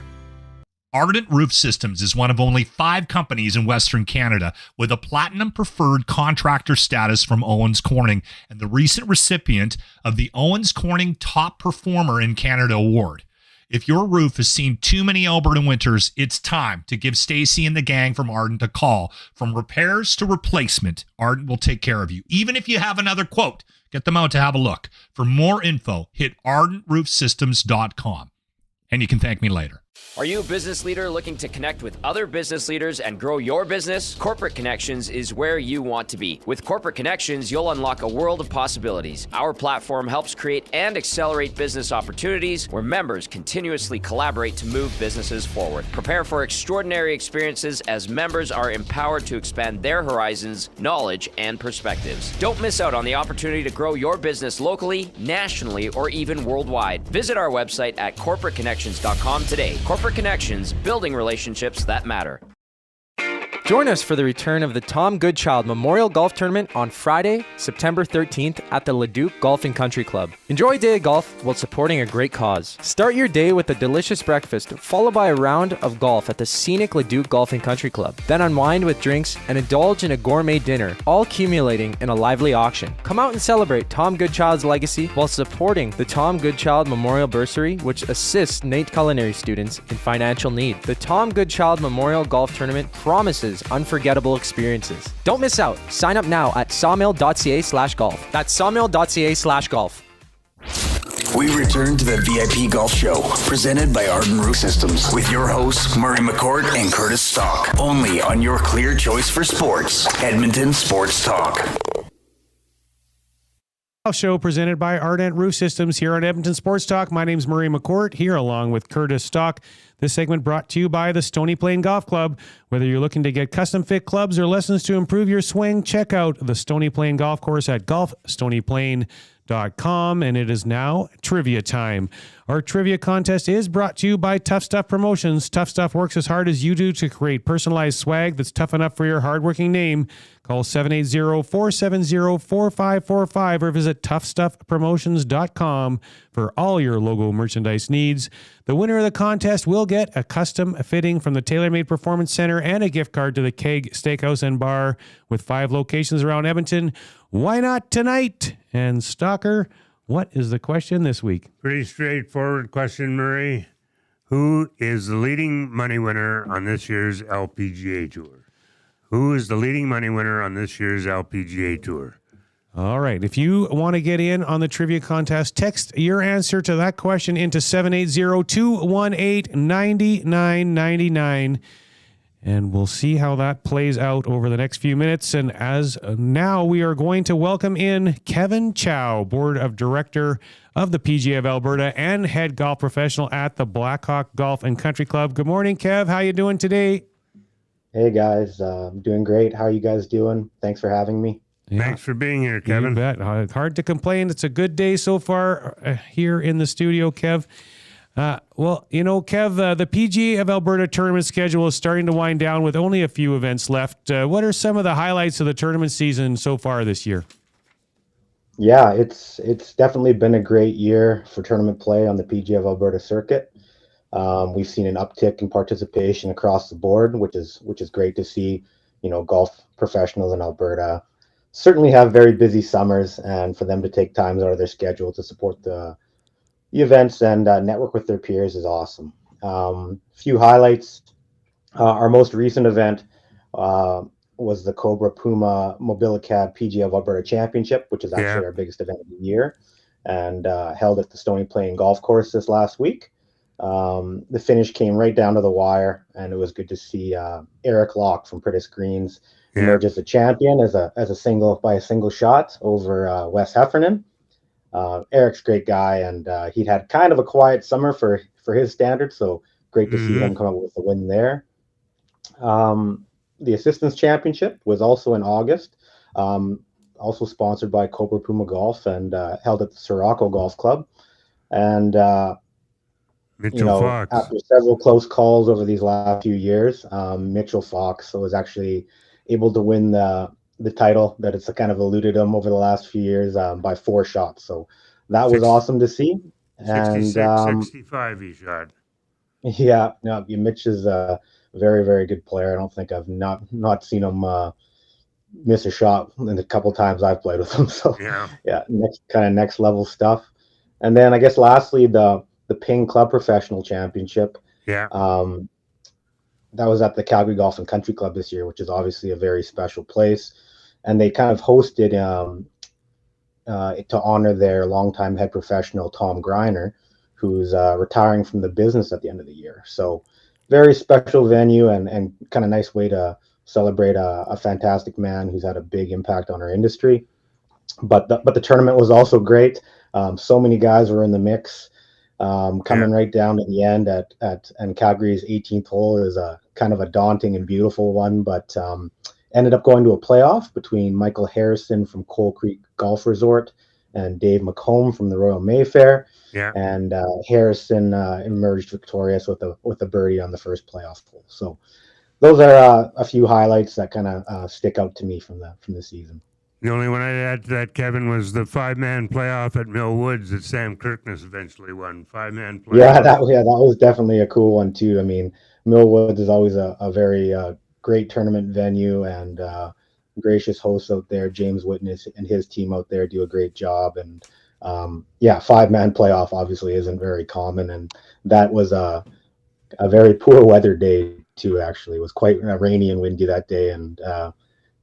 Ardent Roof Systems is one of only 5 companies in Western Canada with a Platinum Preferred Contractor status from Owens Corning and the recent recipient of the Owens Corning Top Performer in Canada Award. If your roof has seen too many Alberta winters, it's time to give Stacy and the gang from Ardent a call. From repairs to replacement, Ardent will take care of you. Even if you have another quote, get them out to have a look. For more info, hit ardentroofsystems.com. And you can thank me later. Are you a business leader looking to connect with other business leaders and grow your business? Corporate Connections is where you want to be. With Corporate Connections, you'll unlock a world of possibilities. Our platform helps create and accelerate business opportunities where members continuously collaborate to move businesses forward. Prepare for extraordinary experiences as members are empowered to expand their horizons, knowledge, and perspectives. Don't miss out on the opportunity to grow your business locally, nationally, or even worldwide. Visit our website at corporateconnections.com today. Corporate Connections, building relationships that matter. Join us for the return of the Tom Goodchild Memorial Golf Tournament on Friday, September 13th at the Leduc Golf and Country Club. Enjoy a day of golf while supporting a great cause. Start your day with a delicious breakfast, followed by a round of golf at the scenic Leduc Golf and Country Club. Then unwind with drinks and indulge in a gourmet dinner, all accumulating in a lively auction. Come out and celebrate Tom Goodchild's legacy while supporting the Tom Goodchild Memorial Bursary, which assists NAIT culinary students in financial need. The Tom Goodchild Memorial Golf Tournament promises unforgettable experiences. Don't miss out. Sign up now at sawmill.ca/golf. That's sawmill.ca/golf. We return to the VIP Golf Show, presented by Ardent Roof Systems, with your hosts, Murray McCourt and Curtis Stock, only on your clear choice for sports, Edmonton Sports Talk. Show presented by Ardent Roof Systems here on Edmonton Sports Talk. My name's Murray McCourt, here along with Curtis Stock. This segment brought to you by the Stony Plain Golf Club. Whether you're looking to get custom fit clubs or lessons to improve your swing, check out the Stony Plain Golf Course at golfstonyplain.com. And it is now trivia time. Our trivia contest is brought to you by Tough Stuff Promotions. Tough Stuff works as hard as you do to create personalized swag that's tough enough for your hardworking name. Call 780-470-4545 or visit toughstuffpromotions.com for all your logo merchandise needs. The winner of the contest will get a custom fitting from the TaylorMade Performance Center and a gift card to the Keg Steakhouse and Bar with 5 locations around Edmonton. Why not tonight? And Stalker, what is the question this week? Pretty straightforward question, Murray. Who is the leading money winner on this year's LPGA Tour? Who is the leading money winner on this year's LPGA Tour? All right. If you want to get in on the trivia contest, text your answer to that question into 780-218-9999. And we'll see how that plays out over the next few minutes. And as now, we are going to welcome in Kevin Chow, Board of Director of the PGA of Alberta and head golf professional at the Blackhawk Golf and Country Club. Good morning, Kev. How you doing today? Hey, guys. I'm doing great. How are you guys doing? Thanks for having me. Yeah. Thanks for being here, Kevin. You bet. Hard to complain. It's a good day so far here in the studio, Kev. Well, you know, Kev, the PGA of Alberta tournament schedule is starting to wind down with only a few events left. What are some of the highlights of the tournament season so far this year? Yeah, it's definitely been a great year for tournament play on the PGA of Alberta circuit. We've seen an uptick in participation across the board, which is great to see. You know, golf professionals in Alberta certainly have very busy summers, and for them to take times out of their schedule to support the events and network with their peers is awesome. Few highlights. Our most recent event was the Cobra Puma Mobilicab PGA of Alberta Championship, which is actually our biggest event of the year, and held at the Stony Plain Golf Course this last week. The finish came right down to the wire, and it was good to see Eric Locke from Pritis Greens emerge as a champion as a single shot over Wes Heffernan. Eric's a great guy, and he'd had kind of a quiet summer for his standards, so great to see him come out with a win there. The Assistants Championship was also in August, also sponsored by Cobra Puma Golf and held at the Sirocco Golf Club. And Fox. after several close calls over these last few years, Mitchell Fox was actually able to win the title that it's kind of eluded him over the last few years by 4 shots. So that was awesome to see. And 65 he shot. Yeah, no, Mitch is a very, very good player. I don't think I've not seen him miss a shot in the couple times I've played with him. So yeah, next level stuff. And then I guess lastly the Ping Club Professional Championship. Yeah. That was at the Calgary Golf and Country Club this year, which is obviously a very special place. And they kind of hosted to honor their longtime head professional, Tom Greiner, who's retiring from the business at the end of the year. So very special venue and kind of nice way to celebrate a fantastic man who's had a big impact on our industry. But the tournament was also great. So many guys were in the mix. Coming right down to the end and Calgary's 18th hole is a kind of a daunting and beautiful one, but ended up going to a playoff between Michael Harrison from Coal Creek Golf Resort and Dave McComb from the Royal Mayfair. Yeah. And Harrison emerged victorious with a birdie on the first playoff hole. So those are a few highlights that kind of stick out to me from the season. The only one I'd add to that, Kevin, was the 5-man playoff at Mill Woods that Sam Kirkness eventually won. 5-man playoff. Yeah, that was definitely a cool one too. I mean, Mill Woods is always a very great tournament venue and gracious hosts out there. James Witness and his team out there do a great job. And 5-man playoff obviously isn't very common. And that was a very poor weather day too, actually. It was quite rainy and windy that day, and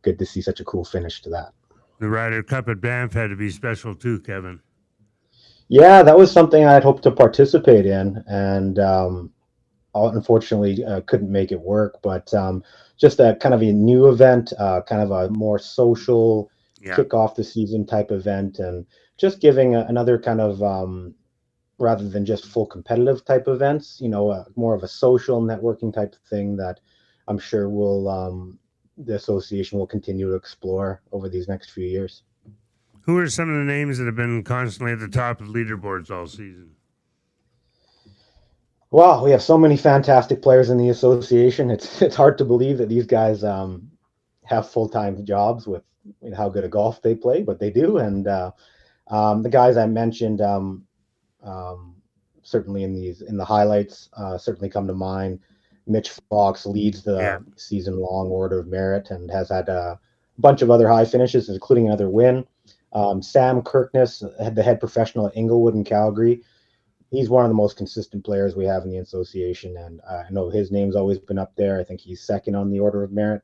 good to see such a cool finish to that. The Ryder Cup at Banff had to be special too, Kevin. Yeah, that was something I'd hoped to participate in, and unfortunately couldn't make it work. But just a kind of a new event, kind of a more social kick off the season type event, and just giving another kind of rather than just full competitive type events, more of a social networking type of thing that I'm sure the association will continue to explore over these next few years. Who are some of the names that have been constantly at the top of leaderboards all season? Well, we have so many fantastic players in the association. It's hard to believe that these guys have full-time jobs with how good a golf they play, but they do. And the guys I mentioned certainly in the highlights certainly come to mind. Mitch Fox leads the season-long Order of Merit and has had a bunch of other high finishes, including another win. Sam Kirkness, the head professional at Inglewood in Calgary, he's one of the most consistent players we have in the association, and I know his name's always been up there. I think he's second on the Order of Merit.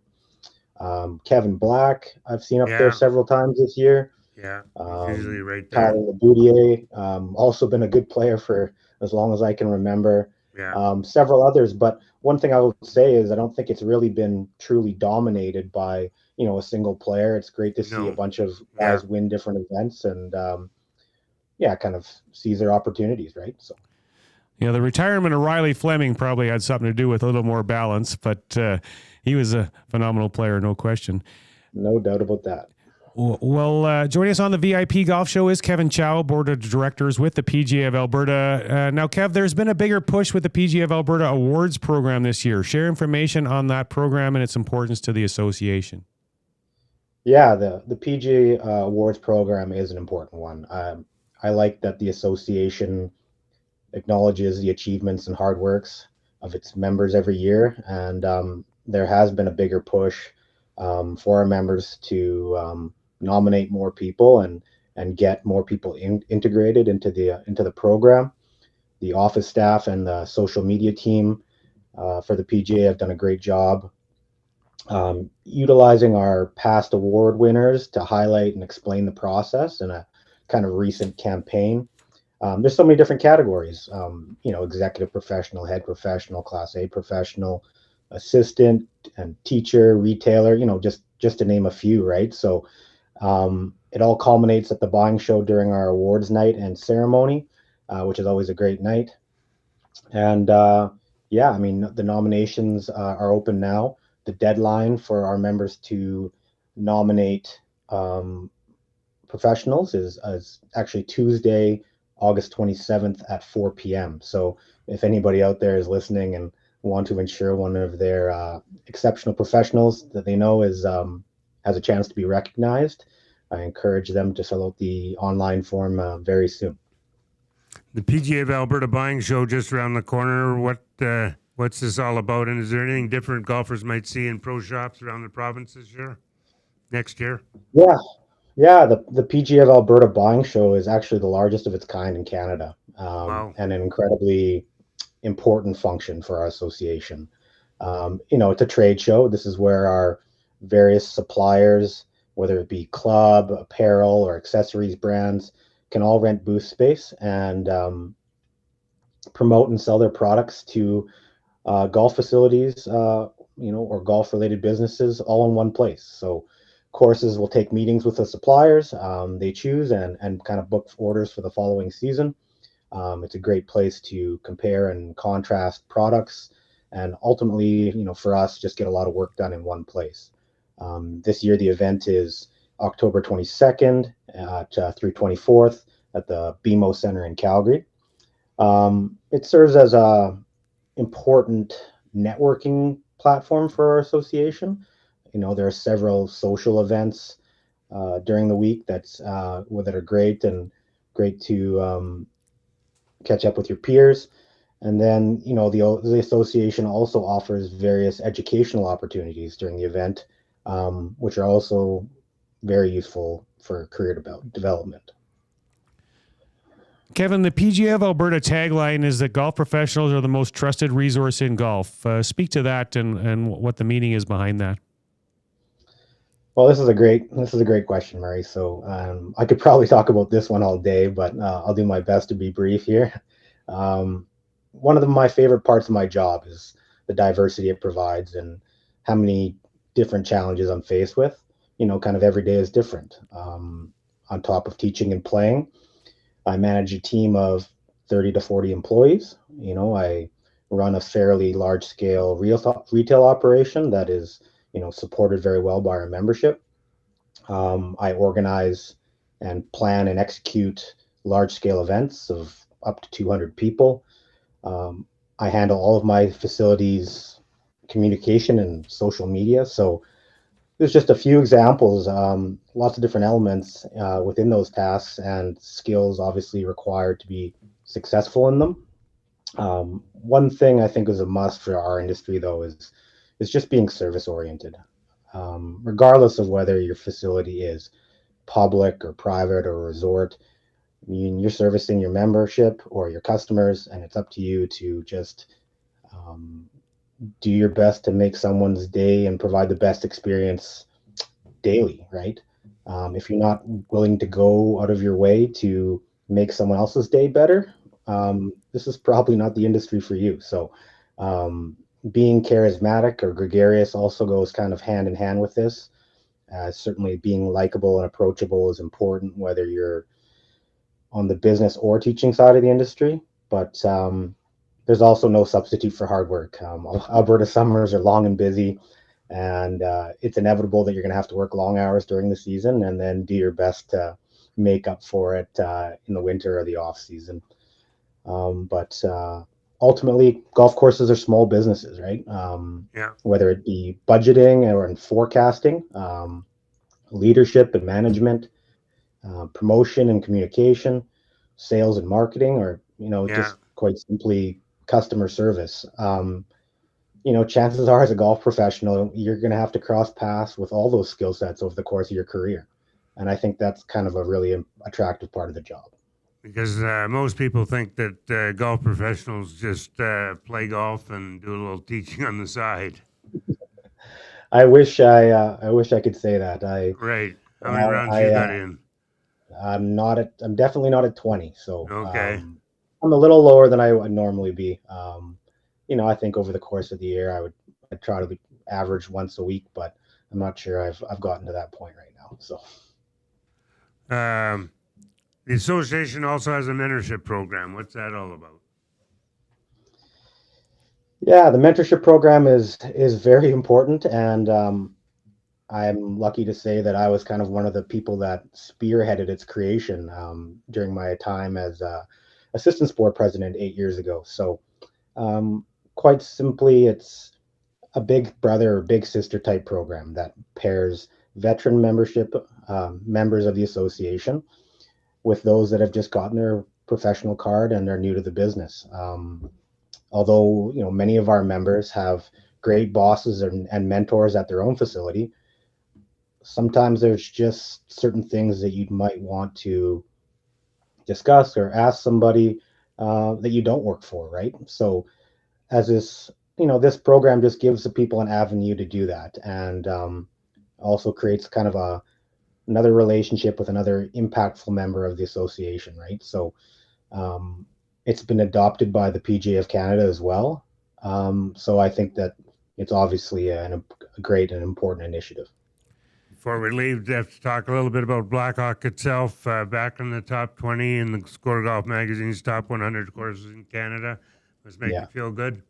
Kevin Black, I've seen up there several times this year. Yeah, usually right there. Tyler Laboutier, also been a good player for as long as I can remember. Yeah. Several others, but one thing I would say is I don't think it's really been truly dominated by a single player. It's great to see a bunch of guys win different events and kind of seize their opportunities, right? So the retirement of Riley Fleming probably had something to do with a little more balance, but he was a phenomenal player, no question. No doubt about that. Well, joining us on the VIP Golf Show is Kevin Chow, Board of Directors with the PGA of Alberta. Now, Kev, there's been a bigger push with the PGA of Alberta Awards program this year. Share information on that program and its importance to the association. Yeah, the PGA Awards program is an important one. I like that the association acknowledges the achievements and hard works of its members every year, and there has been a bigger push for our members to nominate more people and get more people integrated into the program. The office staff and the social media team for the PGA have done a great job utilizing our past award winners to highlight and explain the process in a kind of recent campaign. There's so many different categories, executive professional, head professional, class A professional, assistant and teacher, retailer, just to name a few, right? So it all culminates at the buying show during our awards night and ceremony, which is always a great night. And yeah, I mean, the nominations are open now. The deadline for our members to nominate professionals is actually Tuesday, August 27th at 4 p.m. So if anybody out there is listening and want to ensure one of their exceptional professionals that they know is has a chance to be recognized, I encourage them to fill out the online form very soon. The PGA of Alberta Buying Show just around the corner. What's this all about? And is there anything different golfers might see in pro shops around the province this year? Next year? Yeah. The PGA of Alberta Buying Show is actually the largest of its kind in Canada, and an incredibly important function for our association. It's a trade show. This is where our various suppliers, whether it be club, apparel, or accessories brands, can all rent booth space and promote and sell their products to golf facilities, or golf-related businesses all in one place. So courses will take meetings with the suppliers they choose and kind of book orders for the following season. It's a great place to compare and contrast products and ultimately, for us, just get a lot of work done in one place. This year, the event is October 22nd through 24th at the BMO Center in Calgary. It serves as a important networking platform for our association. There are several social events during the week that are great to catch up with your peers. And then, the association also offers various educational opportunities during the event, which are also very useful for career development. Kevin, the PGA of Alberta tagline is that golf professionals are the most trusted resource in golf. Speak to that and what the meaning is behind that. Well, this is a great question, Murray. So I could probably talk about this one all day, but I'll do my best to be brief here. One of my favorite parts of my job is the diversity it provides and how many different challenges I'm faced with. Kind of every day is different. On top of teaching and playing, I manage a team of 30 to 40 employees. I run a fairly large-scale retail operation that is, supported very well by our membership. I organize and plan and execute large-scale events of up to 200 people. I handle all of my facilities' communication and social media. So there's just a few examples, lots of different elements within those tasks and skills obviously required to be successful in them. One thing I think is a must for our industry, though, is just being service oriented. Regardless of whether your facility is public or private or resort, you're servicing your membership or your customers, and it's up to you to just do your best to make someone's day and provide the best experience daily, right? If you're not willing to go out of your way to make someone else's day better, this is probably not the industry for you. So being charismatic or gregarious also goes kind of hand in hand with this. Certainly being likable and approachable is important, whether you're on the business or teaching side of the industry. But there's also no substitute for hard work. Alberta summers are long and busy, and it's inevitable that you're going to have to work long hours during the season and then do your best to make up for it in the winter or the off season. But ultimately, golf courses are small businesses, right? Whether it be budgeting or in forecasting, leadership and management, promotion and communication, sales and marketing, or just quite simply customer service. Chances are, as a golf professional, you're going to have to cross paths with all those skill sets over the course of your career, and I think that's kind of a really attractive part of the job. Because most people think that golf professionals just play golf and do a little teaching on the side. I wish I could say that. Right. How many rounds you got in? I'm definitely not at 20. So okay. I'm a little lower than I would normally be. I think over the course of the year, I'd try to average once a week, but I'm not sure I've gotten to that point right now. So. The association also has a mentorship program. What's that all about? Yeah, the mentorship program is very important, and I'm lucky to say that I was kind of one of the people that spearheaded its creation during my time as assistant sport president 8 years ago. So, quite simply, it's a big brother or big sister type program that pairs veteran membership members of the association with those that have just gotten their professional card and they're new to the business. Although many of our members have great bosses and mentors at their own facility, sometimes there's just certain things that you might want to discuss or ask somebody that you don't work for, right? So as this program just gives the people an avenue to do that, and also creates kind of another relationship with another impactful member of the association, right? So it's been adopted by the PGA of Canada as well. So I think that it's obviously a great and important initiative. Before we leave, let's talk a little bit about Blackhawk itself. Back in the top 20 in the Score Golf Magazine's top 100 courses in Canada. Must make you feel good.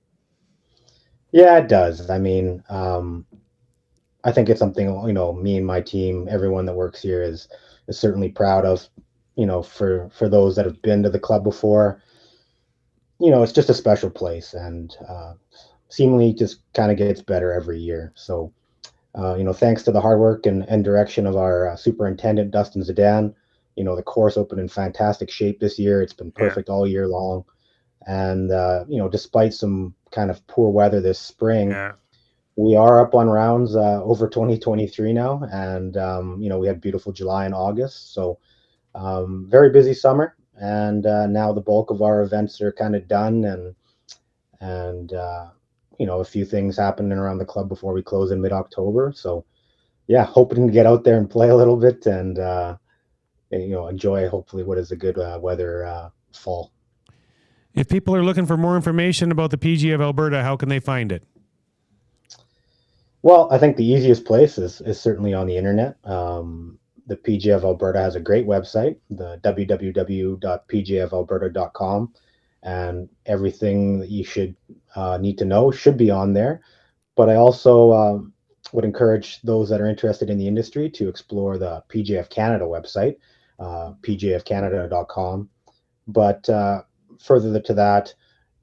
Yeah, it does. I mean, I think it's something, me and my team, everyone that works here is certainly proud of, for those that have been to the club before. It's just a special place, and seemingly just kind of gets better every year. So, thanks to the hard work and direction of our superintendent, Dustin Zidane, the course opened in fantastic shape this year. It's been perfect all year long. And, despite some kind of poor weather this spring, we are up on rounds over 2023 now. And, we had beautiful July and August. So very busy summer. And now the bulk of our events are kind of done. And a few things happening around the club before we close in mid-October. So, yeah, hoping to get out there and play a little bit and, enjoy hopefully what is a good weather fall. If people are looking for more information about the PGA of Alberta, how can they find it? Well, I think the easiest place is certainly on the internet. The PGA of Alberta has a great website, the www.pgafalberta.com, and everything that you should need to know should be on there. But I also would encourage those that are interested in the industry to explore the PGA of Canada website, pgafcanada.com. But further to that,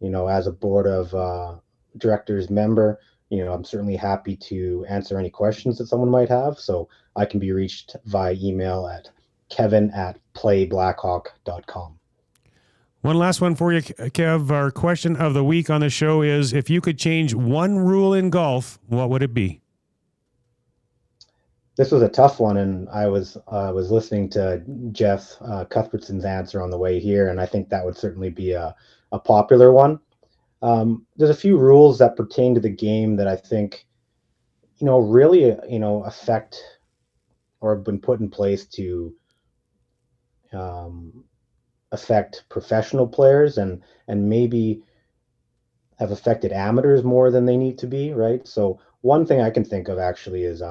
as a board of directors member, I'm certainly happy to answer any questions that someone might have. So I can be reached via email at kevin@playblackhawk.com. One last one for you, Kev. Our question of the week on the show is, if you could change one rule in golf, what would it be? This was a tough one, and I was listening to Jeff Cuthbertson's answer on the way here, and I think that would certainly be a popular one. There's a few rules that pertain to the game that I think, really, affect or have been put in place to affect professional players and maybe have affected amateurs more than they need to be, right? So one thing I can think of actually is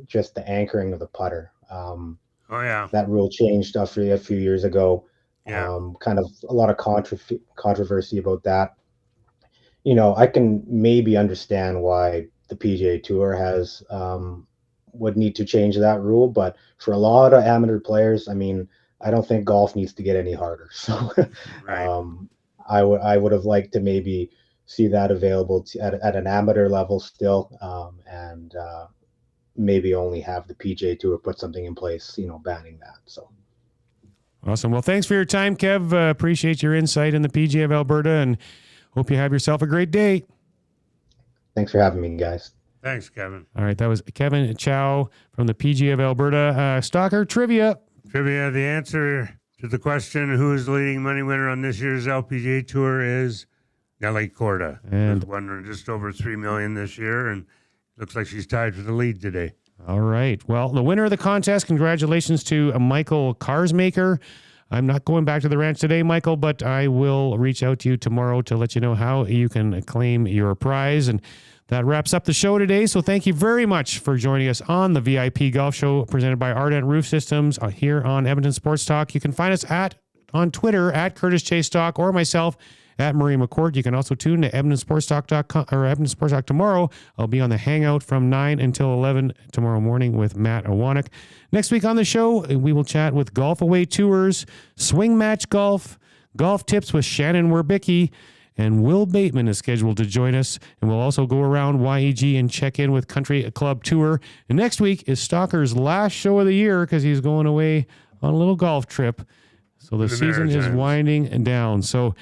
just the anchoring of the putter. That rule changed a few years ago. Kind of a lot of controversy about that. I can maybe understand why the PGA Tour has would need to change that rule, but for a lot of amateur players, I mean, I don't think golf needs to get any harder. So I would have liked to maybe see that available at an amateur level still, and maybe only have the PGA Tour put something in place, banning that. So. Awesome. Well, thanks for your time, Kev. Appreciate your insight in the PGA of Alberta, and hope you have yourself a great day. Thanks for having me, guys. Thanks, Kevin. All right, that was Kevin Chow from the PGA of Alberta. Stalker Trivia. The answer to the question, who is the leading money winner on this year's LPGA Tour, is Nelly Korda. And won just over $3 million this year, and looks like she's tied for the lead today. All right. Well, the winner of the contest, congratulations to Michael Carsmaker. I'm not going back to the ranch today, Michael, but I will reach out to you tomorrow to let you know how you can claim your prize. And that wraps up the show today. So thank you very much for joining us on the VIP Golf Show presented by Ardent Roof Systems here on Edmonton Sports Talk. You can find us on Twitter at Curtis J. Stock or myself at Murray McCourt. You can also tune to EdmontonSportsTalk.com or Edmonton Sports Talk tomorrow. I'll be on the Hangout from 9 until 11 tomorrow morning with Matt Awanek. Next week on the show, we will chat with Golf Away Tours, Swing Match Golf, Golf Tips with Shannon Werbicki, and Will Bateman is scheduled to join us. And we'll also go around YEG and check in with Country Club Tour. And next week is Stalker's last show of the year because he's going away on a little golf trip. So the season is winding down. So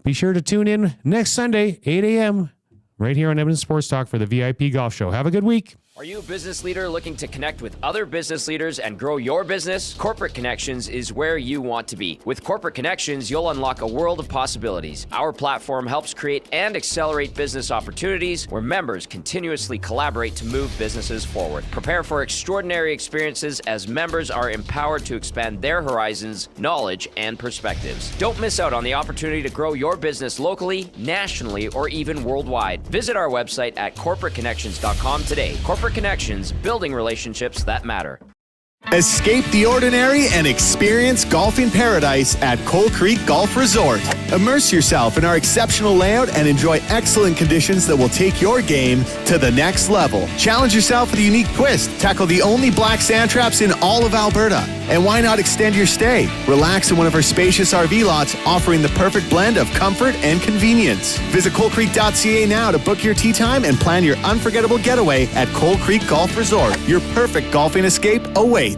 be sure to tune in next Sunday, 8 a.m., right here on Edmonton Sports Talk for the VIP Golf Show. Have a good week. Are you a business leader looking to connect with other business leaders and grow your business? Corporate Connections is where you want to be. With Corporate Connections, you'll unlock a world of possibilities. Our platform helps create and accelerate business opportunities where members continuously collaborate to move businesses forward. Prepare for extraordinary experiences as members are empowered to expand their horizons, knowledge, and perspectives. Don't miss out on the opportunity to grow your business locally, nationally, or even worldwide. Visit our website at corporateconnections.com today. Corporate Connections, building relationships that matter. Escape the ordinary and experience golfing paradise at Coal Creek Golf Resort. Immerse yourself in our exceptional layout and enjoy excellent conditions that will take your game to the next level. Challenge yourself with a unique twist. Tackle the only black sand traps in all of Alberta. And why not extend your stay? Relax in one of our spacious RV lots, offering the perfect blend of comfort and convenience. Visit coalcreek.ca now to book your tee time and plan your unforgettable getaway at Coal Creek Golf Resort. Your perfect golfing escape awaits.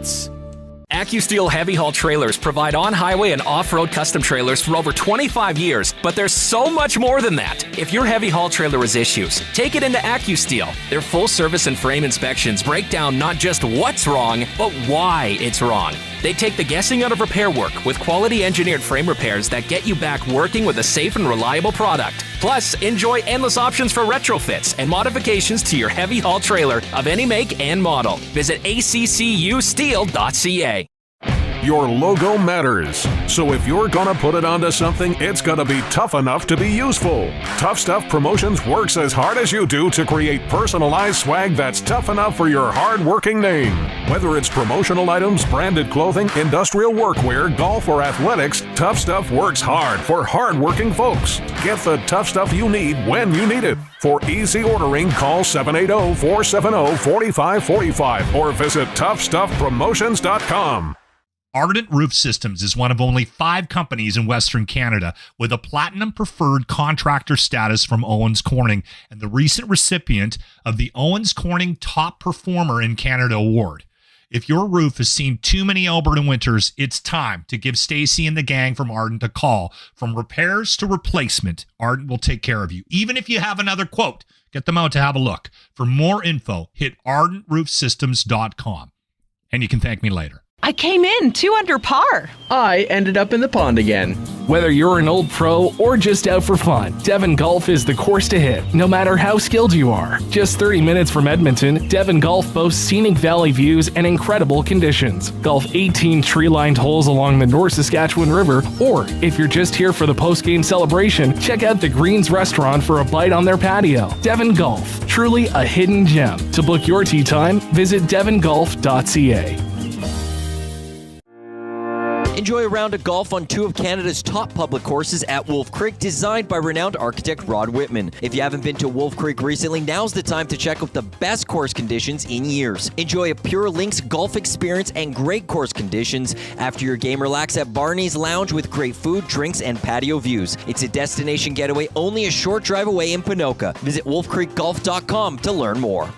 AccuSteel heavy haul trailers provide on-highway and off-road custom trailers for over 25 years, but there's so much more than that. If your heavy haul trailer has issues, take it into AccuSteel. Their full service and frame inspections break down not just what's wrong, but why it's wrong. They take the guessing out of repair work with quality engineered frame repairs that get you back working with a safe and reliable product. Plus, enjoy endless options for retrofits and modifications to your heavy haul trailer of any make and model. Visit accusteel.ca. Your logo matters. So if you're gonna put it onto something, it's gonna be tough enough to be useful. Tough Stuff Promotions works as hard as you do to create personalized swag that's tough enough for your hard-working name. Whether it's promotional items, branded clothing, industrial workwear, golf, or athletics, Tough Stuff works hard for hard-working folks. Get the tough stuff you need when you need it. For easy ordering, call 780-470-4545 or visit toughstuffpromotions.com. Ardent Roof Systems is one of only 5 companies in Western Canada with a Platinum Preferred Contractor status from Owens Corning and the recent recipient of the Owens Corning Top Performer in Canada Award. If your roof has seen too many Alberta winters, it's time to give Stacy and the gang from Ardent a call. From repairs to replacement, Ardent will take care of you. Even if you have another quote, get them out to have a look. For more info, hit ardentroofsystems.com. And you can thank me later. I came in 2 under par. I ended up in the pond again. Whether you're an old pro or just out for fun, Devon Golf is the course to hit, no matter how skilled you are. Just 30 minutes from Edmonton, Devon Golf boasts scenic valley views and incredible conditions. Golf 18 tree-lined holes along the North Saskatchewan River, or if you're just here for the post-game celebration, check out the Greens restaurant for a bite on their patio. Devon Golf, truly a hidden gem. To book your tee time, visit devongolf.ca. Enjoy a round of golf on 2 of Canada's top public courses at Wolf Creek, designed by renowned architect Rod Whitman. If you haven't been to Wolf Creek recently, now's the time to check out the best course conditions in years. Enjoy a pure links golf experience and great course conditions. After your game, relax at Barney's Lounge with great food, drinks, and patio views. It's a destination getaway only a short drive away in Ponoka. Visit wolfcreekgolf.com to learn more.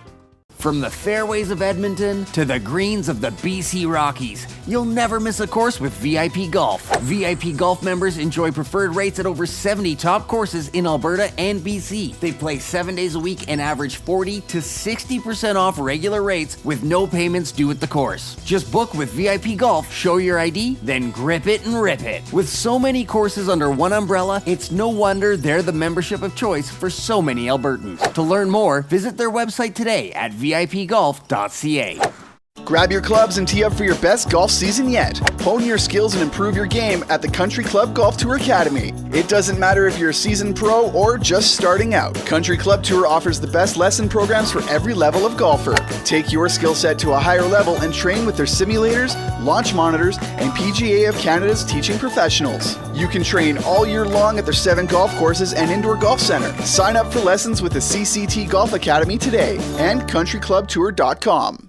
From the fairways of Edmonton to the greens of the BC Rockies, you'll never miss a course with VIP Golf. VIP Golf members enjoy preferred rates at over 70 top courses in Alberta and BC. They play 7 days a week and average 40 to 60% off regular rates with no payments due at the course. Just book with VIP Golf, show your ID, then grip it and rip it. With so many courses under one umbrella, it's no wonder they're the membership of choice for so many Albertans. To learn more, visit their website today at vipgolf.ca. Grab your clubs and tee up for your best golf season yet. Hone your skills and improve your game at the Country Club Golf Tour Academy. It doesn't matter if you're a seasoned pro or just starting out. Country Club Tour offers the best lesson programs for every level of golfer. Take your skill set to a higher level and train with their simulators, launch monitors, and PGA of Canada's teaching professionals. You can train all year long at their 7 golf courses and indoor golf center. Sign up for lessons with the CCT Golf Academy today and countryclubtour.com.